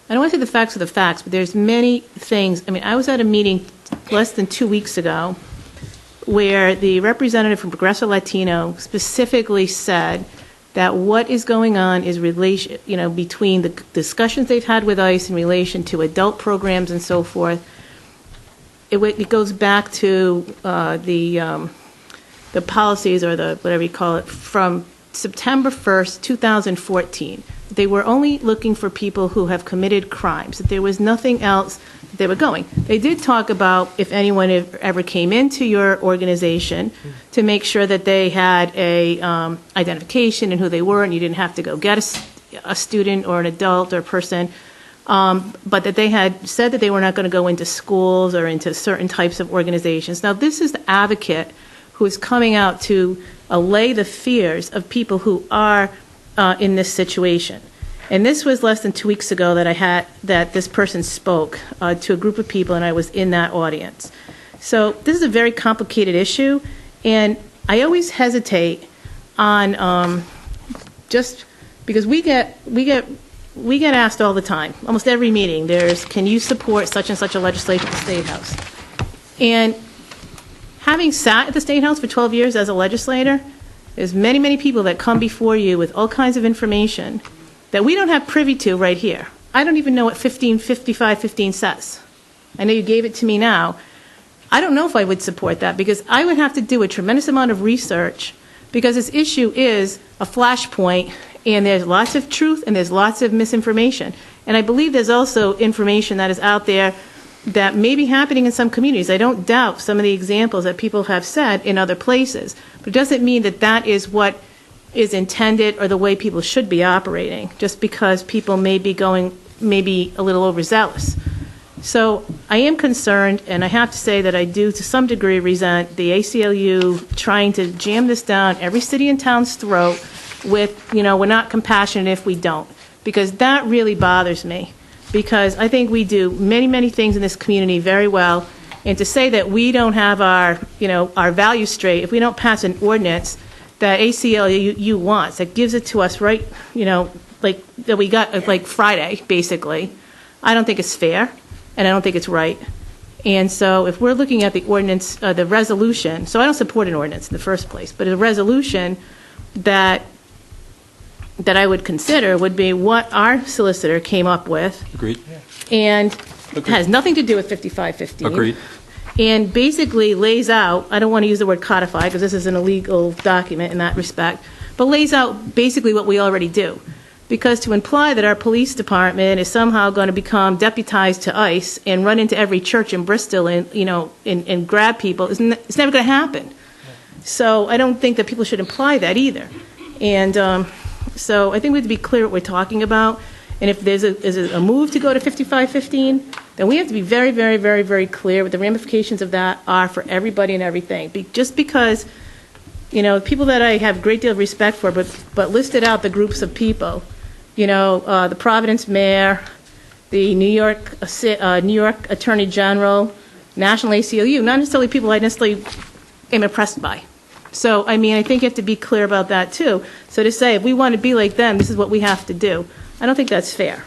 I don't want to say the facts are the facts, but there's many things. I mean, I was at a meeting less than 2 weeks ago where the representative from Progresso Latino specifically said that what is going on is relation, between the discussions they've had with ICE in relation to adult programs and so forth. It goes back to the policies, or the whatever you call it, from September 1st, 2014. They were only looking for people who have committed crimes, that there was nothing else that they were going. They did talk about if anyone ever came into your organization to make sure that they had a identification and who they were, and you didn't have to go get a student or an adult or a person, but that they had said that they were not going to go into schools or into certain types of organizations. Now, this is the advocate who is coming out to allay the fears of people who are in this situation. And this was less than 2 weeks ago that this person spoke to a group of people, and I was in that audience. So this is a very complicated issue, and I always hesitate on just because we get asked all the time, almost every meeting. Can you support such and such a legislation at the State House? And having sat at the State House for 12 years as a legislator, there's many, many people that come before you with all kinds of information that we don't have privy to right here. I don't even know what 5515 says. I know you gave it to me now. I don't know if I would support that, because I would have to do a tremendous amount of research, because this issue is a flashpoint, and there's lots of truth and there's lots of misinformation. And I believe there's also information that is out there that may be happening in some communities. I don't doubt some of the examples that people have said in other places, but it doesn't mean that that is what is intended or the way people should be operating, just because people may be a little overzealous. So I am concerned, and I have to say that I do to some degree resent the ACLU trying to jam this down every city and town's throat with, we're not compassionate if we don't, because that really bothers me. Because I think we do many, many things in this community very well, and to say that we don't have our values straight, if we don't pass an ordinance that ACLU wants, that gives it to us right, like that we got like Friday, basically, I don't think it's fair, and I don't think it's right. And so if we're looking at the ordinance, the resolution, so I don't support an ordinance in the first place, but a resolution that I would consider would be what our solicitor came up with. Agreed. And has nothing to do with 5515. Agreed. And basically lays out, I don't want to use the word codify because this is an illegal document in that respect, but lays out basically what we already do. Because to imply that our police department is somehow going to become deputized to ICE and run into every church in Bristol and grab people, it's never going to happen. So I don't think that people should imply that either. And so I think we have to be clear what we're talking about. And if there's a move to go to 5515, then we have to be very, very, very, very clear what the ramifications of that are for everybody and everything. Just because, people that I have a great deal of respect for, but listed out the groups of people, the Providence mayor, the New York Attorney General, National ACLU, not necessarily people I necessarily am impressed by. So, I think you have to be clear about that, too. So to say, if we want to be like them, this is what we have to do, I don't think that's fair.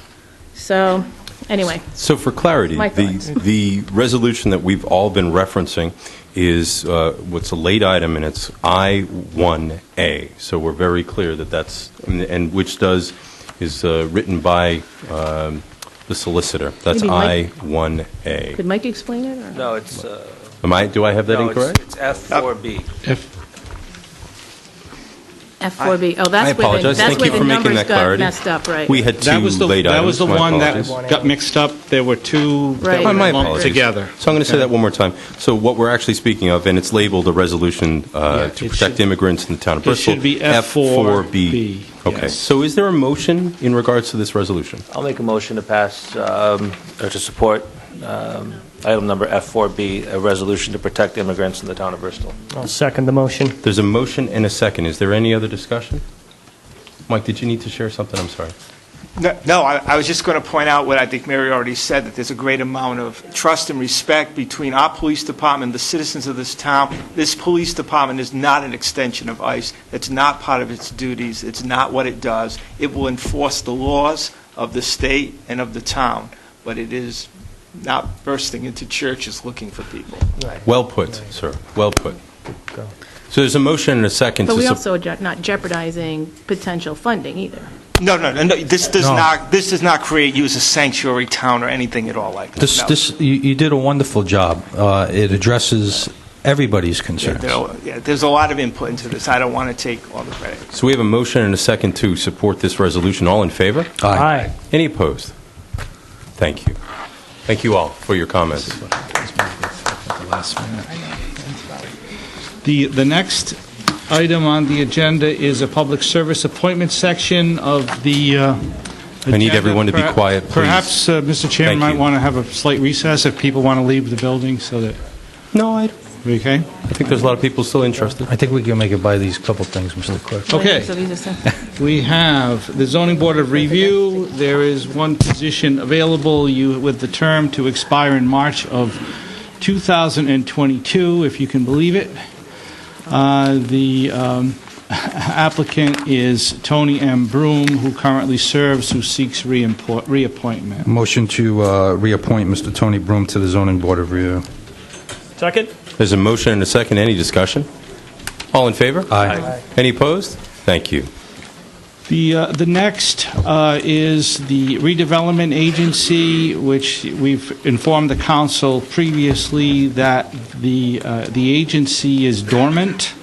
So, anyway. So for clarity, the resolution that we've all been referencing is what's a late item, and it's I-1A. So we're very clear that that's, and which is written by the solicitor. That's I-1A. Could Mike explain it? Or? No, it's... Do I have that incorrect? It's F4B. F4B. Oh, that's I apologize. That's Thank where you the for making numbers that got clarity. messed up, right? We had two late items. That was the My one apologies. that got mixed up. There were two that Right. were My lumped apologies. together. So I'm going to say that one more time. So what we're actually speaking of, and it's labeled a resolution to protect immigrants in the town of Bristol. It should be F4B. Okay. Yes. So is there a motion in regards to this resolution? I'll make a motion to pass, or to support item number F4B, a resolution to protect immigrants in the town of Bristol. I'll second the motion. There's a motion and a second. Is there any other discussion? Mike, did you need to share something? I'm sorry. No, I was just going to point out what I think Mary already said, that there's a great amount of trust and respect between our police department and the citizens of this town. This police department is not an extension of ICE. It's not part of its duties. It's not what it does. It will enforce the laws of the state and of the town, but it is not bursting into churches looking for people. Well put, sir. Well put. So there's a motion and a second. But we also are not jeopardizing potential funding either. No. This does not create you as a sanctuary town or anything at all like that. You did a wonderful job. It addresses everybody's concerns. There's a lot of input into this. I don't want to take all the credit. So we have a motion and a second to support this resolution. All in favor? Aye. Any opposed? Thank you. Thank you all for your comments. The next item on the agenda is a public service appointment section of the I need everyone to be quiet, please. Perhaps, Mr. Chairman, might want to have a slight recess if people want to leave the building so that... No, I don't. Okay. I think there's a lot of people still interested. I think we can make it by these couple things, Mr. Clerk. Okay. So these are We have the Zoning Board of Review. There is one position available with the term to expire in March of 2022, if you can believe it. The applicant is Tony M. Broom, who currently serves, who seeks reappointment. Motion to reappoint Mr. Tony Broom to the Zoning Board of Review. Second? There's a motion and a second. Any discussion? All in favor? Aye. Any opposed? Thank you. The next is the Redevelopment Agency, which we've informed the council previously that the agency is dormant.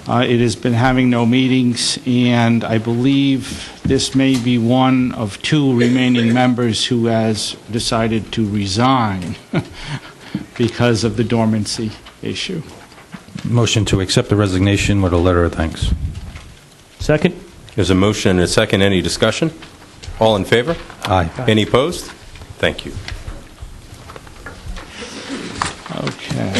It has been having no meetings, and I believe this may be one of two remaining members who has decided to resign because of the dormancy issue. Motion to accept the resignation with a letter of thanks. Second? There's a motion and a second. Any discussion? All in favor? Aye. Any opposed? Thank you. Okay.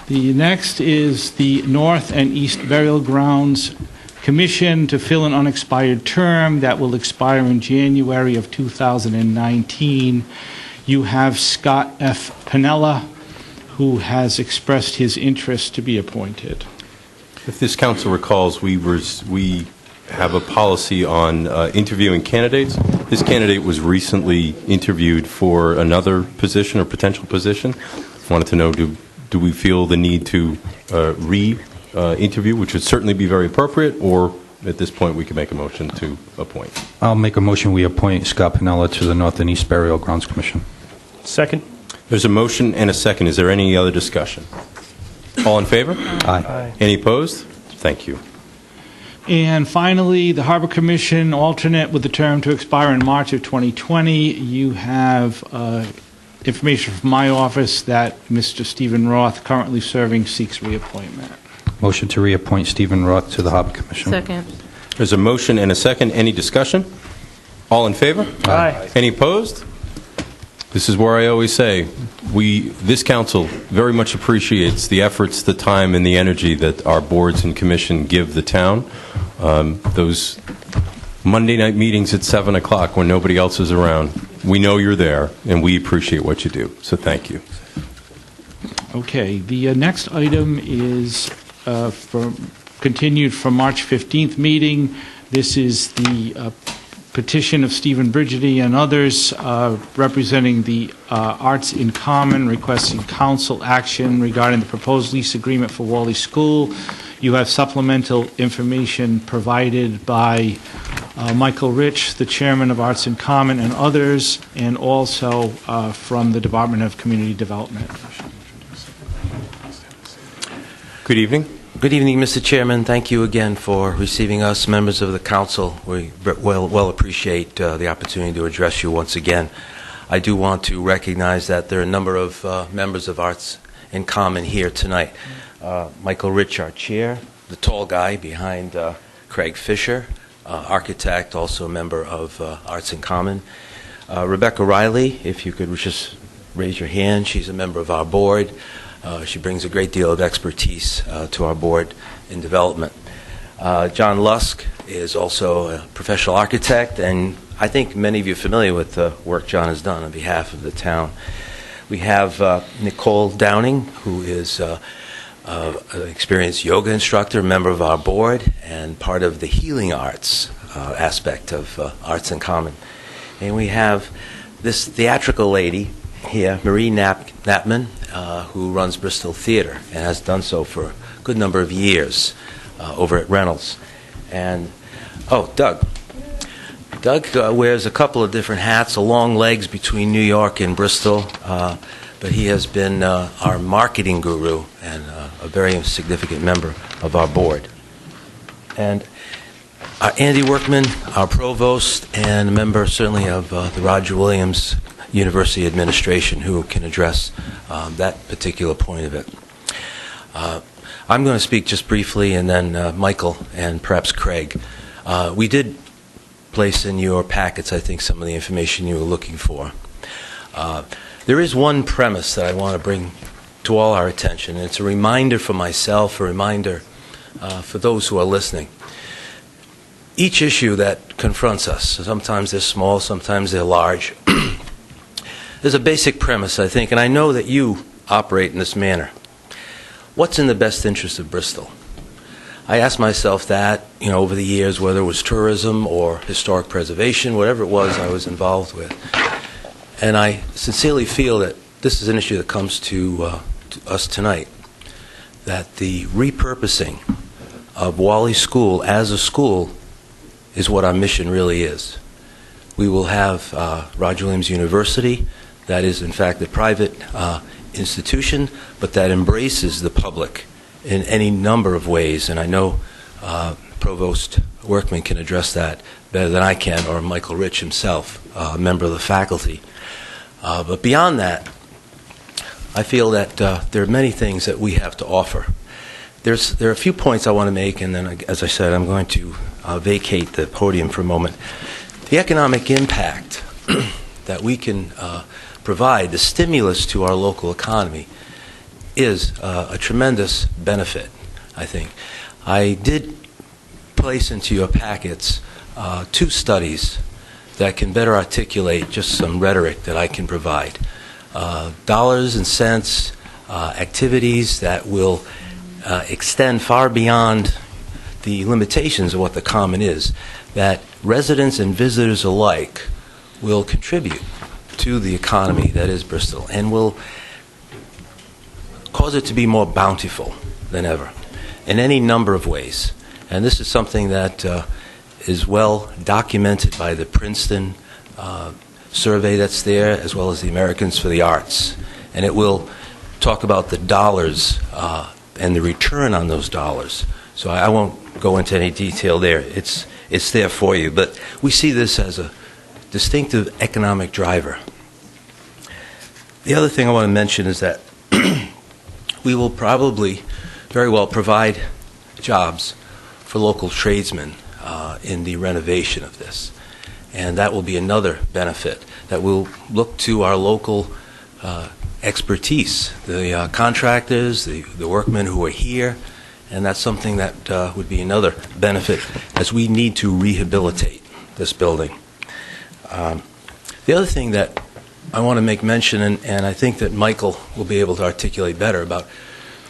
The next is the North and East Burial Grounds Commission to fill an unexpired term that will expire in January of 2019. You have Scott F. Piniella, who has expressed his interest to be appointed. If this council recalls, we have a policy on interviewing candidates. This candidate was recently interviewed for another position or potential position. Wanted to know, do we feel the need to re-interview, which would certainly be very appropriate, or at this point we can make a motion to appoint? I'll make a motion we appoint Scott Piniella to the North and East Burial Grounds Commission. Second? There's a motion and a second. Is there any other discussion? All in favor? Aye. Any opposed? Thank you. And finally, the Harbor Commission alternate with the term to expire in March of 2020. You have information from my office that Mr. Stephen Roth, currently serving, seeks reappointment. Motion to reappoint Stephen Roth to the Harbor Commission. Second. There's a motion and a second. Any discussion? All in favor? Aye. Any opposed? This is where I always say, this council very much appreciates the efforts, the time, and the energy that our boards and commission give the town. Those Monday night meetings at 7 o'clock when nobody else is around, we know you're there, and we appreciate what you do. So thank you. Okay, the next item is continued from March 15th meeting. This is the petition of Stephen Brigidi and others representing the Arts in Common, requesting council action regarding the proposed lease agreement for Wally School. You have supplemental information provided by Michael Rich, the chairman of Arts in Common, and others, and also from the Department of Community Development. Good evening. Good evening, Mr. Chairman. Thank you again for receiving us, members of the council. We well appreciate the opportunity to address you once again. I do want to recognize that there are a number of members of Arts in Common here tonight. Michael Rich, our chair, the tall guy behind Craig Fisher, architect, also a member of Arts in Common. Rebecca Riley, if you could just raise your hand. She's a member of our board. She brings a great deal of expertise to our board in development. John Lusk is also a professional architect, and I think many of you are familiar with the work John has done on behalf of the town. We have Nicole Downing, who is an experienced yoga instructor, member of our board, and part of the healing arts aspect of Arts in Common. And we have this theatrical lady here, Marie Knappman, who runs Bristol Theater and has done so for a good number of years over at Reynolds. And, Doug. Doug wears a couple of different hats, long legs between New York and Bristol, but he has been our marketing guru and a very significant member of our board. And Andy Workman, our provost, and a member certainly of the Roger Williams University administration, who can address that particular point of it. I'm going to speak just briefly, and then Michael and perhaps Craig. We did place in your packets, I think, some of the information you were looking for. There is one premise that I want to bring to all our attention, and it's a reminder for myself, a reminder for those who are listening. Each issue that confronts us, sometimes they're small, sometimes they're large, there's a basic premise, I think, and I know that you operate in this manner. What's in the best interest of Bristol? I asked myself that, over the years, whether it was tourism or historic preservation, whatever it was I was involved with. And I sincerely feel that this is an issue that comes to us tonight, that the repurposing of Wally School as a school is what our mission really is. We will have Roger Williams University, that is, in fact, a private institution, but that embraces the public in any number of ways, and I know Provost Workman can address that better than I can, or Michael Rich himself, a member of the faculty. But beyond that, I feel that there are many things that we have to offer. There are a few points I want to make, and then, as I said, I'm going to vacate the podium for a moment. The economic impact that we can provide, the stimulus to our local economy, is a tremendous benefit, I think. I did place into your packets 2 studies that can better articulate just some rhetoric that I can provide. Dollars and cents, activities that will extend far beyond the limitations of what the common is, that residents and visitors alike will contribute to the economy that is Bristol, and will cause it to be more bountiful than ever in any number of ways. And this is something that is well documented by the Princeton survey that's there, as well as the Americans for the Arts. And it will talk about the dollars and the return on those dollars. So I won't go into any detail there. It's there for you. But we see this as a distinctive economic driver. The other thing I want to mention is that we will probably very well provide jobs for local tradesmen in the renovation of this. And that will be another benefit, that we'll look to our local expertise, the contractors, the workmen who are here, and that's something that would be another benefit as we need to rehabilitate this building. The other thing that I want to make mention, and I think that Michael will be able to articulate better about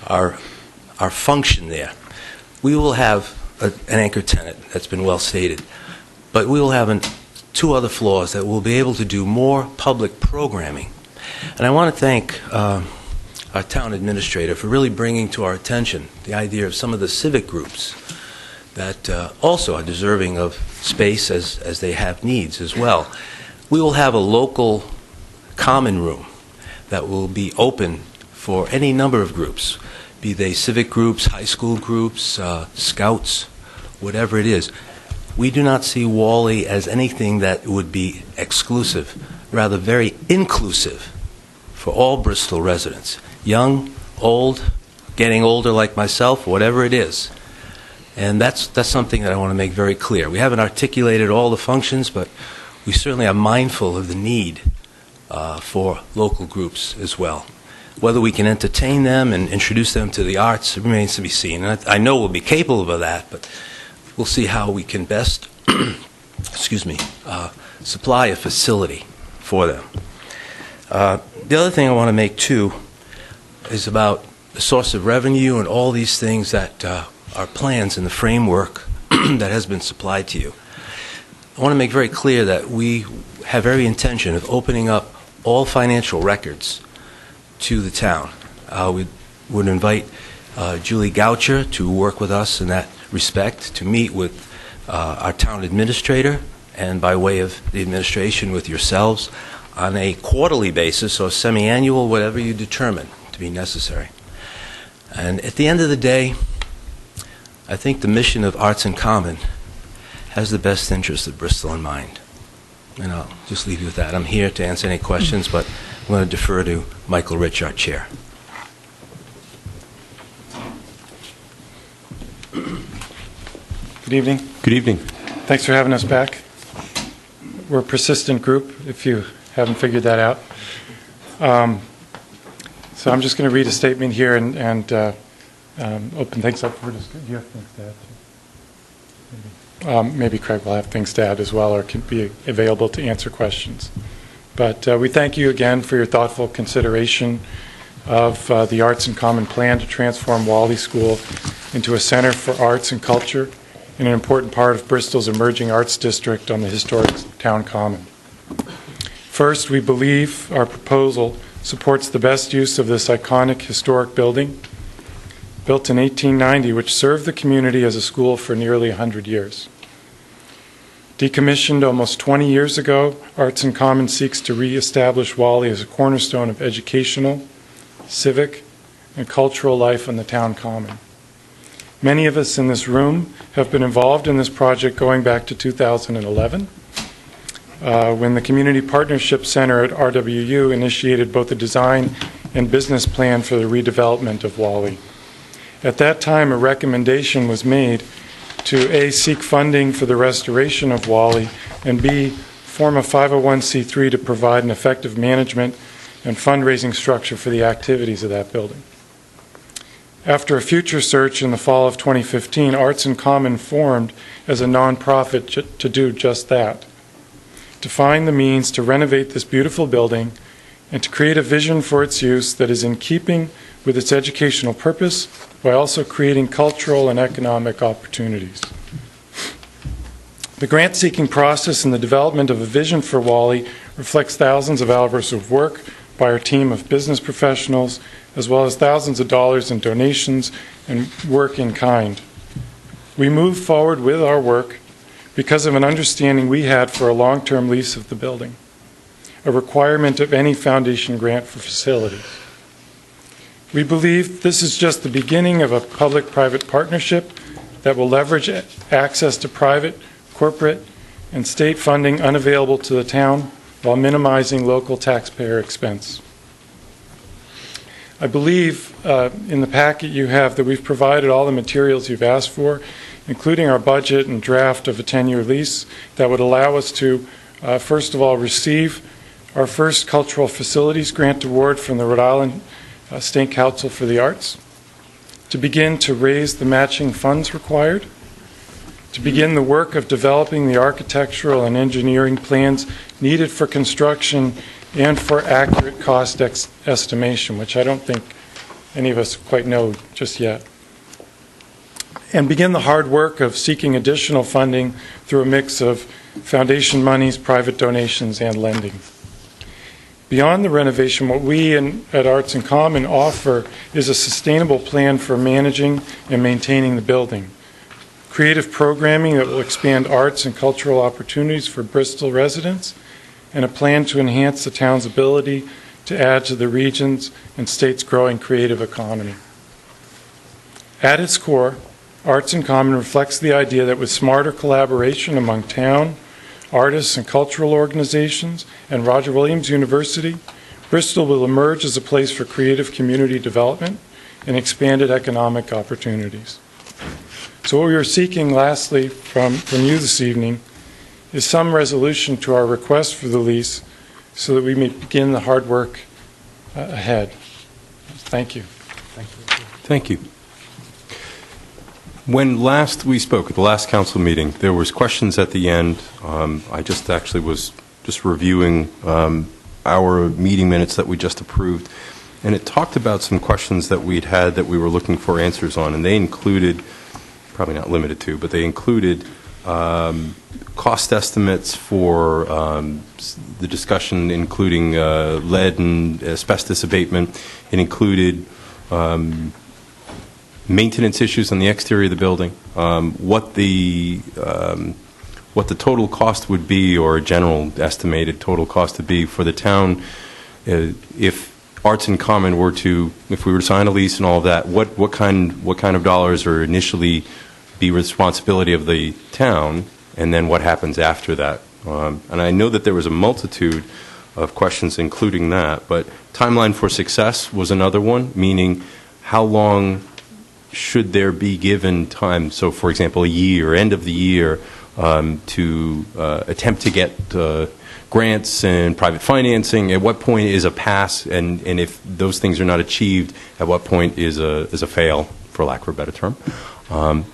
our function there. We will have an anchor tenant that's been well stated, but we will have 2 other floors that will be able to do more public programming. And I want to thank our town administrator for really bringing to our attention the idea of some of the civic groups that also are deserving of space as they have needs as well. We will have a local common room that will be open for any number of groups, be they civic groups, high school groups, scouts, whatever it is. We do not see Wally as anything that would be exclusive, rather very inclusive for all Bristol residents, young, old, getting older like myself, whatever it is. And that's something that I want to make very clear. We haven't articulated all the functions, but we certainly are mindful of the need for local groups as well. Whether we can entertain them and introduce them to the arts remains to be seen. And I know we'll be capable of that, but we'll see how we can best supply a facility for them. The other thing I want to make, too, is about the source of revenue and all these things that are plans in the framework that has been supplied to you. I want to make very clear that we have every intention of opening up all financial records to the town. We would invite Julie Goucher to work with us in that respect, to meet with our town administrator, and by way of the administration with yourselves, on a quarterly basis or semi-annual, whatever you determine to be necessary. And at the end of the day, I think the mission of Arts in Common has the best interest of Bristol in mind. And I'll just leave you with that. I'm here to answer any questions, but I'm going to defer to Michael Rich, our chair. Good evening. Good evening. Thanks for having us back. We're a persistent group, if you haven't figured that out. So I'm just going to read a statement here and open things up for discussion. Do you have things to add? Maybe Craig will have things to add as well, or can be available to answer questions. But we thank you again for your thoughtful consideration of the Arts in Common plan to transform Wally School into a center for arts and culture and an important part of Bristol's emerging arts district on the historic town common. First, we believe our proposal supports the best use of this iconic historic building, built in 1890, which served the community as a school for nearly 100 years. Decommissioned almost 20 years ago, Arts in Common seeks to reestablish Wally as a cornerstone of educational, civic, and cultural life on the town common. Many of us in this room have been involved in this project going back to 2011, when the Community Partnership Center at RWU initiated both a design and business plan for the redevelopment of Wally. At that time, a recommendation was made to A, seek funding for the restoration of Wally, and B, form a 501c3 to provide an effective management and fundraising structure for the activities of that building. After a future search in the fall of 2015, Arts in Common formed as a nonprofit to do just that, to find the means to renovate this beautiful building and to create a vision for its use that is in keeping with its educational purpose, while also creating cultural and economic opportunities. The grant-seeking process and the development of a vision for Wally reflects thousands of hours of work by our team of business professionals, as well as thousands of dollars in donations and work in kind. We moved forward with our work because of an understanding we had for a long-term lease of the building, a requirement of any foundation grant for facilities. We believe this is just the beginning of a public-private partnership that will leverage access to private, corporate, and state funding unavailable to the town while minimizing local taxpayer expense. I believe in the packet you have that we've provided all the materials you've asked for, including our budget and draft of a 10-year lease that would allow us to, first of all, receive our first cultural facilities grant award from the Rhode Island State Council for the Arts, to begin to raise the matching funds required, to begin the work of developing the architectural and engineering plans needed for construction and for accurate cost estimation, which I don't think any of us quite know just yet, and begin the hard work of seeking additional funding through a mix of foundation monies, private donations, and lending. Beyond the renovation, what we at Arts in Common offer is a sustainable plan for managing and maintaining the building, creative programming that will expand arts and cultural opportunities for Bristol residents, and a plan to enhance the town's ability to add to the region's and state's growing creative economy. At its core, Arts in Common reflects the idea that with smarter collaboration among town, artists, and cultural organizations, and Roger Williams University, Bristol will emerge as a place for creative community development and expanded economic opportunities. So what we are seeking, lastly, from you this evening is some resolution to our request for the lease so that we may begin the hard work ahead. Thank you. Thank you. When last we spoke, at the last council meeting, there was questions at the end. I just actually was just reviewing our meeting minutes that we just approved, and it talked about some questions that we'd had that we were looking for answers on, and they included, probably not limited to, but they included cost estimates for the discussion, including lead and asbestos abatement. It included maintenance issues on the exterior of the building, what the total cost would be, or a general estimated total cost would be for the town if Arts in Common were to, if we were to sign a lease and all of that. What kind of dollars are initially be responsibility of the town, and then what happens after that? And I know that there was a multitude of questions, including that, but timeline for success was another one, meaning how long should there be given time? So, for example, a year, end of the year, to attempt to get grants and private financing. At what point is a pass, and if those things are not achieved, at what point is a fail, for lack of a better term?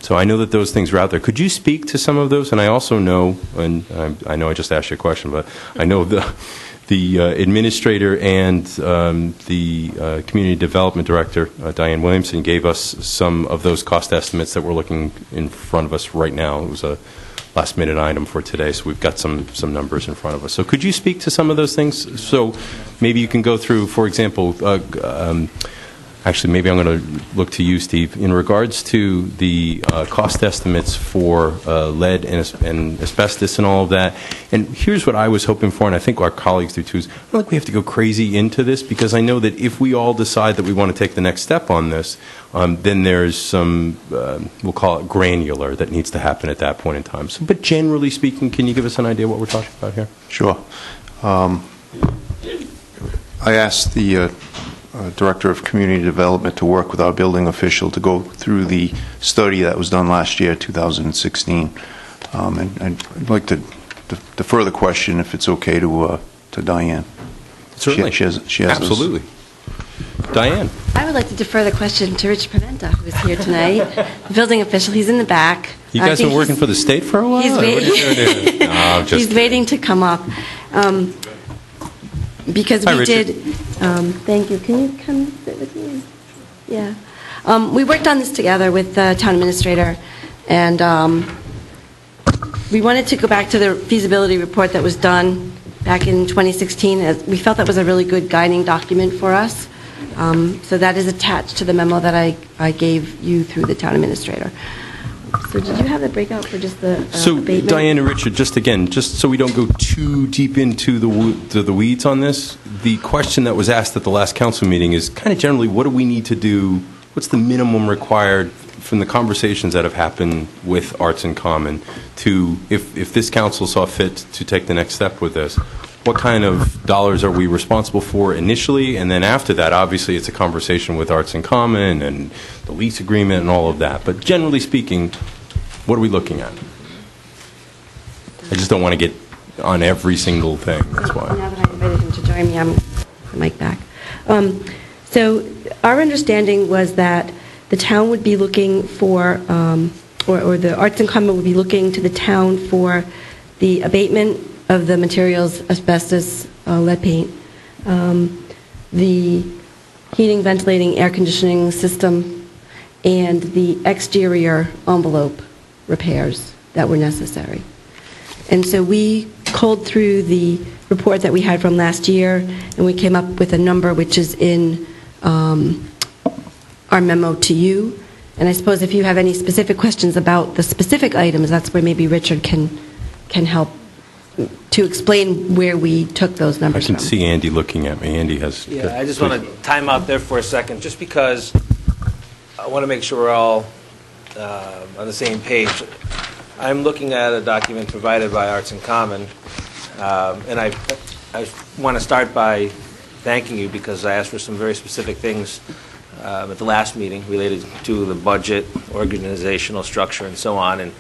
So I know that those things are out there. Could you speak to some of those? And I also know, and I know I just asked you a question, but I know the administrator and the community development director, Diane Williamson, gave us some of those cost estimates that we're looking in front of us right now. It was a last-minute item for today, so we've got some numbers in front of us. So could you speak to some of those things? So maybe you can go through, for example, actually, maybe I'm going to look to you, Steve, in regards to the cost estimates for lead and asbestos and all of that. And here's what I was hoping for, and I think our colleagues do too, is I don't think we have to go crazy into this, because I know that if we all decide that we want to take the next step on this, then there's some, we'll call it granular, that needs to happen at that point in time. So, but generally speaking, can you give us an idea what we're talking about here? Sure. I asked the Director of Community Development to work with our building official to go through the study that was done last year, 2016. And I'd like to defer the question, if it's okay, to Diane. Certainly. She has Absolutely. Diane. I would like to defer the question to Rich Pimenta, who is here tonight, the building official. He's in the back. You guys been working for the state for a while? He's waiting. No, He's waiting to come up. Because Hi, we Richard. did, thank you. Can you come sit with me? Yeah. We worked on this together with the town administrator, and we wanted to go back to the feasibility report that was done back in 2016. As we felt that was a really good guiding document for us. So that is attached to the memo that I gave you through the town administrator. So did you have the breakout for just the abatement? Diane and Richard, just so we don't go too deep into the weeds on this, the question that was asked at the last council meeting is kind of generally, what do we need to do? What's the minimum required from the conversations that have happened with Arts in Common to, if this council saw fit to take the next step with this, what kind of dollars are we responsible for initially? And then after that, obviously, it's a conversation with Arts in Common and the lease agreement and all of that. But generally speaking, what are we looking at? I just don't want to get on every single thing. That's why. Now that I invited him to join me, I'm the mic back. So our understanding was that the town would be looking for, or the Arts in Common would be looking to the town for the abatement of the materials, asbestos, lead paint, the heating, ventilating, air conditioning system, and the exterior envelope repairs that were necessary. And so we culled through the report that we had from last year, and we came up with a number which is in our memo to you. And I suppose if you have any specific questions about the specific items, that's where maybe Richard can help to explain where we took those numbers from. I can see Andy looking at me. Andy has... Yeah, I just want to time out there for a second, just because I want to make sure we're all on the same page. I'm looking at a document provided by Arts in Common, and I want to start by thanking you, because I asked for some very specific things at the last meeting related to the budget, organizational structure, and so on, and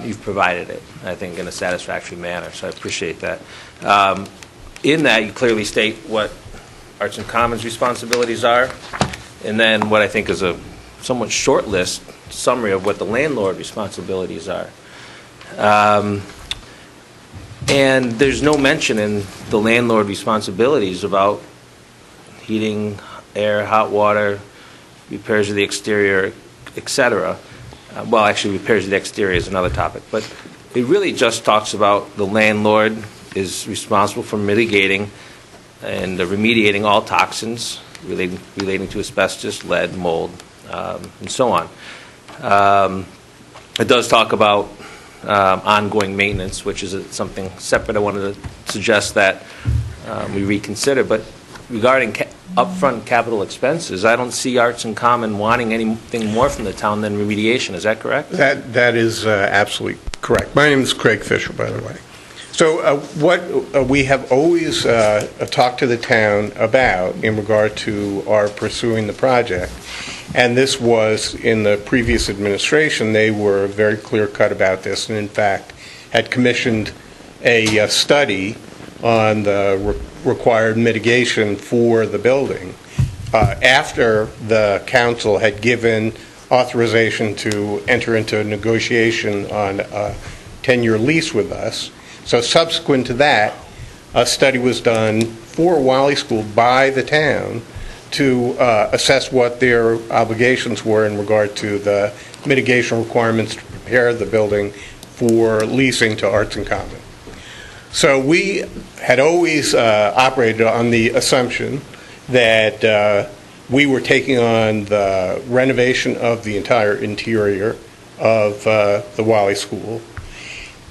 you've provided it, I think, in a satisfactory manner, so I appreciate that. in that, you clearly state what Arts and Commons responsibilities are, and then what I think is a somewhat short list summary of what the landlord responsibilities are. And there's no mention in the landlord responsibilities about heating, air, hot water, repairs of the exterior, etc. Well, actually, repairs of the exterior is another topic, but it really just talks about the landlord is responsible for mitigating and remediating all toxins relating to asbestos, lead, mold, and so on. It does talk about ongoing maintenance, which is something separate. I wanted to suggest that we reconsider. But regarding upfront capital expenses, I don't see Arts and Common wanting anything more from the town than remediation. Is that correct? That is absolutely correct. My name is Craig Fisher, by the way. So what we have always talked to the town about in regard to our pursuing the project, and this was in the previous administration, they were very clear-cut about this, and in fact had commissioned a study on the required mitigation for the building after the council had given authorization to enter into a negotiation on a 10-year lease with us. So subsequent to that, a study was done for Wally School by the town to assess what their obligations were in regard to the mitigation requirements to prepare the building for leasing to Arts and Common. So we had always operated on the assumption that we were taking on the renovation of the entire interior of the Wally School,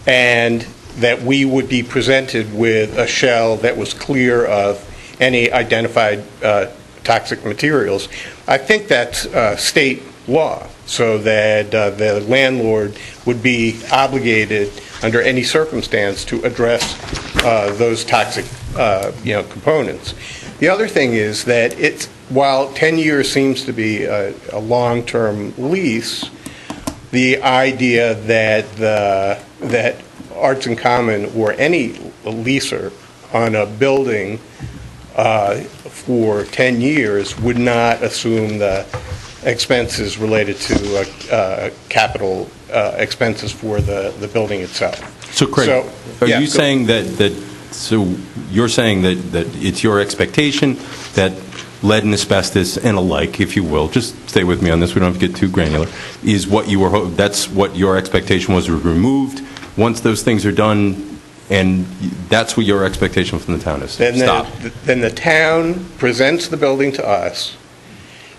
and that we would be presented with a shell that was clear of any identified toxic materials. I think that's state law, so that the landlord would be obligated under any circumstance to address those toxic components. The other thing is that while 10 years seems to be a long-term lease, the idea that Arts and Common or any leaser on a building for 10 years would not assume the expenses related to capital expenses for the building itself. So, Craig, are you saying that you're saying that it's your expectation that lead and asbestos and alike, if you will, just stay with me on this, we don't have to get too granular, is what you were, that's what your expectation was removed once those things are done, and that's what your expectation from the town is? Then the town presents the building to us,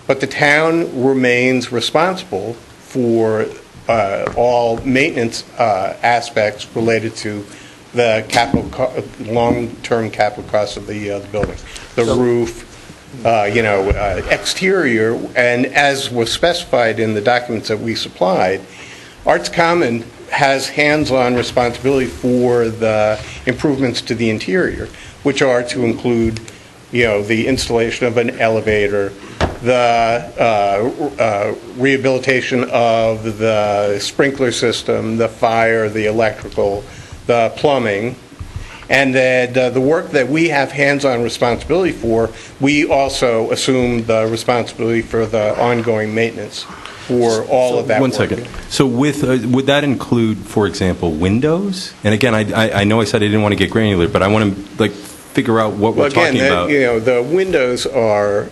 but the town remains responsible for all maintenance aspects related to the long-term capital costs of the building, the roof, exterior, and as was specified in the documents that we supplied, Arts Common has hands-on responsibility for the improvements to the interior, which are to include, the installation of an elevator, the rehabilitation of the sprinkler system, the fire, the electrical, the plumbing, and that the work that we have hands-on responsibility for, we also assume the responsibility for the ongoing maintenance for all of that work. 1 second. So would that include, for example, windows? And again, I know I said I didn't want to get granular, but I want to figure out what we're talking about. The windows are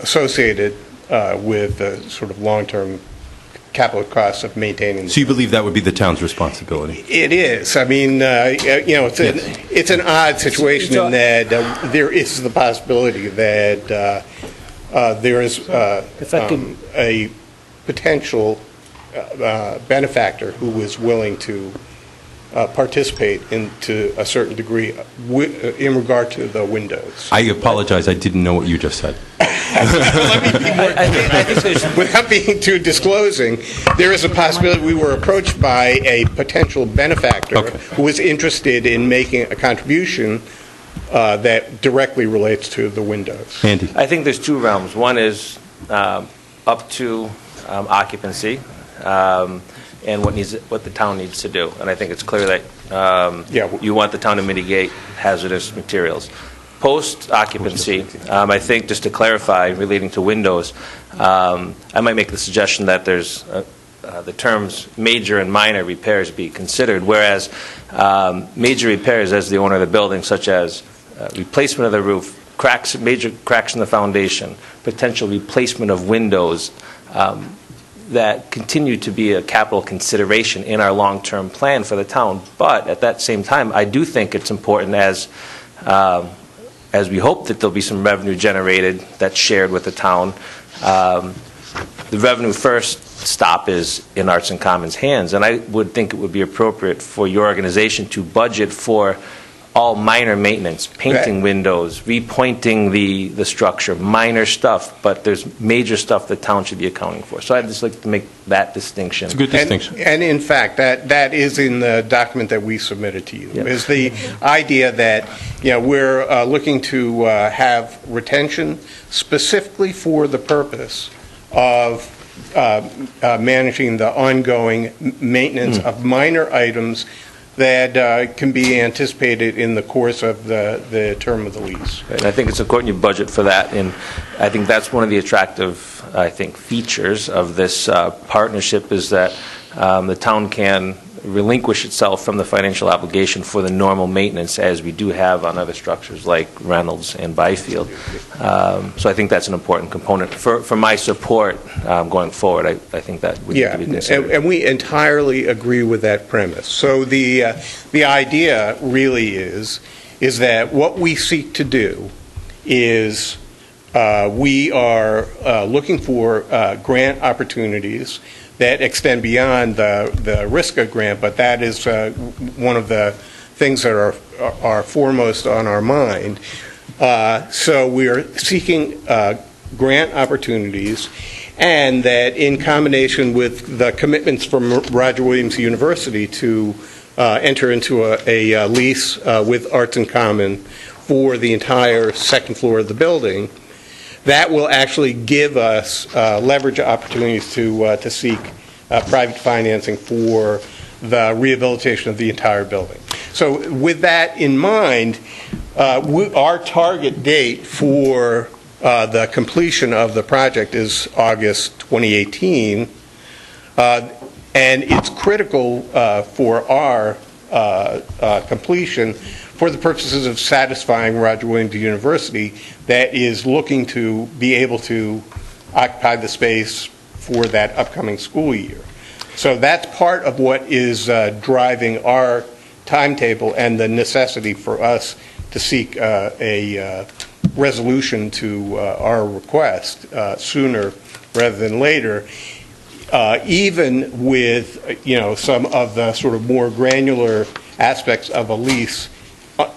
associated with the sort of long-term capital costs of maintaining. So you believe that would be the town's responsibility? It is. I mean, it's an odd situation in that there is the possibility that there is a potential benefactor who is willing to participate to a certain degree in regard to the windows. I apologize. I didn't know what you just said. Without being too disclosing, there is a possibility we were approached by a potential benefactor who was interested in making a contribution that directly relates to the windows. Andy? I think there's two realms. One is up to occupancy. and what the town needs to do. And I think it's clear that you want the town to mitigate hazardous materials. Post-occupancy, I think, just to clarify, relating to windows, I might make the suggestion that there's the terms major and minor repairs be considered, whereas major repairs, as the owner of the building, such as replacement of the roof, major cracks in the foundation, potential replacement of windows, that continue to be a capital consideration in our long-term plan for the town. But at that same time, I do think it's important, as we hope that there'll be some revenue generated that's shared with the town. The revenue first stop is in Arts and Commons' hands, and I would think it would be appropriate for your organization to budget for all minor maintenance, painting windows, repointing the structure, minor stuff, but there's major stuff the town should be accounting for. So I'd just like to make that distinction. It's a good distinction. And in fact, that is in the document that we submitted to you, is the idea that, we're looking to have retention specifically for the purpose of managing the ongoing maintenance of minor items that can be anticipated in the course of the term of the lease. And I think it's important you budget for that, and I think that's one of the attractive, features of this partnership, is that the town can relinquish itself from the financial obligation for the normal maintenance, as we do have on other structures like Reynolds and Byfield. So I think that's an important component for my support going forward. I think that would need to be considered. And we entirely agree with that premise. So the idea really is that what we seek to do is we are looking for grant opportunities that extend beyond the RISCA grant, but that is one of the things that are foremost on our mind. So we are seeking grant opportunities, and that in combination with the commitments from Roger Williams University to enter into a lease with Arts and Common for the entire second floor of the building, that will actually give us leverage opportunities to seek private financing for the rehabilitation of the entire building. So with that in mind, our target date for the completion of the project is August 2018, and it's critical for our completion for the purposes of satisfying Roger Williams University, that is looking to be able to occupy the space for that upcoming school year. So that's part of what is driving our timetable and the necessity for us to seek a resolution to our request sooner rather than later, even with some of the sort of more granular aspects of a lease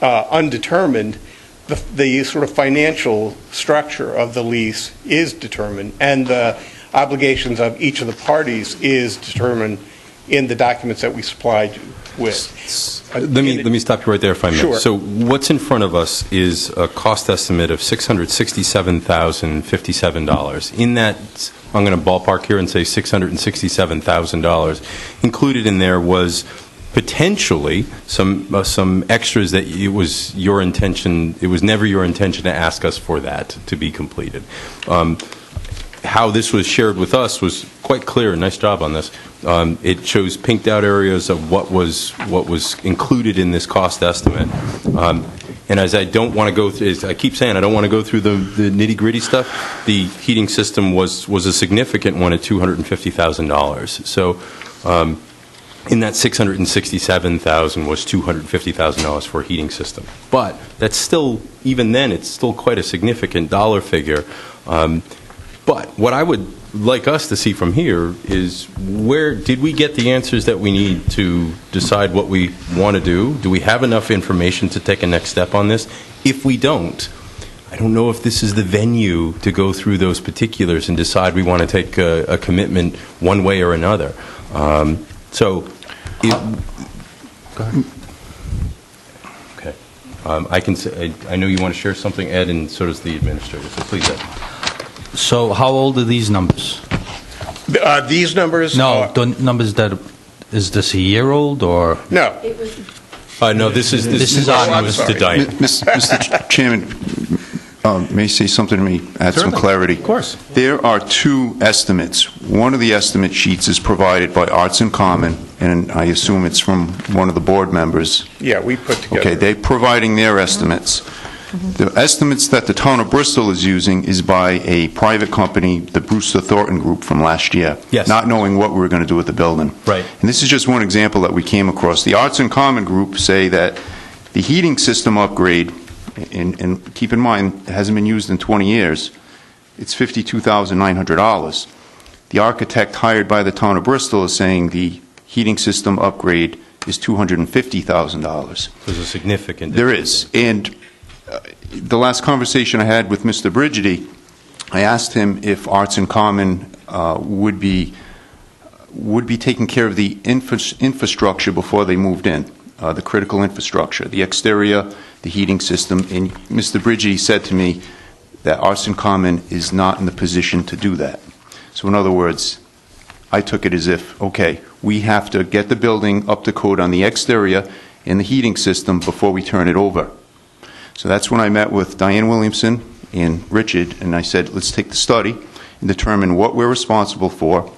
undetermined. The sort of financial structure of the lease is determined, and the obligations of each of the parties is determined in the documents that we supplied you with. Let me stop you right there, if I may. Sure. So what's in front of us is a cost estimate of $667,057. In that, I'm going to ballpark here and say $667,000. Included in there was potentially some extras that it was your intention. It was never your intention to ask us for that to be completed. How this was shared with us was quite clear. Nice job on this. It shows pinked out areas of what was included in this cost estimate. And as I don't want to go through, as I keep saying, I don't want to go through the nitty gritty stuff. The heating system was a significant one at $250,000. So. In that $667,000 was $250,000 for a heating system. But that's still, even then, it's still quite a significant dollar figure. But what I would like us to see from here is, where did we get the answers that we need to decide what we want to do? Do we have enough information to take a next step on this? If we don't, I don't know if this is the venue to go through those particulars and decide we want to take a commitment one way or another. Go ahead. Okay. I can say, I know you want to share something, Ed, and so does the administrator. So please, Ed. So how old are these numbers? These numbers? No, the numbers that Is this a year old or? No. No, this is Oh, I'm Mr. sorry. Dyer. Mr. Chairman, may I say something to me, add some Certainly. clarity? Of course. There are two estimates. One of the estimate sheets is provided by Arts in Common, and I assume it's from one of the board members. Yeah, we put together. Okay, they're providing their estimates. The estimates that the town of Bristol is using is by a private company, the Brewster Thornton Group from last year. Yes. Not knowing what we were going to do with the building. Right. And this is just one example that we came across. The Arts in Common Group say that the heating system upgrade, and keep in mind, it hasn't been used in 20 years, it's $52,900. The architect hired by the town of Bristol is saying the heating system upgrade is $250,000. There's a significant There difference. is. And the last conversation I had with Mr. Brigidi, I asked him if Arts in Common would be taking care of the infrastructure before they moved in, the critical infrastructure, the exterior, the heating system. And Mr. Brigidi said to me that Arts in Common is not in the position to do that. So in other words, I took it as if, okay, we have to get the building up to code on the exterior and the heating system before we turn it over. So that's when I met with Diane Williamson and Richard, and I said, let's take the study and determine what we're responsible for,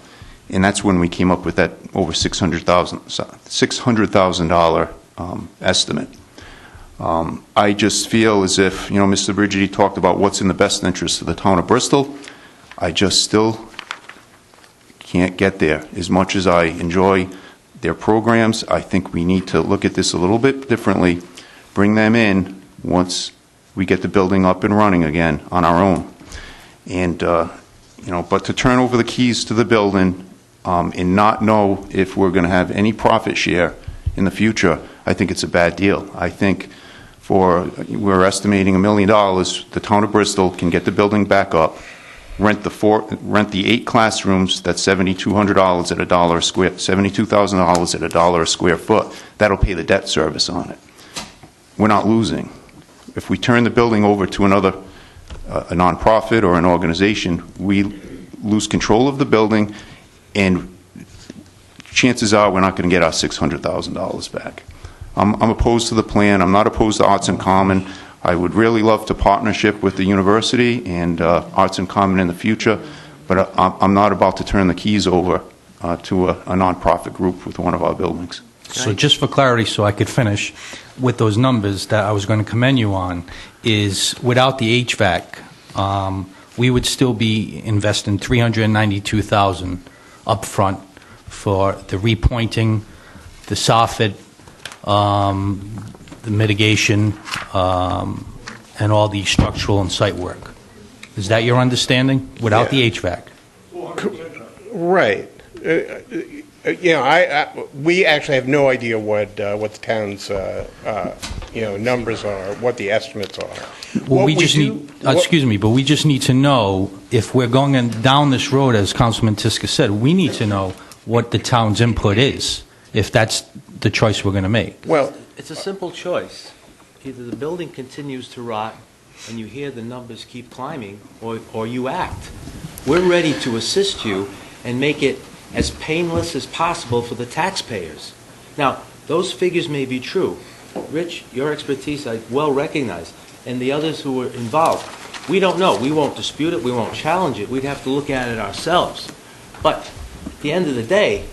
and that's when we came up with that over $600,000 estimate. I just feel as if, Mr. Brigidi talked about what's in the best interest of the town of Bristol. I just still can't get there. As much as I enjoy their programs, I think we need to look at this a little bit differently, bring them in once we get the building up and running again on our own. And, but to turn over the keys to the building and not know if we're going to have any profit share in the future, I think it's a bad deal. I think we're estimating $1 million, the town of Bristol can get the building back up, rent the 8 classrooms, that's $7,200 at $1 a square, $72,000 at $1 a square foot. That'll pay the debt service on it. We're not losing. If we turn the building over to another, a nonprofit or an organization, we lose control of the building, and chances are we're not going to get our $600,000 back. I'm opposed to the plan. I'm not opposed to Arts in Common. I would really love to partnership with the university and Arts in Common in the future, but I'm not about to turn the keys over to a nonprofit group with one of our buildings. So just for clarity, so I could finish, with those numbers that I was going to commend you on, is without the HVAC, we would still be investing $392,000 up front for the repointing, the soffit, the mitigation, and all the structural and site work. Is that your understanding? Without the HVAC? Right. We actually have no idea what the town's numbers are, what the estimates are. Well, we just need, excuse me, but we just need to know if we're going down this road, as Councilman Tiska said, we need to know what the town's input is, if that's the choice we're going to make. Well, it's a simple choice. Either the building continues to rot and you hear the numbers keep climbing, or you act. We're ready to assist you and make it as painless as possible for the taxpayers. Now, those figures may be true. Rich, your expertise I well recognize, and the others who were involved. We don't know. We won't dispute it. We won't challenge it. We'd have to look at it ourselves. But at the end of the day,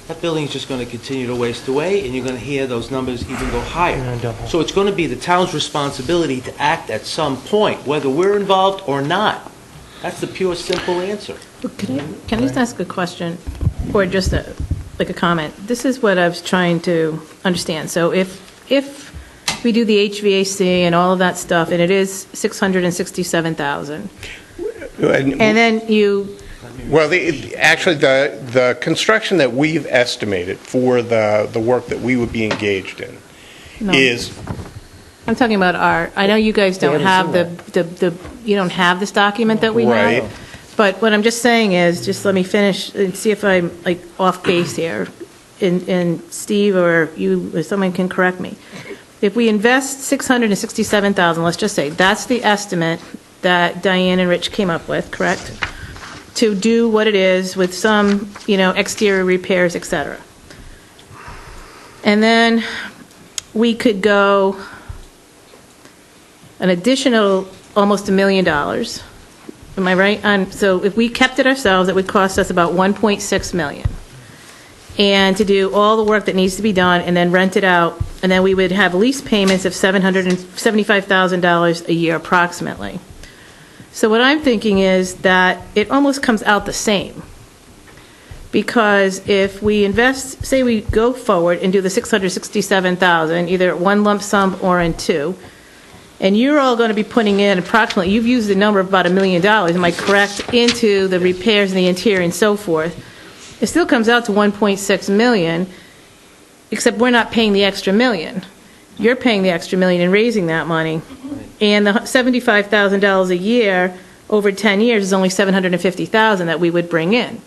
that building is just going to continue to waste away, and you're going to hear those numbers even go higher. So it's going to be the town's responsibility to act at some point, whether we're involved or not. That's the pure, simple answer. Can I just ask a question, or just a comment? This is what I was trying to understand. So if we do the HVAC and all of that stuff, and it is $667,000, and then you... Well, actually, the construction that we've estimated for the work that we would be engaged in is... I'm talking about I know you guys don't have you don't have this document that we Right. have. But what I'm just saying is, just let me finish and see if I'm off base here. And Steve or you or someone can correct me. If we invest $667,000, let's just say that's the estimate that Diane and Rich came up with, correct? To do what it is with some, exterior repairs, et cetera. And then we could go an additional almost $1 million. Am I right? So if we kept it ourselves, it would cost us about $1.6 million. And to do all the work that needs to be done and then rent it out, and then we would have lease payments of $775,000 a year approximately. So what I'm thinking is that it almost comes out the same. Because if we invest, say we go forward and do the $667,000, either one lump sum or in two, and you're all going to be putting in approximately, you've used the number of about $1 million, am I correct, into the repairs in the interior and so forth, it still comes out to $1.6 million, except we're not paying the extra $1 million. You're paying the extra $1 million and raising that money. And the $75,000 a year over 10 years is only $750,000 that we would bring in.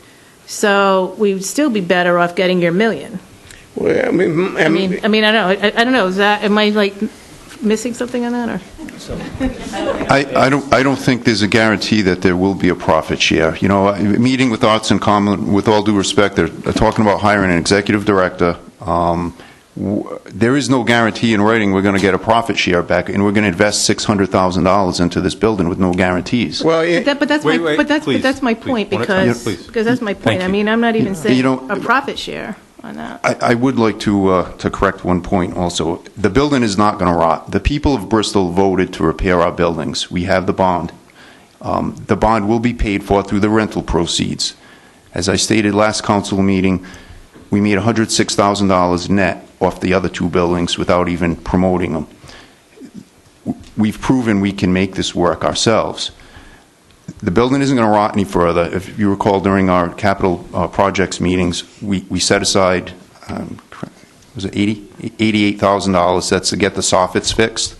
So we would still be better off getting your $1 million. Well, I mean, I don't know. I don't know. Is that, am I like missing something on that, or? I don't think there's a guarantee that there will be a profit share. You know, meeting with Arts and Common, with all due respect, they're talking about hiring an executive director. There is no guarantee in writing we're going to get a profit share back, and we're going to invest $600,000 into this building with no guarantees. Well, but that's my point, because that's my point. I mean, I'm not even saying a profit share on that. I would like to correct one point also. The building is not going to rot. The people of Bristol voted to repair our buildings. We have the bond. The bond will be paid for through the rental proceeds. As I stated last council meeting, we made $106,000 net off the other two buildings without even promoting them. We've proven we can make this work ourselves. The building isn't going to rot any further. If you recall, during our capital projects meetings, we set aside, was it $88,000? That's to get the soffits fixed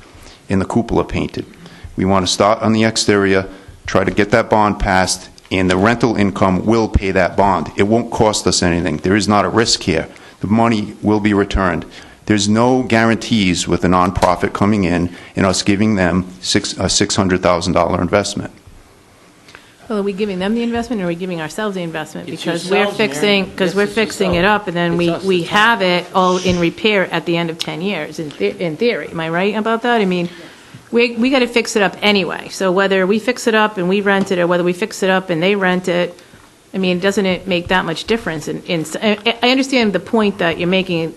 and the cupola painted. We want to start on the exterior, try to get that bond passed, and the rental income will pay that bond. It won't cost us anything. There is not a risk here. The money will be returned. There's no guarantees with a nonprofit coming in and us giving them a $600,000 investment. Well, are we giving them the investment, or are we giving ourselves the investment? Because we're fixing it up, and then we have it all in repair at the end of 10 years, in theory. Am I right about that? I mean, we got to fix it up anyway. So whether we fix it up and we rent it, or whether we fix it up and they rent it, I mean, doesn't it make that much difference? I understand the point that you're making,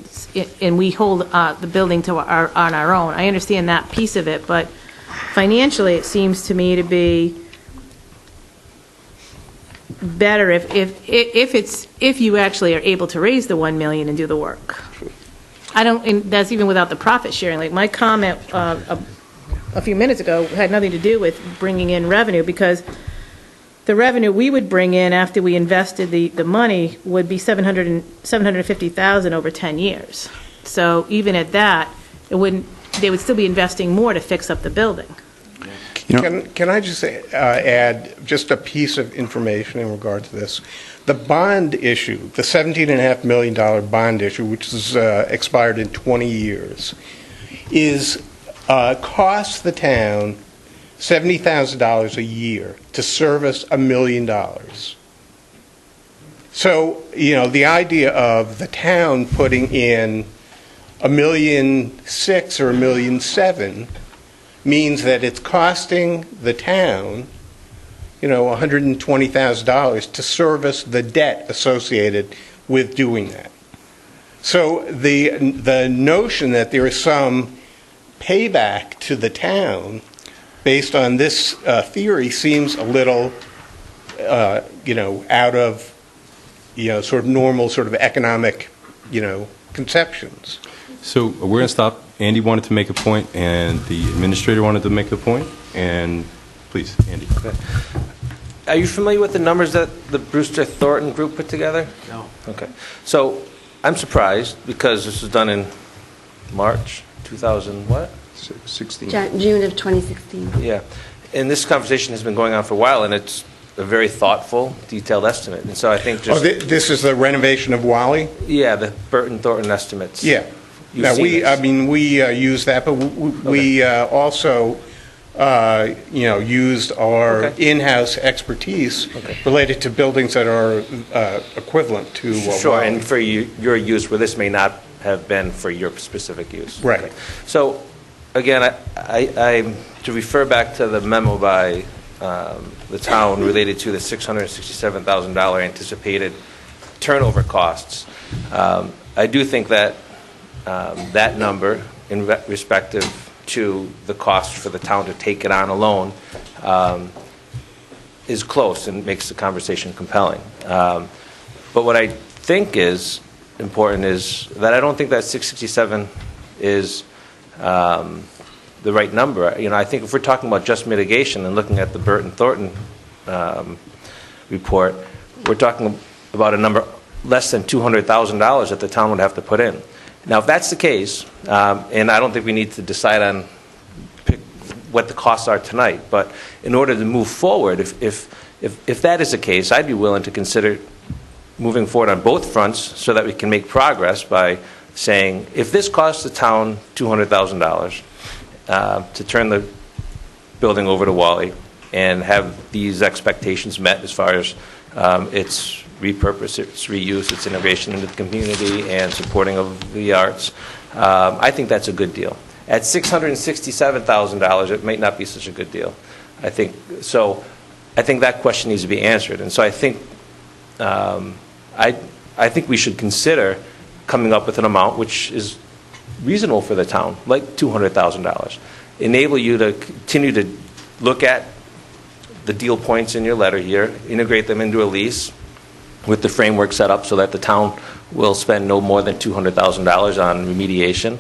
and we hold the building on our own. I understand that piece of it, but financially, it seems to me to be better if you actually are able to raise the $1 million and do the work. And that's even without the profit sharing. Like my comment a few minutes ago had nothing to do with bringing in revenue, because the revenue we would bring in after we invested the money would be $750,000 over 10 years. So even at that, they would still be investing more to fix up the building. Can I just add just a piece of information in regard to this? The bond issue, the $17.5 million bond issue, which is expired in 20 years, is costs the town $70,000 a year to service $1 million. So, you know, the idea of the town putting in $1.6 million or $1.7 million means that it's costing the town, you know, $120,000 to service the debt associated with doing that. So the notion that there is some payback to the town based on this theory seems a little, you know, out of, you know, sort of normal sort of economic, you know, conceptions. So we're going to stop. Andy wanted to make a point, and the administrator wanted to make a point. And please, Andy. Okay. Are you familiar with the numbers that the Brewster Thornton group put together? No. Okay. So I'm surprised, because this was done in March 2016. June of 2016. Yeah. And this conversation has been going on for a while, and it's a very thoughtful, detailed estimate. And so I think just... this is the renovation of Wally? Yeah, the Burton Thornton estimates. Yeah. Now, we use that, but we also, you know, used our in-house expertise related to buildings that are equivalent to Sure, Wally. and for your use where this may not have been for your specific use. Right. Okay. So, again, to refer back to the memo by the town related to the $667,000 anticipated turnover costs, I do think that that number, in respective to the cost for the town to take it on alone, is close and makes the conversation compelling. But what I think is important is that I don't think that 667 is the right number. I think if we're talking about just mitigation and looking at the Burton Thornton report, we're talking about a number less than $200,000 that the town would have to put in. Now, if that's the case, and I don't think we need to decide on what the costs are tonight, but in order to move forward, if that is the case, I'd be willing to consider moving forward on both fronts so that we can make progress by saying, if this costs the town $200,000 to turn the building over to Wally and have these expectations met as far as its repurpose, its reuse, its integration into the community, and supporting of the arts, I think that's a good deal. At $667,000, it might not be such a good deal. I think that question needs to be answered, and so I think we should consider coming up with an amount which is reasonable for the town, like $200,000. Enable you to continue to look at the deal points in your letter here, integrate them into a lease with the framework set up so that the town will spend no more than $200,000 on remediation,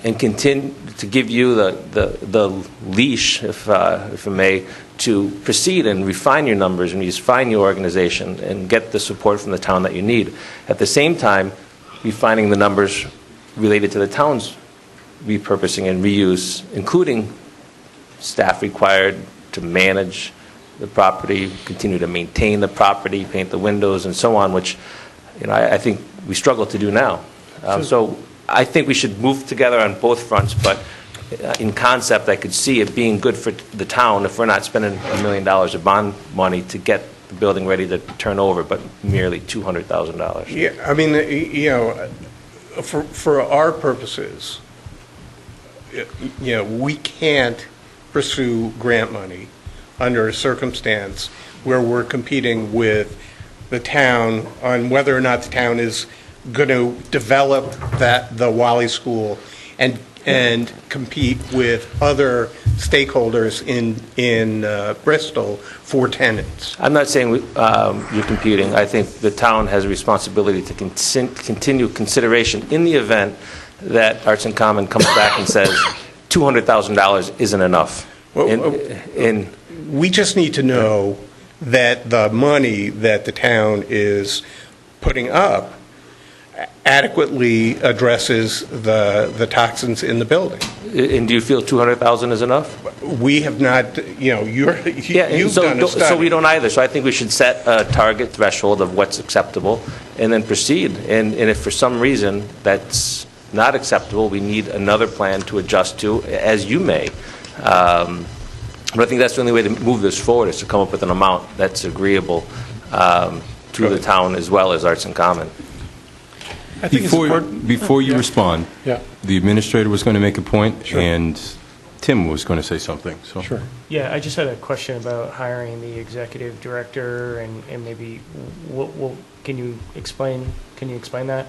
and continue to give you the leash, if I may, to proceed and refine your numbers and refine your organization and get the support from the town that you need. At the same time, refining the numbers related to the town's repurposing and reuse, including staff required to manage the property, continue to maintain the property, paint the windows, and so on, which I think we struggle to do now. So I think we should move together on both fronts, but in concept, I could see it being good for the town if we're not spending $1 million of bond money to get the building ready to turn over, but merely $200,000. Yeah, I mean, for our purposes, we can't pursue grant money under a circumstance where we're competing with the town on whether or not the town is going to develop the Wally School and compete with other stakeholders in Bristol for tenants. I'm not saying you're competing. I think the town has a responsibility to continue consideration in the event that Arts and Common comes back and says $200,000 isn't enough. We just need to know that the money that the town is putting up adequately addresses the toxins in the building. And do you feel $200,000 is enough? We have not, you've done a study. So we don't either. So I think we should set a target threshold of what's acceptable and then proceed. And if for some reason that's not acceptable, we need another plan to adjust to, as you may. But I think that's the only way to move this forward, is to come up with an amount that's agreeable to the town as well as Arts and Common. I think Before you respond, Yeah. the administrator was going to make a point, and Tim was going to say something. So. Sure. Yeah, I just had a question about hiring the executive director, and maybe what can you explain that?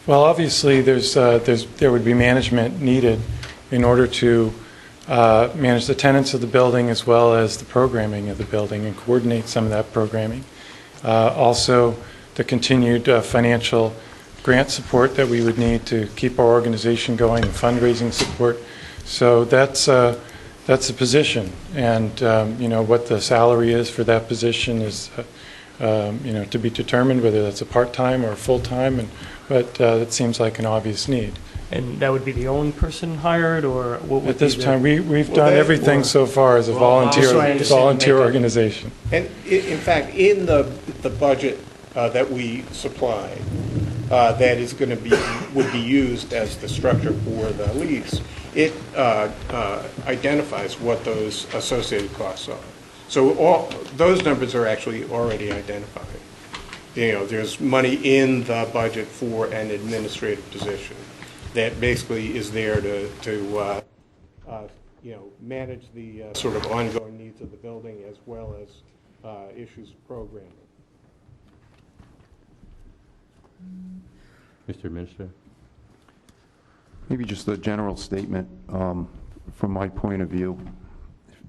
Well, obviously, there would be management needed in order to manage the tenants of the building as well as the programming of the building and coordinate some of that programming. Also, the continued financial grant support that we would need to keep our organization going, and fundraising support. So that's a position, and what the salary is for that position is to be determined, whether that's a part-time or a full-time, but it seems like an obvious need. And that would be the only person hired, or what would at this be time? We've done everything so far as a volunteer organization. And in fact, in the budget that we supply, that is going to would be used as the structure for the lease, it identifies what those associated costs are. So all those numbers are actually already identified. there's money in the budget for an administrative position that basically is there to manage the sort of ongoing needs of the building as well as issues of programming. Mr. Administrator? Maybe just a general statement from my point of view,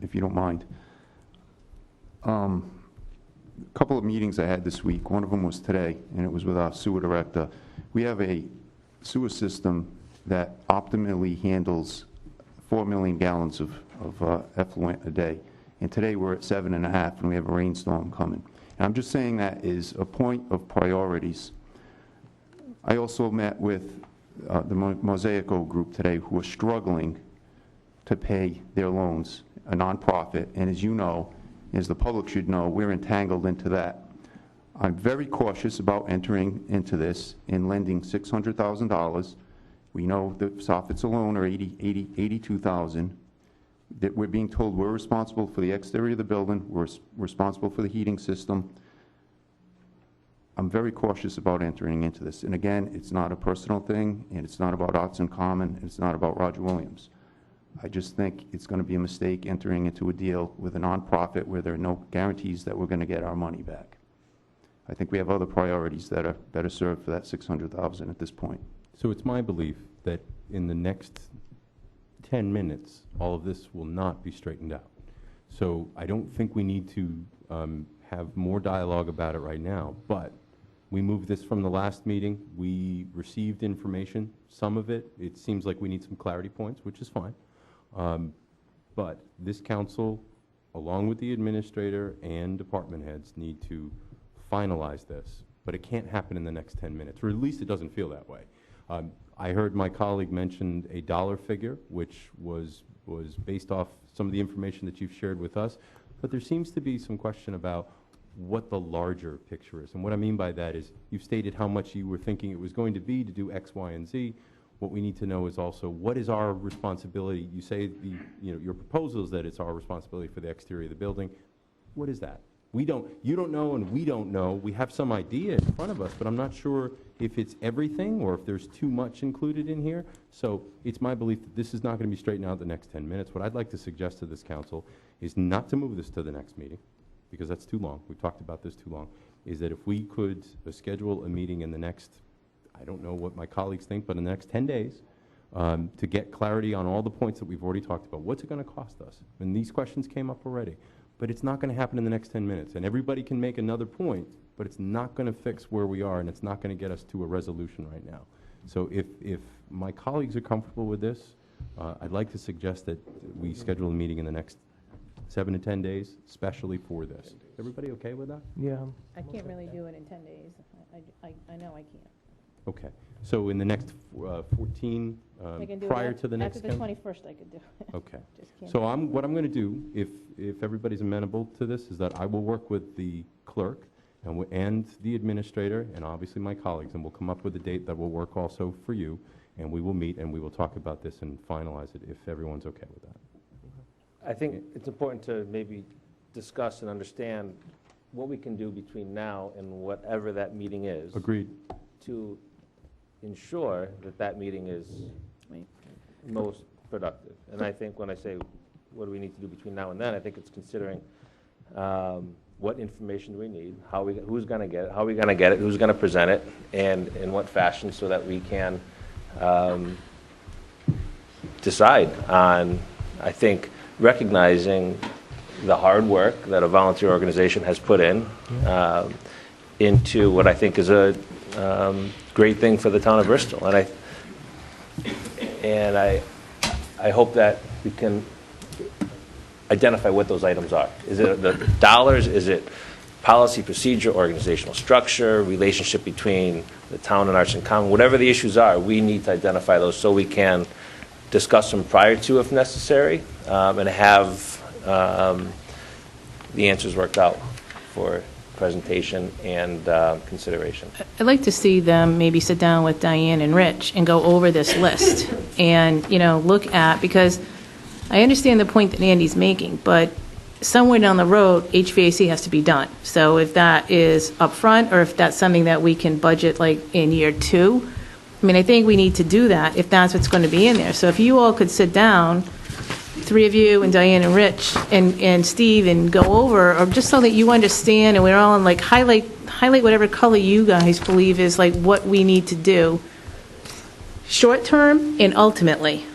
if you don't mind. A couple of meetings I had this week. One of them was today, and it was with our sewer director. We have a sewer system that optimally handles 4 million gallons of effluent a day. And today we're at 7.5, and we have a rainstorm coming. And I'm just saying that is a point of priorities. I also met with the Mosaico group today, who are struggling to pay their loans, a nonprofit, and as you know, as the public should know, we're entangled into that. I'm very cautious about entering into this and lending $600,000. We know the soffits alone are $82,000. That we're being told we're responsible for the exterior of the building, we're responsible for the heating system. I'm very cautious about entering into this. And again, it's not a personal thing, and it's not about Arts in Common, and it's not about Roger Williams. I just think it's going to be a mistake entering into a deal with a nonprofit where there are no guarantees that we're going to get our money back. I think we have other priorities that are better served for that $600,000 at this point. So it's my belief that in the next 10 minutes, all of this will not be straightened out. So I don't think we need to have more dialogue about it right now, but we moved this from the last meeting. We received information. Some of it seems like we need some clarity points, which is fine. But this council, along with the administrator and department heads, need to finalize this. But it can't happen in the next 10 minutes, or at least it doesn't feel that way. I heard my colleague mention a dollar figure, which was based off some of the information that you've shared with us. But there seems to be some question about what the larger picture is. And what I mean by that is you've stated how much you were thinking it was going to be to do X, Y, and Z. What we need to know is also what is our responsibility. You say your proposal is that it's our responsibility for the exterior of the building. What is that? You don't know, and we don't know. We have some idea in front of us, but I'm not sure if it's everything or if there's too much included in here. So it's my belief that this is not going to be straightened out in the next 10 minutes. What I'd like to suggest to this council is not to move this to the next meeting, because that's too long. We've talked about this too long, is that if we could schedule a meeting in the next, I don't know what my colleagues think, but in the next 10 days, to get clarity on all the points that we've already talked about. What's it going to cost us? And these questions came up already. But it's not going to happen in the next 10 minutes. And everybody can make another point, but it's not going to fix where we are, and it's not going to get us to a resolution right now. So if my colleagues are comfortable with this, I'd like to suggest that we schedule a meeting in the next 7 to 10 days, especially for this. Everybody okay with that? Yeah. I can't really do it in 10 days. I know I can't. Okay. So in the next 14, I can do prior it to the next... After the 21st, I could do it. Okay. Just can't So do it. what I'm going to do, if everybody's amenable to this, is that I will work with the clerk and the administrator and obviously my colleagues, and we'll come up with a date that will work also for you, and we will meet and we will talk about this and finalize it if everyone's okay with that. I think it's important to maybe discuss and understand what we can do between now and whatever that meeting is. Agreed. To ensure that that meeting is most productive. And I think when I say what do we need to do between now and then, I think it's considering what information do we need, who's going to get it, how are we going to get it, who's going to present it, and in what fashion, so that we can decide on, I think, recognizing the hard work that a volunteer organization has put in into what I think is a great thing for the town of Bristol. And I hope that we can identify what those items are. Is it the dollars? Is it policy, procedure, organizational structure, relationship between the town and Arts in Common? Whatever the issues are, we need to identify those so we can discuss them prior to, if necessary, and have the answers worked out for presentation and consideration. I'd like to see them maybe sit down with Diane and Rich and go over this list and, look at, because I understand the point that Andy's making, but somewhere down the road, HVAC has to be done. So if that is upfront, or if that's something that we can budget like in year 2, I mean, I think we need to do that if that's what's going to be in there. So if you all could sit down, 3 of you and Diane and Rich and Steve, and go over, or just so that you understand, and we're all in, like, highlight whatever color you guys believe is like what we need to do, short term and ultimately.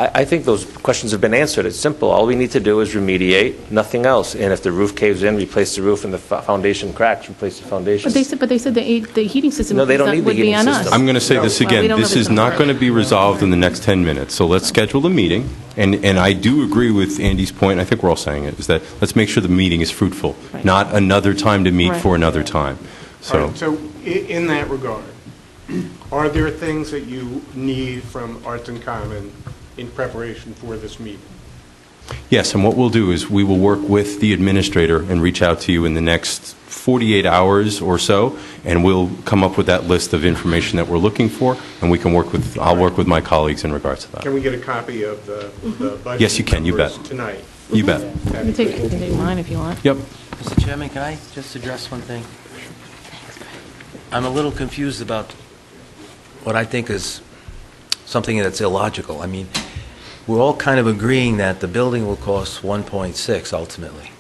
I think those questions have been answered. It's simple. All we need to do is remediate, nothing else. And if the roof caves in, replace the roof, and the foundation cracks, replace the foundation. But they said the heating system No, they don't need the would be heating on system. us. I'm going to say this again. We don't This have is the not comfort. going to be resolved in the next 10 minutes. So let's schedule a meeting. And I do agree with Andy's point. I think we're all saying it, is that let's make sure the meeting is fruitful, not another time to meet Right. for another time. All right, so in that regard, are there things that you need from Arts and Common in preparation for this meeting? Yes, and what we'll do is we will work with the administrator and reach out to you in the next 48 hours or so, and we'll come up with that list of information that we're looking for, and I'll work with my colleagues in regards to that. Can we get a copy of the budget? Yes, you can, you bet. numbers tonight? You bet. You can take mine if you want. Yep. Mr. Chairman, can I just address one thing? I'm a little confused about what I think is something that's illogical. I mean, we're all kind of agreeing that the building will cost 1.6 ultimately.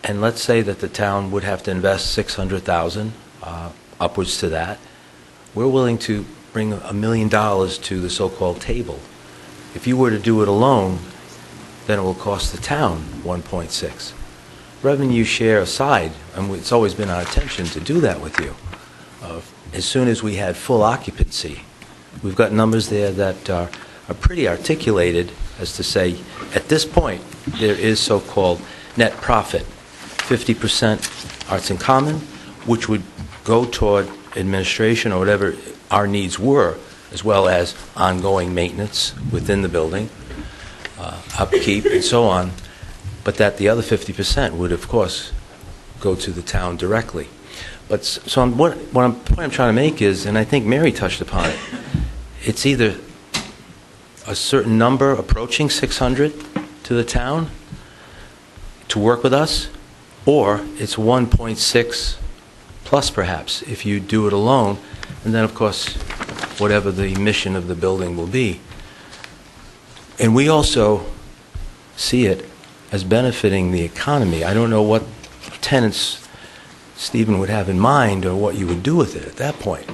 And let's say that the town would have to invest $600,000, upwards to that. We're willing to bring $1 million to the so-called table. If you were to do it alone, then it will cost the town 1.6. Revenue share aside, and it's always been our intention to do that with you. As soon as we had full occupancy, we've got numbers there that are pretty articulated as to say, at this point, there is so-called net profit, 50% Arts in Common, which would go toward administration or whatever our needs were, as well as ongoing maintenance within the building, upkeep, and so on, but that the other 50% would, of course, go to the town directly. But so what I'm trying to make is, and I think Mary touched upon it, it's either a certain number approaching 600 to the town to work with us, or it's 1.6 plus perhaps if you do it alone, and then of course whatever the mission of the building will be. And we also see it as benefiting the economy. I don't know what tenants Stephen would have in mind or what you would do with it at that point.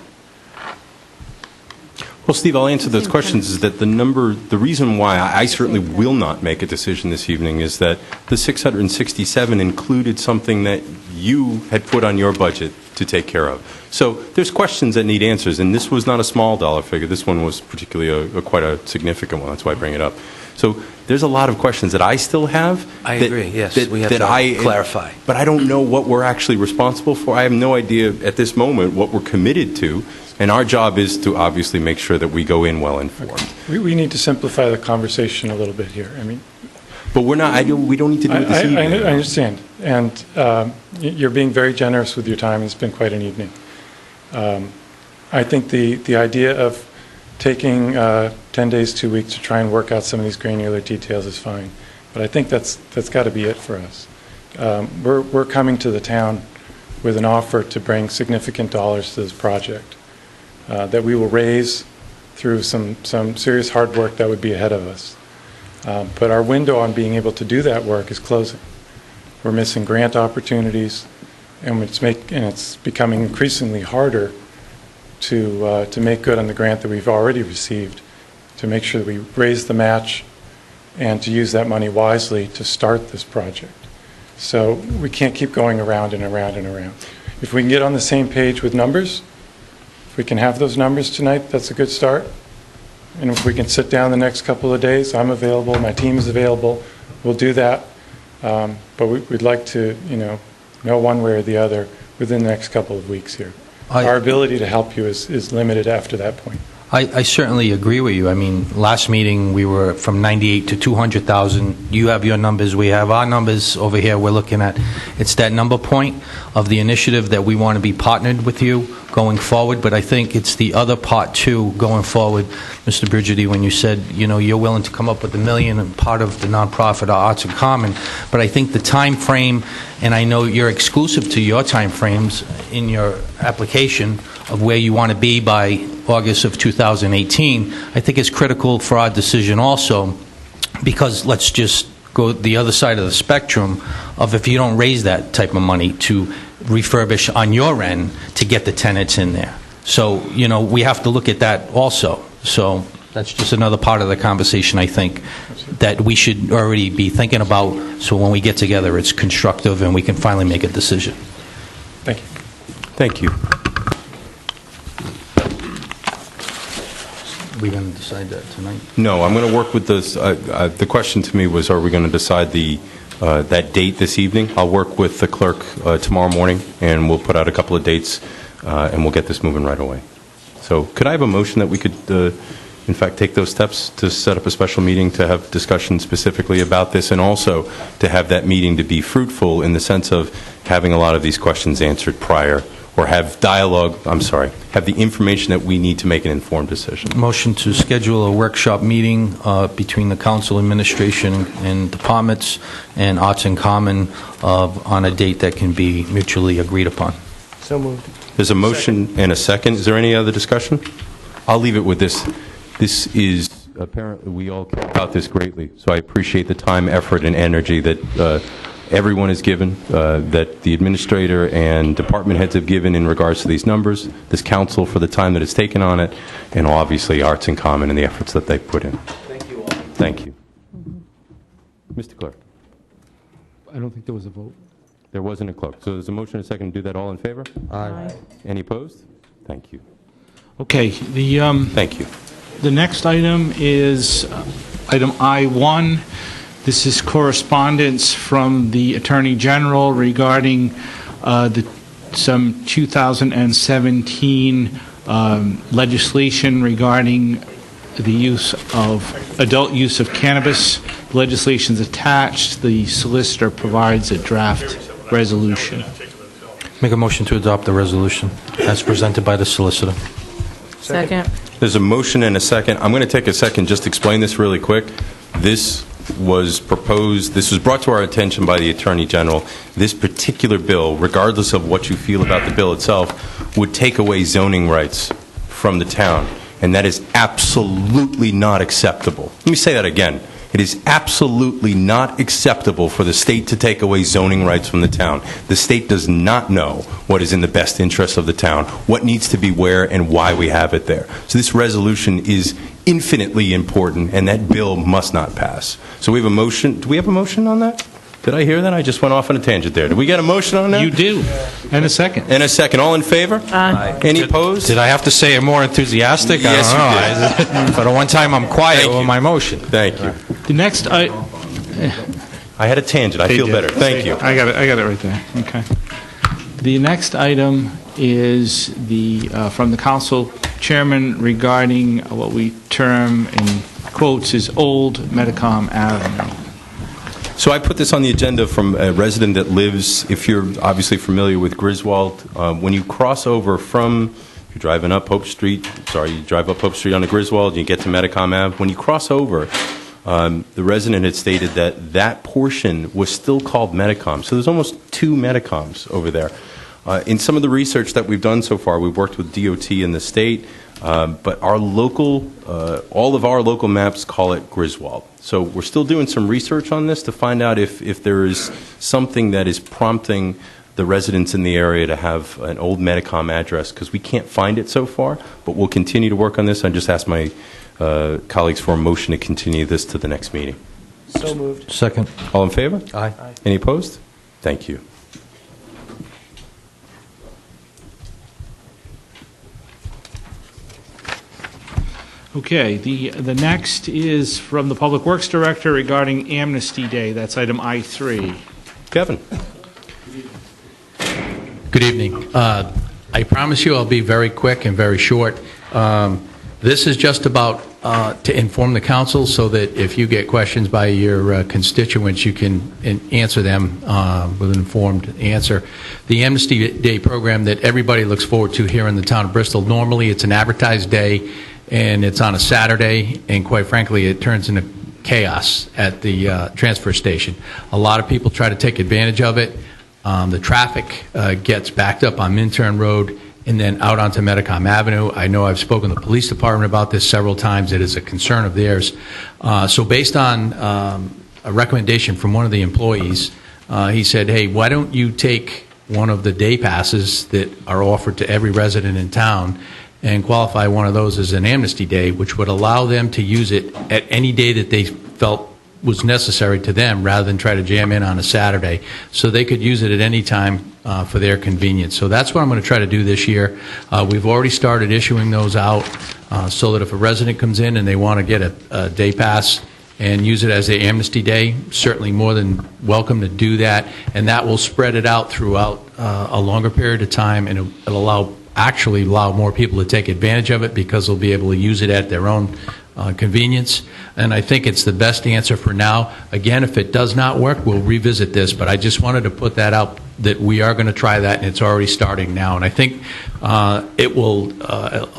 Well, Steve, I'll answer those questions. Is that the reason why I certainly will not make a decision this evening is that the 667 included something that you had put on your budget to take care of. So there's questions that need answers, and this was not a small dollar figure. This one was particularly quite a significant one. That's why I bring it up. So there's a lot of questions that I still have. I agree, yes. We have to clarify. But I don't know what we're actually responsible for. I have no idea at this moment what we're committed to. And our job is to obviously make sure that we go in well informed. We need to simplify the conversation a little bit here. I mean, but we're not. We don't need to do it this evening. I understand, and you're being very generous with your time. It's been quite an evening. I think the idea of taking 10 days, 2 weeks to try and work out some of these granular details is fine, but I think that's got to be it for us. We're coming to the town with an offer to bring significant dollars to this project. That we will raise through some serious hard work that would be ahead of us. But our window on being able to do that work is closing. We're missing grant opportunities, and it's becoming increasingly harder to make good on the grant that we've already received, to make sure that we raise the match and to use that money wisely to start this project. So we can't keep going around and around and around. If we can get on the same page with numbers, if we can have those numbers tonight, that's a good start. And if we can sit down the next couple of days, I'm available, my team is available, we'll do that. But we'd like to, know one way or the other within the next couple of weeks here. Our ability to help you is limited after that point. I certainly agree with you. I mean, last meeting, we were from 98 to 200,000. You have your numbers, we have our numbers over here we're looking at. It's that number point of the initiative that we want to be partnered with you going forward, but I think it's the other part, too, going forward, Mr. Brigidi, when you said, you're willing to come up with $1 million and part of the nonprofit Arts in Common, but I think the time frame, and I know you're exclusive to your time frames in your application of where you want to be by August of 2018, I think it's critical for our decision also, because let's just go the other side of the spectrum of if you don't raise that type of money to refurbish on your end to get the tenants in there. So, we have to look at that also. So that's just another part of the conversation, I think, that we should already be thinking about, so when we get together, it's constructive and we can finally make a decision. Thank you. Thank you. Are we going to decide that tonight? No, I'm going to work with this. The question to me was, are we going to decide that date this evening? I'll work with the clerk tomorrow morning, and we'll put out a couple of dates, and we'll get this moving right away. So could I have a motion that we could, in fact, take those steps to set up a special meeting to have discussion specifically about this, and also to have that meeting to be fruitful in the sense of having a lot of these questions answered prior, or have have the information that we need to make an informed decision. Motion to schedule a workshop meeting between the council administration and departments and Arts in Common on a date that can be mutually agreed upon. So moved. There's a motion and a second. Is there any other discussion? I'll leave it with this. This is, apparently, we all care about this greatly, so I appreciate the time, effort, and energy that everyone has given, that the administrator and department heads have given in regards to these numbers, this council for the time that it's taken on it, and obviously Arts in Common and the efforts that they've put in. Thank you all. Thank you. Mr. Clerk. I don't think there was a vote. There wasn't a clerk. So there's a motion and a second to do that. All in favor? Aye. Any opposed? Thank you. Okay, Thank you. The next item is item I-1. This is correspondence from the Attorney General regarding some 2017 legislation regarding the adult use of cannabis. The legislation is attached. The solicitor provides a draft resolution. Make a motion to adopt the resolution as presented by the solicitor. Second. There's a motion and a second. I'm going to take a second just to explain this really quick. This was proposed, this was brought to our attention by the Attorney General. This particular bill, regardless of what you feel about the bill itself, would take away zoning rights from the town, and that is absolutely not acceptable. Let me say that again. It is absolutely not acceptable for the state to take away zoning rights from the town. The state does not know what is in the best interest of the town, what needs to be where, and why we have it there. So this resolution is infinitely important, and that bill must not pass. So we have a motion. Do we have a motion on that? Did I hear that? I just went off on a tangent there. Did we get a motion on that? You do. And a second. And a second. All in favor? Aye. Any opposed? Did I have to say it more enthusiastic? Yes, I don't know. For the one time I'm quiet with my motion. Thank you. The next I had a tangent. I feel better. Thank you. I got it right there. Okay. The next item is from the council chairman regarding what we term in quotes is Old Metacom Avenue. So I put this on the agenda from a resident that lives, if you're obviously familiar with Griswold, when you cross over if you're driving up Hope Street, you drive up Hope Street on the Griswold, and you get to Metacom Ave, when you cross over, the resident had stated that that portion was still called Metacom. So there's almost two Metacoms over there. In some of the research that we've done so far, we've worked with DOT in the state, but our all of our local maps call it Griswold. So we're still doing some research on this to find out if there is something that is prompting the residents in the area to have an old Metacom address, because we can't find it so far, but we'll continue to work on this. I just asked my colleagues for a motion to continue this to the next meeting. So moved. Second. All in favor? Aye. Any opposed? Thank you. Okay, the next is from the Public Works Director regarding Amnesty Day. That's item I-3. Kevin. Good evening. I promise you I'll be very quick and very short. This is just about to inform the council so that if you get questions by your constituents, you can answer them with an informed answer. The Amnesty Day program that everybody looks forward to here in the town of Bristol, normally it's an advertised day, and it's on a Saturday, and quite frankly, it turns into chaos at the transfer station. A lot of people try to take advantage of it. The traffic gets backed up on Minturn Road and then out onto Metacom Avenue. I know I've spoken to the police department about this several times. It is a concern of theirs. So based on a recommendation from one of the employees, he said, hey, why don't you take one of the day passes that are offered to every resident in town and qualify one of those as an amnesty day, which would allow them to use it at any day that they felt was necessary to them rather than try to jam in on a Saturday. So they could use it at any time for their convenience. So that's what I'm going to try to do this year. We've already started issuing those out so that if a resident comes in and they want to get a day pass and use it as a amnesty day, certainly more than welcome to do that. And that will spread it out throughout a longer period of time, and it'll actually allow more people to take advantage of it because they'll be able to use it at their own convenience. And I think it's the best answer for now. Again, if it does not work, we'll revisit this, but I just wanted to put that out that we are going to try that, and it's already starting now. And I think it will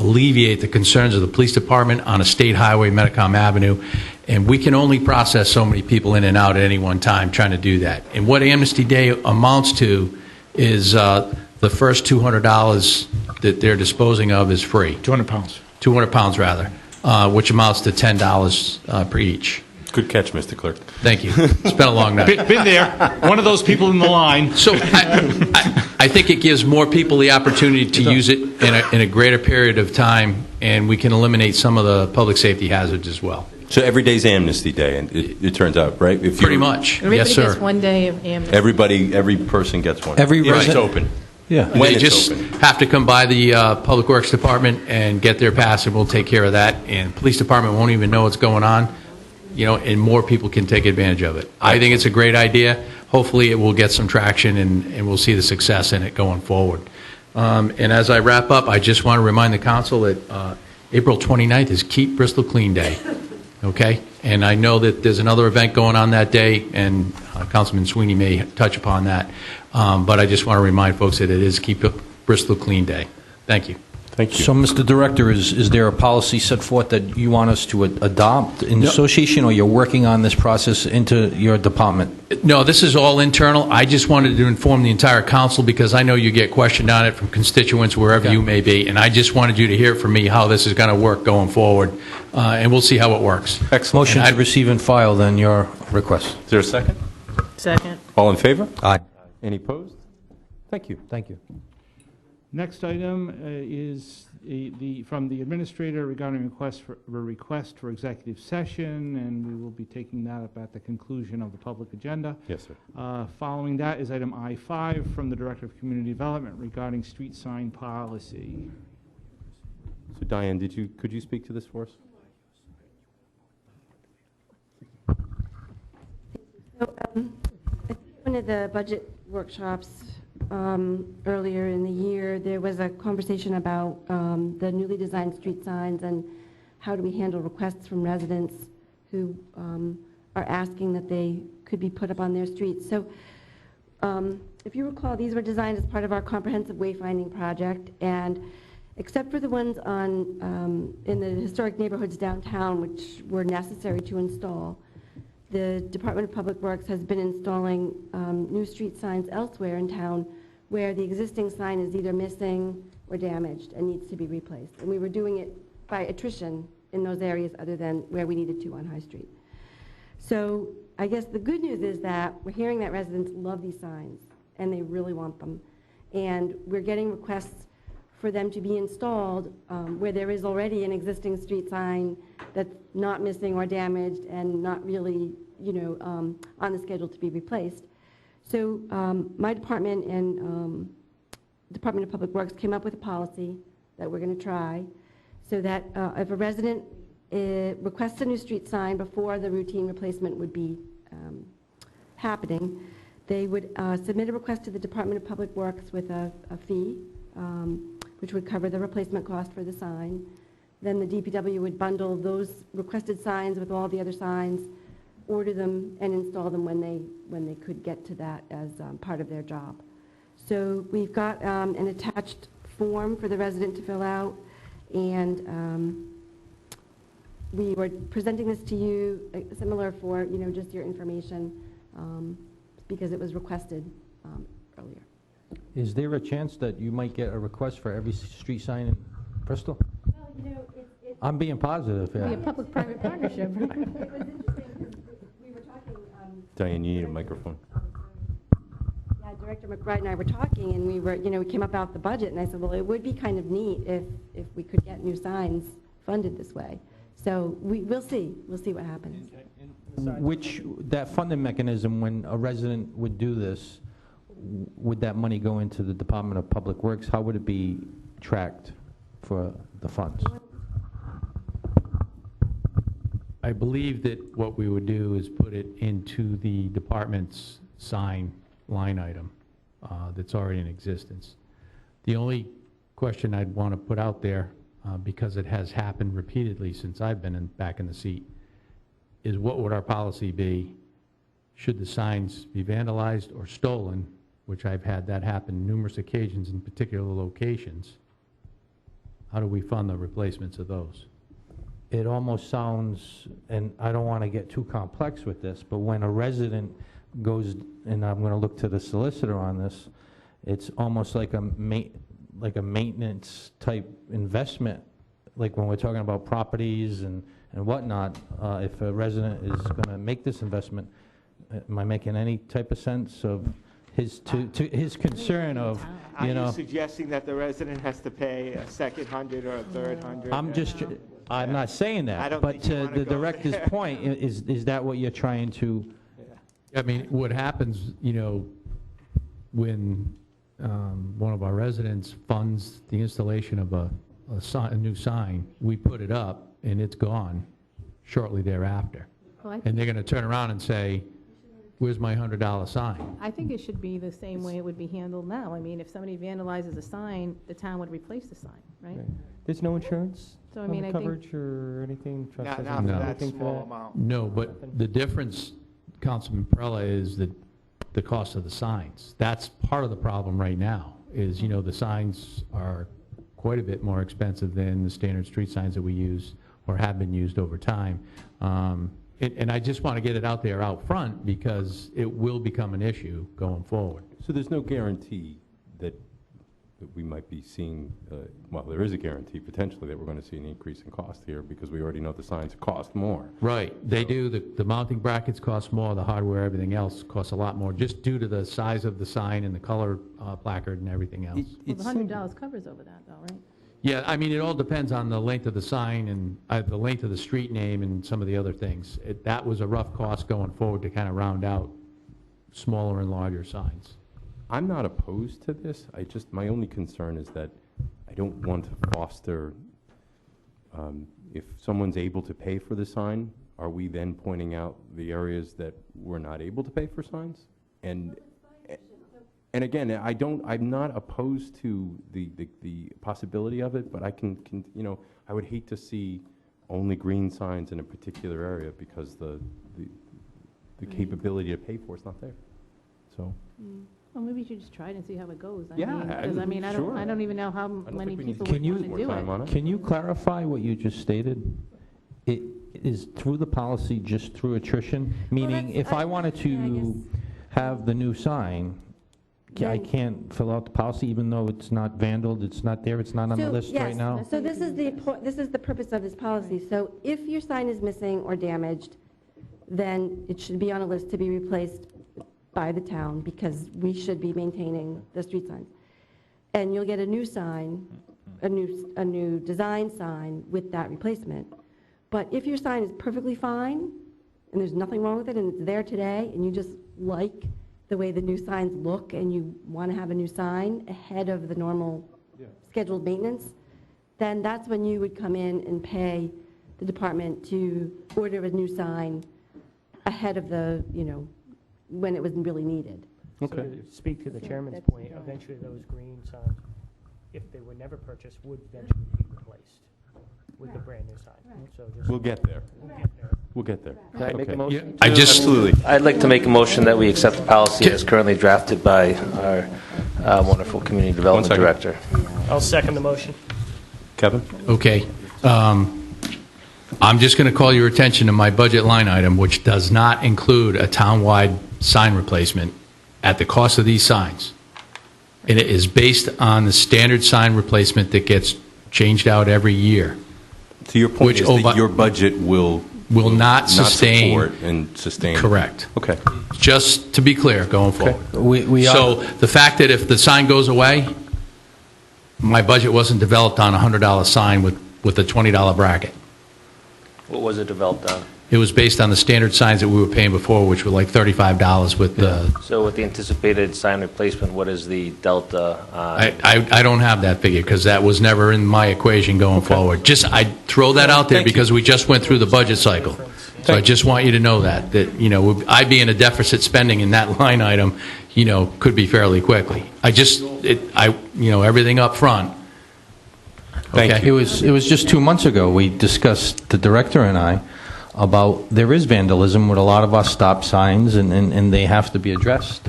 alleviate the concerns of the police department on a state highway, Metacom Avenue, and we can only process so many people in and out at any one time trying to do that. And what Amnesty Day amounts to is the first $200 that they're disposing of is free. 200 pounds. 200 pounds, rather. Which amounts to $10 per each. Good catch, Mr. Clerk. Thank you. It's been a long night. Been there. One of those people in the line. So I think it gives more people the opportunity to use it in a greater period of time, and we can eliminate some of the public safety hazards as well. So every day's Amnesty Day, and it turns out, right? If Pretty much. Everybody yes, sir. Gets one day of amnesty. Every person gets one. Every if it's resident- open. Yeah. When They it's just open. have to come by the Public Works Department and get their pass, and we'll take care of that. And Police Department won't even know what's going on, and more people can take advantage of it. I think it's a great idea. Hopefully, it will get some traction, and we'll see the success in it going forward. And as I wrap up, I just want to remind the council that April 29th is Keep Bristol Clean Day. Okay? And I know that there's another event going on that day, and Councilman Sweeney may touch upon that. But I just want to remind folks that it is Keep Bristol Clean Day. Thank you. Thank you. So, Mr. Director, is there a policy set forth that you want us to adopt in association, or you're working on this process into your department? No, this is all internal. I just wanted to inform the entire council because I know you get questioned on it from constituents wherever you may be, and I just wanted you to hear from me how this is going to work going forward, and we'll see how it works. Excellent. Motion to receive and file, then, your request. Is there a second? Second. All in favor? Aye. Any opposed? Thank you. Thank you. Next item is from the administrator regarding a request for executive session, and we will be taking that up at the conclusion of the public agenda. Yes, sir. Following that is item I-5 from the Director of Community Development regarding street sign policy. So, Diane, could you speak to this for us? So, I think one of the budget workshops earlier in the year, there was a conversation about the newly designed street signs and how do we handle requests from residents who are asking that they could be put up on their streets. So if you recall, these were designed as part of our comprehensive wayfinding project, and except for the ones on in the historic neighborhoods downtown, which were necessary to install, the Department of Public Works has been installing new street signs elsewhere in town where the existing sign is either missing or damaged and needs to be replaced. And we were doing it by attrition in those areas other than where we needed to on High Street. So I guess the good news is that we're hearing that residents love these signs and they really want them. And we're getting requests for them to be installed where there is already an existing street sign that's not missing or damaged and not really, on the schedule to be replaced. So my department and Department of Public Works came up with a policy that we're going to try so that if a resident requests a new street sign before the routine replacement would be happening, they would submit a request to the Department of Public Works with a fee, which would cover the replacement cost for the sign. then the DPW would bundle those requested signs with all the other signs, order them, and install them when they could get to that as part of their job. So we've got an attached form for the resident to fill out, and we were presenting this to you, similar for, just your information, because it was requested earlier. Is there a chance that you might get a request for every street sign in Bristol? Well, I'm being positive, Be a yeah. public-private partnership. It was interesting because we were talking. Diane, you need a microphone. Yeah, Director McBride and I were talking, and we came up about the budget, and I said, well, it would be kind of neat if we could get new signs funded this way. So we'll see. We'll see what happens. That funding mechanism, when a resident would do this, would that money go into the Department of Public Works? How would it be tracked for the funds? I believe that what we would do is put it into the department's sign line item that's already in existence. The only question I'd want to put out there, because it has happened repeatedly since I've been back in the seat, is what would our policy be should the signs be vandalized or stolen, which I've had that happen numerous occasions in particular locations. How do we fund the replacements of those? It almost sounds, and I don't want to get too complex with this, but when a resident goes, and I'm going to look to the solicitor on this, it's almost like a maintenance type investment, like when we're talking about properties and whatnot. If a resident is going to make this investment, am I making any type of sense of his concern of, Are you suggesting that the resident has to pay a second $100 or a third $100? I'm not saying that, but to the director's point, is that what you're trying to? I mean, what happens, when one of our residents funds the installation of a new sign, we put it up and it's gone shortly thereafter. Well, And they're going to turn around and say, where's my $100 sign? I think it should be the same way it would be handled now. I mean, if somebody vandalizes a sign, the town would replace the sign, right? There's no insurance So, I mean, I think- coverage or anything? Not for No. that small amount. No, but the difference, Councilman Prella, is the cost of the signs. That's part of the problem right now, is, the signs are quite a bit more expensive than the standard street signs that we use or have been used over time. And I just want to get it out there out front because it will become an issue going forward. So there's no guarantee that we might be seeing, well, there is a guarantee potentially that we're going to see an increase in cost here because we already know the signs cost more. Right, they do. The mounting brackets cost more, the hardware, everything else costs a lot more, just due to the size of the sign and the color placard and everything else. Well, the $100 covers over that, though, right? Yeah, I mean, it all depends on the length of the sign and the length of the street name and some of the other things. That was a rough cost going forward to kind of round out smaller and larger signs. I'm not opposed to this. My only concern is that I don't want to foster, if someone's able to pay for the sign, are we then pointing out the areas that we're not able to pay for signs? And again, I'm not opposed to the possibility of it, but I would hate to see only green signs in a particular area because the capability to pay for it's not there. So. Well, maybe you should just try it and see how it goes. Yeah, Because, I sure. don't even know how many people would Can want to do it. Can you clarify what you just stated? It is through the policy, just through attrition? Meaning, if I wanted to have the new sign, I can't fill out the policy even though it's not vandalized, it's not there, it's not on the list right now? So this is the purpose of this policy. So if your sign is missing or damaged, then it should be on a list to be replaced by the town because we should be maintaining the street signs. And you'll get a new sign, a new design sign with that replacement. But if your sign is perfectly fine and there's nothing wrong with it and it's there today and you just like the way the new signs look and you want to have a new sign ahead of the normal scheduled maintenance, then that's when you would come in and pay the department to order a new sign ahead of the, when it was really needed. So to speak to the chairman's point, eventually those green signs, if they were never purchased, would eventually be replaced. with the brand new sign. So just- We'll get there. We'll get there. Can I make a Okay. motion? I just absolutely. I'd like to make a motion that we accept the policy as currently drafted by our wonderful Community Development second. Director. I'll second the motion. Kevin? Okay. I'm just going to call your attention to my budget line item, which does not include a townwide sign replacement at the cost of these signs. And it is based on the standard sign replacement that gets changed out every year. So your point is that your budget will not sustain. support and sustain. Correct. Okay. Just to be clear, going forward. We So the fact that if the sign goes away, my budget wasn't developed on a $100 sign with a $20 bracket. What was it developed on? It was based on the standard signs that we were paying before, which were like $35 with the... So with the anticipated sign replacement, what is the delta on? I don't have that figure, because that was never in my equation going forward. I throw that out there because we just went through the budget cycle. So I just want you to know that, I'd be in a deficit spending in that line item, could be fairly quickly. Everything up front. Thank you. It was just 2 months ago, we discussed, the director and I, about there is vandalism with a lot of our stop signs, and they have to be addressed.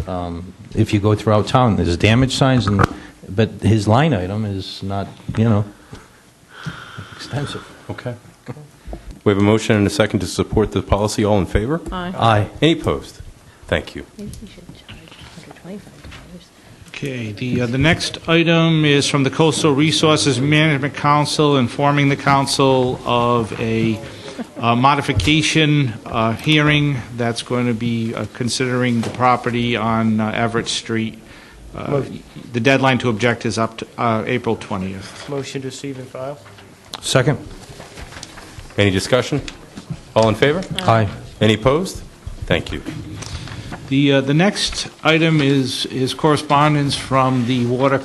If you go throughout town, there's damaged signs, but his line item is not, extensive. Okay. We have a motion and a second to support the policy. All in favor? Aye. Aye. Any opposed? Thank you. Maybe we should charge $125. Okay, the next item is from the Coastal Resources Management Council, informing the council of a modification hearing that's going to be considering the property on Everett Street. The deadline to object is up to April 20th. Motion to receive and file. Second. Any discussion? All in favor? Aye. Any opposed? Thank you. The next item is correspondence from the Water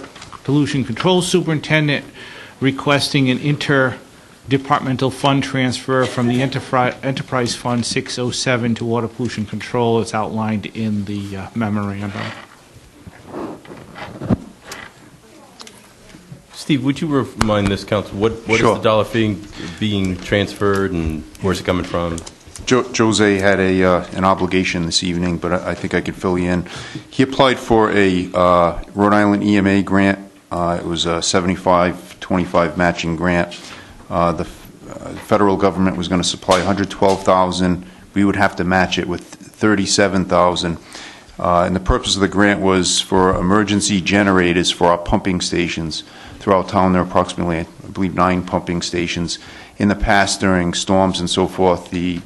Pollution Control Superintendent requesting an interdepartmental fund transfer from the Enterprise Fund 607 to Water Pollution Control. It's outlined in the memorandum. Steve, would you remind this council what Sure. is the dollar fee being transferred and where's it coming from? Jose had an obligation this evening, but I think I could fill you in. He applied for a Rhode Island EMA grant. It was a 75-25 matching grant. The federal government was going to supply $112,000. We would have to match it with $37,000. And the purpose of the grant was for emergency generators for our pumping stations throughout town. There are approximately, I believe, 9 pumping stations. In the past, during storms and so forth, the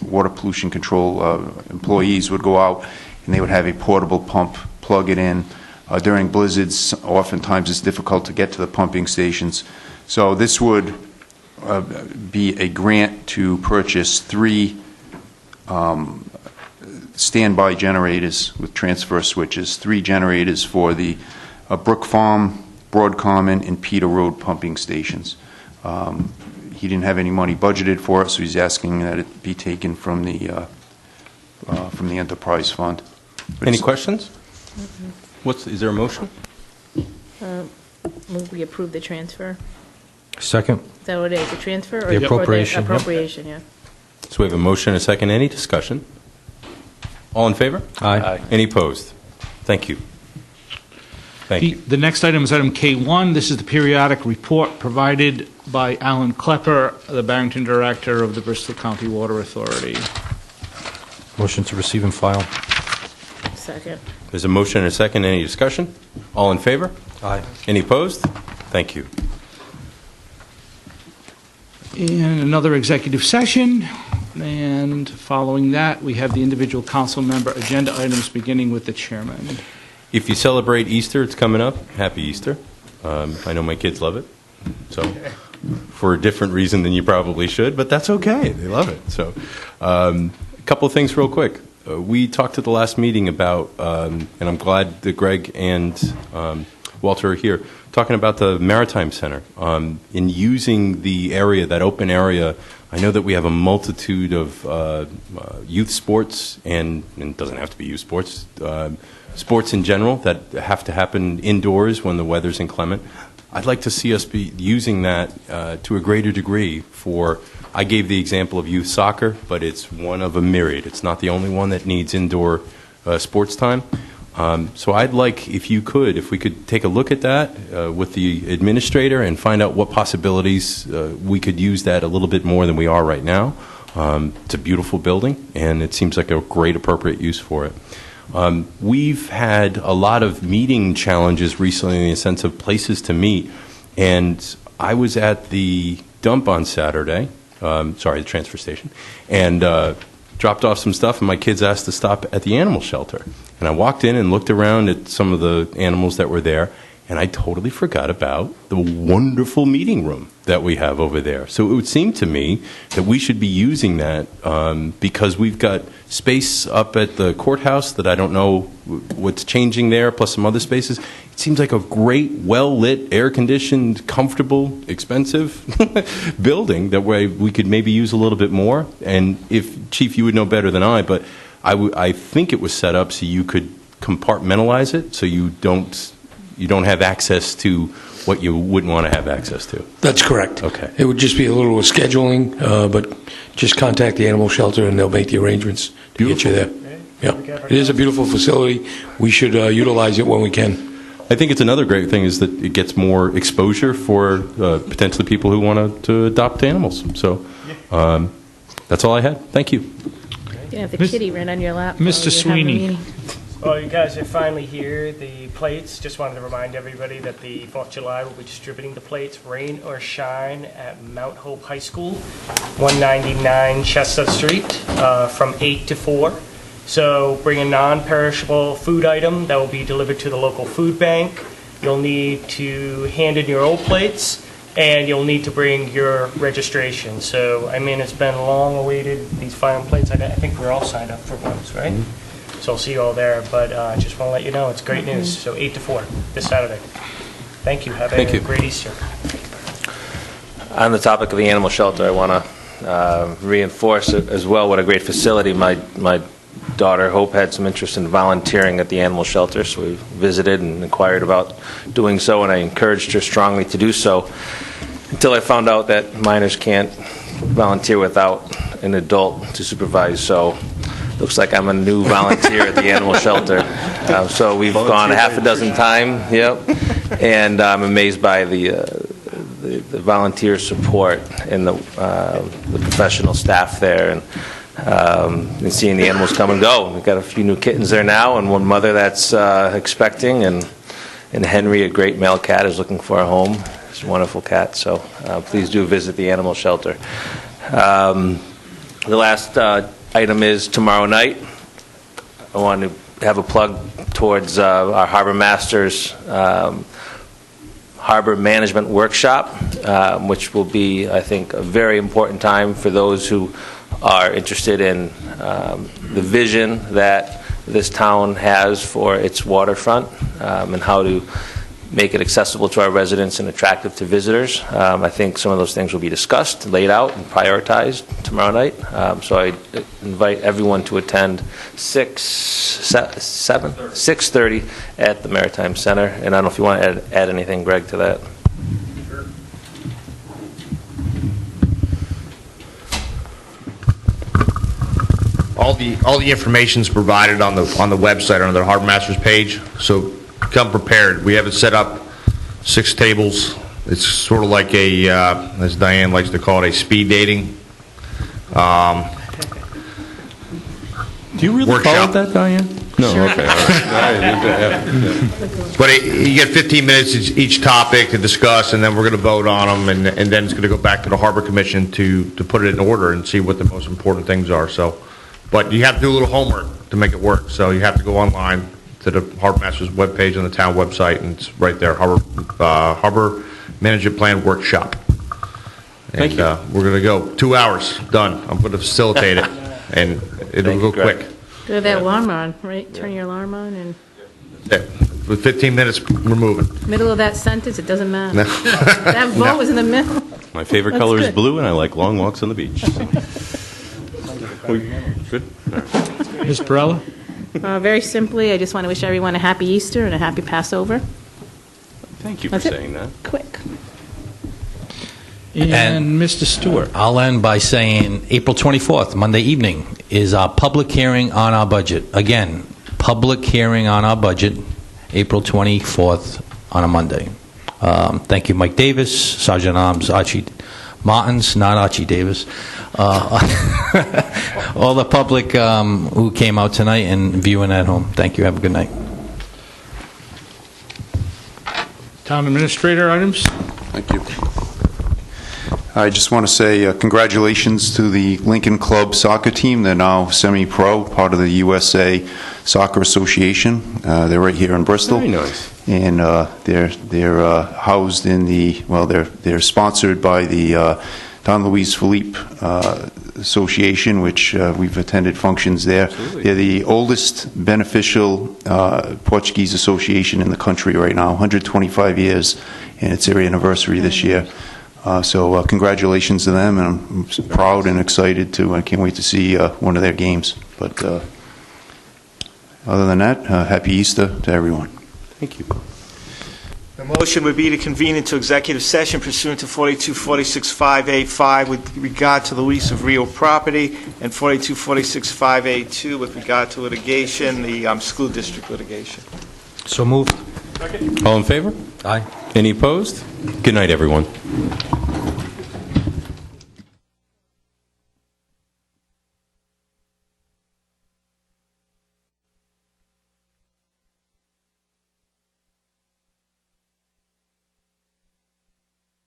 water pollution control employees would go out and they would have a portable pump, plug it in. During blizzards, oftentimes it's difficult to get to the pumping stations. So this would be a grant to purchase 3 standby generators with transfer switches, 3 generators for the Brook Farm, Broad Common, and Peter Road pumping stations. He didn't have any money budgeted for it, so he's asking that it be taken from the Enterprise Fund. Any questions? Is there a motion? Move we approve the transfer. Second. Is that what it is, the transfer? The appropriation, Or yep. the appropriation, yeah. So we have a motion and a second. Any discussion? All in favor? Aye. Any opposed? Thank you. Thank you. The next item is item K1. This is the periodic report provided by Alan Klepper, the Barrington Director of the Bristol County Water Authority. Motion to receive and file. Second. There's a motion and a second. Any discussion? All in favor? Aye. Any opposed? Thank you. And another executive session. And following that, we have the individual council member agenda items, beginning with the chairman. If you celebrate Easter, it's coming up. Happy Easter. I know my kids love it. So, for a different reason than you probably should, but that's okay. They love it. So, a couple of things real quick. We talked at the last meeting about, and I'm glad that Greg and Walter are here, talking about the Maritime Center. In using the area, that open area, I know that we have a multitude of youth sports, and it doesn't have to be youth sports, sports in general that have to happen indoors when the weather's inclement. I'd like to see us be using that to a greater degree for, I gave the example of youth soccer, but it's one of a myriad. It's not the only one that needs indoor sports time. So I'd like, if we could take a look at that with the administrator and find out what possibilities we could use that a little bit more than we are right now. It's a beautiful building, and it seems like a great appropriate use for it. We've had a lot of meeting challenges recently in the sense of places to meet, and I was at the dump on Saturday, the transfer station, and dropped off some stuff, and my kids asked to stop at the animal shelter. And I walked in and looked around at some of the animals that were there, and I totally forgot about the wonderful meeting room that we have over there. So it would seem to me that we should be using that because we've got space up at the courthouse that I don't know what's changing there, plus some other spaces. It seems like a great, well-lit, air-conditioned, comfortable, expensive building that we could maybe use a little bit more. And if, Chief, you would know better than I, but I think it was set up so you could compartmentalize it so you don't have access to what you wouldn't want to have access to. That's correct. Okay. It would just be a little scheduling, but just contact the animal shelter and they'll make the arrangements to get you there. Yeah. It is a beautiful facility. We should utilize it when we can. I think it's another great thing is that it gets more exposure for potentially people who want to adopt animals. So that's all I had. Thank you. You have the kitty right on your lap. Mr. Sweeney. Well, you guys are finally here. The plates, just wanted to remind everybody that the 4th of July will be distributing the plates, rain or shine, at Mount Hope High School, 199 Chestnut Street, from 8 to 4. So bring a non-perishable food item that will be delivered to the local food bank. You'll need to hand in your old plates, and you'll need to bring your registration. So, I mean, it's been long awaited, these final plates. I think we're all signed up for ones, right? Mm-hmm. So I'll see you all there, but I just want to let you know, it's great news. So 8 to 4 this Saturday. Thank you. Have a great Easter. On the topic of the animal shelter, I want to reinforce as well what a great facility. My daughter, Hope, had some interest in volunteering at the animal shelter, so we visited and inquired about doing so, and I encouraged her strongly to do so until I found out that minors can't volunteer without an adult to supervise. So looks like I'm a new volunteer at the animal shelter. So we've gone a half a dozen times, and I'm amazed by the volunteer support and the professional staff there, and seeing the animals come and go. We've got a few new kittens there now, and one mother that's expecting, and Henry, a great male cat, is looking for a home. It's a wonderful cat, so please do visit the animal shelter. The last item is tomorrow night. I want to have a plug towards our Harbor Masters Harbor Management Workshop, which will be, I think, a very important time for those who are interested in the vision that this town has for its waterfront and how to make it accessible to our residents and attractive to visitors. I think some of those things will be discussed, laid out, and prioritized tomorrow night. So I invite everyone to attend 6:30 at the Maritime Center. And I don't know if you want to add anything, Greg, to that. All the information is provided on the website on the Harbor Masters page. So come prepared. We have it set up 6 tables. It's sort of like a, as Diane likes to call it, a speed dating. Do you really workshop. call it that, Diane? No, Sure. okay. All right. But you get 15 minutes each topic to discuss, and then we're going to vote on them, and then it's going to go back to the Harbor Commission to put it in order and see what the most important things are. So, but you have to do a little homework to make it work. So you have to go online to the Harbor Masters webpage on the town website, and it's right there, Harbor Management Plan Workshop. And we're going to go 2 hours, done. I'm going to facilitate it, and it'll go quick. Do have that alarm on, right? Turn your alarm on, and With 15 minutes, we're moving. middle of that sentence, it doesn't matter. That vote was in the middle. My favorite That's color is good. blue, and I like long walks on the beach. Good. Ms. Perella? Very simply, I just want to wish everyone a happy Easter and a happy Passover. Thank you for That's it. saying that. Quick. And Mr. Stewart. I'll end by saying April 24th, Monday evening, is our public hearing on our budget. Again, public hearing on our budget, April 24th on a Monday. Thank you, Mike Davis, Sergeant Arms Archie Martins, not Archie Davis, all the public who came out tonight and viewing at home. Thank you. Have a good night. Town administrator items? Thank you. I just want to say congratulations to the Lincoln Club soccer team. They're now semi-pro, part of the USA Soccer Association. They're right here in Bristol. Very nice. And they're housed in they're sponsored by the Don Luis Felipe Association, which we've attended functions there. Absolutely. They're the oldest beneficial Portuguese association in the country right now, 125 years, and it's their anniversary this year. So congratulations to them, and I'm proud and excited I can't wait to see one of their games. But other than that, happy Easter to everyone. Thank you. The motion would be to convene into executive session pursuant to 42465A5 with regard to the lease of real property and 42465A2 with regard to litigation, the school district litigation. So moved. All in favor? Aye. Any opposed? Good night, everyone.